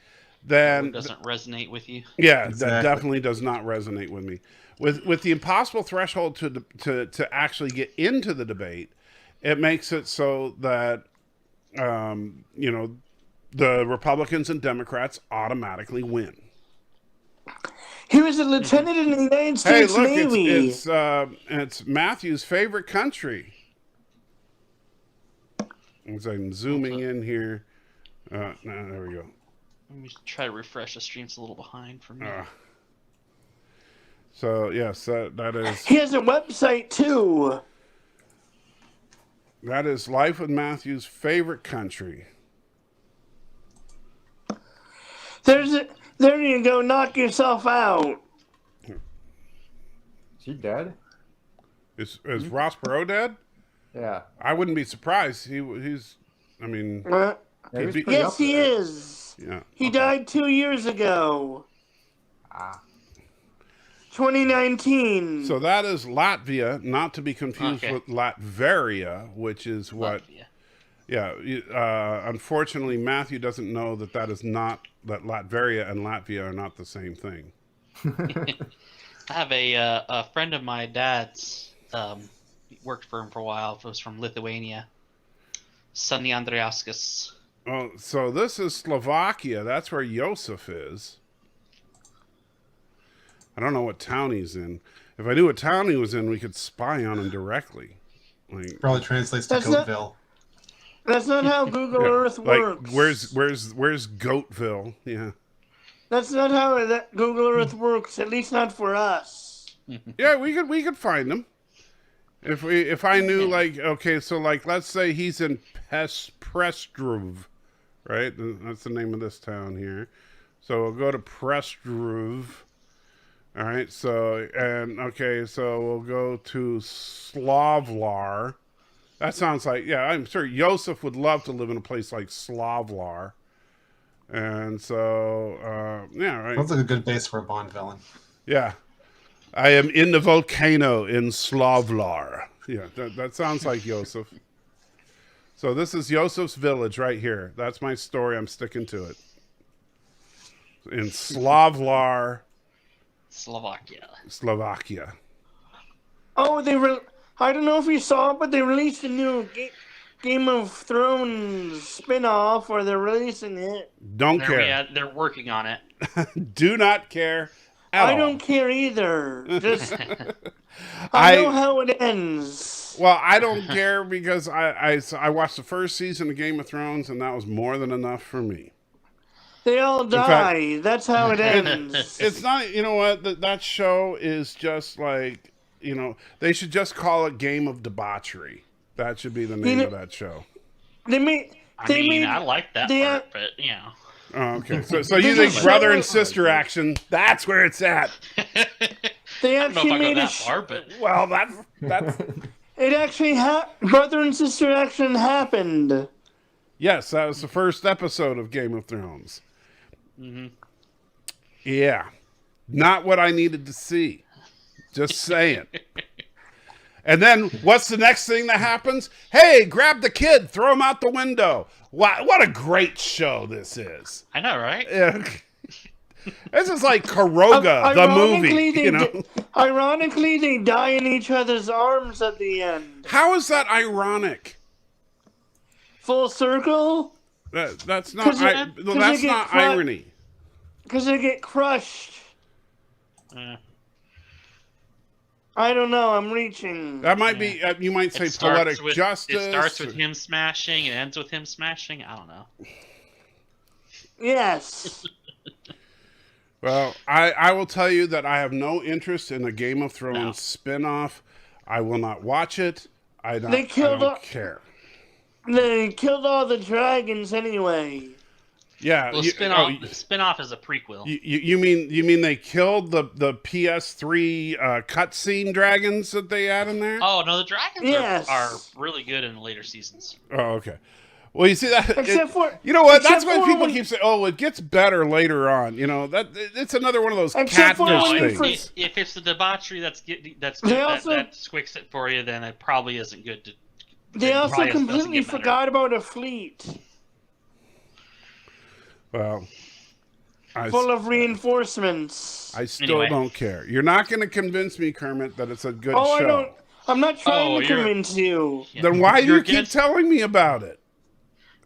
It then doesn't resonate with you. yeah, that Exactly. definitely does not resonate with me. With the impossible threshold to actually get into the debate, it makes it so that you know, the Republicans and Democrats automatically win. He was a lieutenant in the United Hey, States look, Navy. it's Matthew's favorite country. As I'm zooming in here, no, there we go. Let me try to refresh the stream. It's a little behind for me. So yes, that is He has a website too. that is Life with Matthew's favorite country. There you go. Knock yourself out. Is he dead? Is Ross Perot dead? Yeah. I wouldn't be surprised. He's. I mean, Uh, Yeah, he was He- pretty yes, up he there. is. yeah. He died 2 years ago. Ah. 2019. So that is Latvia, not to be confused Okay. with Latveria, which is what. Latvia. Yeah. Unfortunately, Matthew doesn't know that that Latveria and Latvia are not the same thing. I have a friend of my dad's. Worked for him for a while. It was from Lithuania. Sonny Andriauskas. Oh, so this is Slovakia. That's where Joseph is. I don't know what town he's in. If I knew what town he was in, we could spy on him directly. Like, Probably translates to That's not- Goatville. That's not how Google Earth like works. where's Goatville? Yeah. That's not how that Google Earth works. At least not for us. Yeah, we could find him. If I knew, like, okay, so like let's say he's in Prestrov, right? That's the name of this town here. So we'll go to Prestrov. All right, so we'll go to Slavlar. That sounds like, yeah, I'm sure Joseph would love to live in a place like Slavlar. And so yeah, right. Sounds like a good base for a Bond villain. Yeah. I am in the volcano in Slavlar. Yeah, that sounds like Joseph. So this is Joseph's village right here. That's my story. I'm sticking to it. In Slavlar, Slovakia. Oh, I don't know if you saw it, but they released a new Game of Thrones spin-off, or they're releasing it. Don't care. Yeah, they're working on it. Do not care at I all. don't care either. Just I know how it ends. Well, I don't care because I watched the first season of Game of Thrones, and that was more than enough for me. They all die. That's how it ends. It's not, you know what, that show is just like, you know, they should just call it Game of Debauchery. That should be the name of that show. I like that part, but, you know. Oh, okay. So you think brother and sister action, that's where it's at. They I don't know if actually I go made that far, but Well, that's it actually brother and sister action happened. yes, that was the first episode of Game of Thrones. Mm-hmm. Yeah. Not what I needed to see. Just saying. And then what's the next thing that happens? Hey, grab the kid, throw him out the window. Wow, what a great show this is. I know, right? Yeah. This is like Karoga, the movie. You know? Ironically, they die in each other's arms at the end. How is that ironic? Full circle? That's not. 'Cause That's they get not irony. Because they get crushed. I don't know. I'm reaching. That might be. You might say poetic justice. It starts with him smashing and ends with him smashing. I don't know. Yes. Well, I will tell you that I have no interest in a Game of Thrones spin-off. I will not watch it. I don't care. They killed all the dragons anyway. Yeah. Well, spin-off is a prequel. You mean they killed the PS3 cutscene dragons that they had in there? Oh no, the dragons are really good in the later seasons. Oh, okay. Well, you see that. You know what? what? That's why people keep saying, "Oh, it gets better later on." You know that it's another one of those catfish things. If it's the debauchery that squicks it for you, then it probably isn't good They also Bryce doesn't completely get better. forgot about a fleet Well, full of reinforcements. I still Anyway. don't care. You're not going to convince me, Kermit, that it's a good Oh, I show. don't. I'm not trying Oh, to you're- convince you. Yeah. Then why do You're you keep against- telling me about it?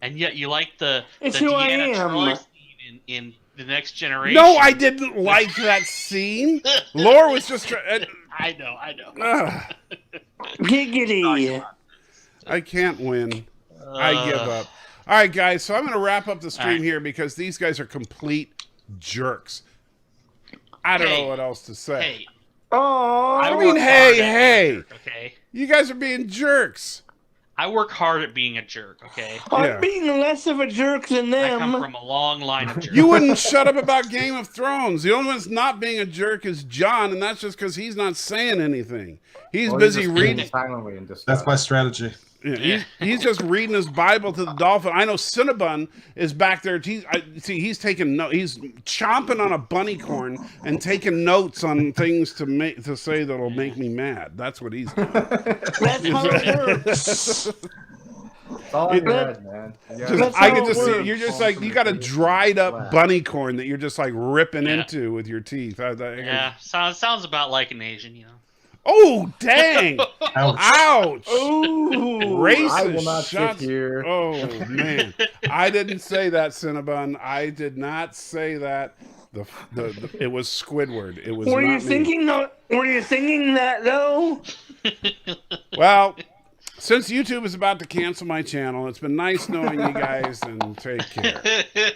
And yet you like the It's the who I Deanna am. Troi scene in The Next Generation. No, I didn't like that scene. Laura was just trying. I know. Giggity. I can't win. I give up. All right, guys. So I'm going to wrap up the stream All right. here because these guys are complete jerks. I don't know Hey. what else to say. Hey, Oh, I I mean, work hey, hard at hey. being a jerk, okay. You guys are being jerks. I work hard at being a jerk, okay. I'm Yeah. being less of a jerk than I come them. from a long line of jerks. You wouldn't shut up about Game of Thrones. The only one that's not being a jerk is John, and that's just because he's not saying anything. He's Well, busy just reading. sitting silently and just. That's my strategy. Yeah, he's just reading his Bible to the dolphin. I know Cinnabon is back there. He's taking notes. He's chomping on a bunny corn and taking notes on things to say that'll make me mad. That's what he's doing. That's how it works. It's all in your head, man. You gotta- That's I how get it to see works. you're just like you got a dried up Wow. bunny corn that you're just like ripping Yeah. into with your teeth. Yeah, sounds about like an Asian, you know. Oh dang! Ouch. Ouch! Ooh. Racist I will not sit shots. here. Oh man, I didn't say that, Cinnabon. I did not say that. It was Squidward. It was Were not you me. thinking? Were you thinking that though? Well, since YouTube is about to cancel my channel, it's been nice knowing you guys, and take care.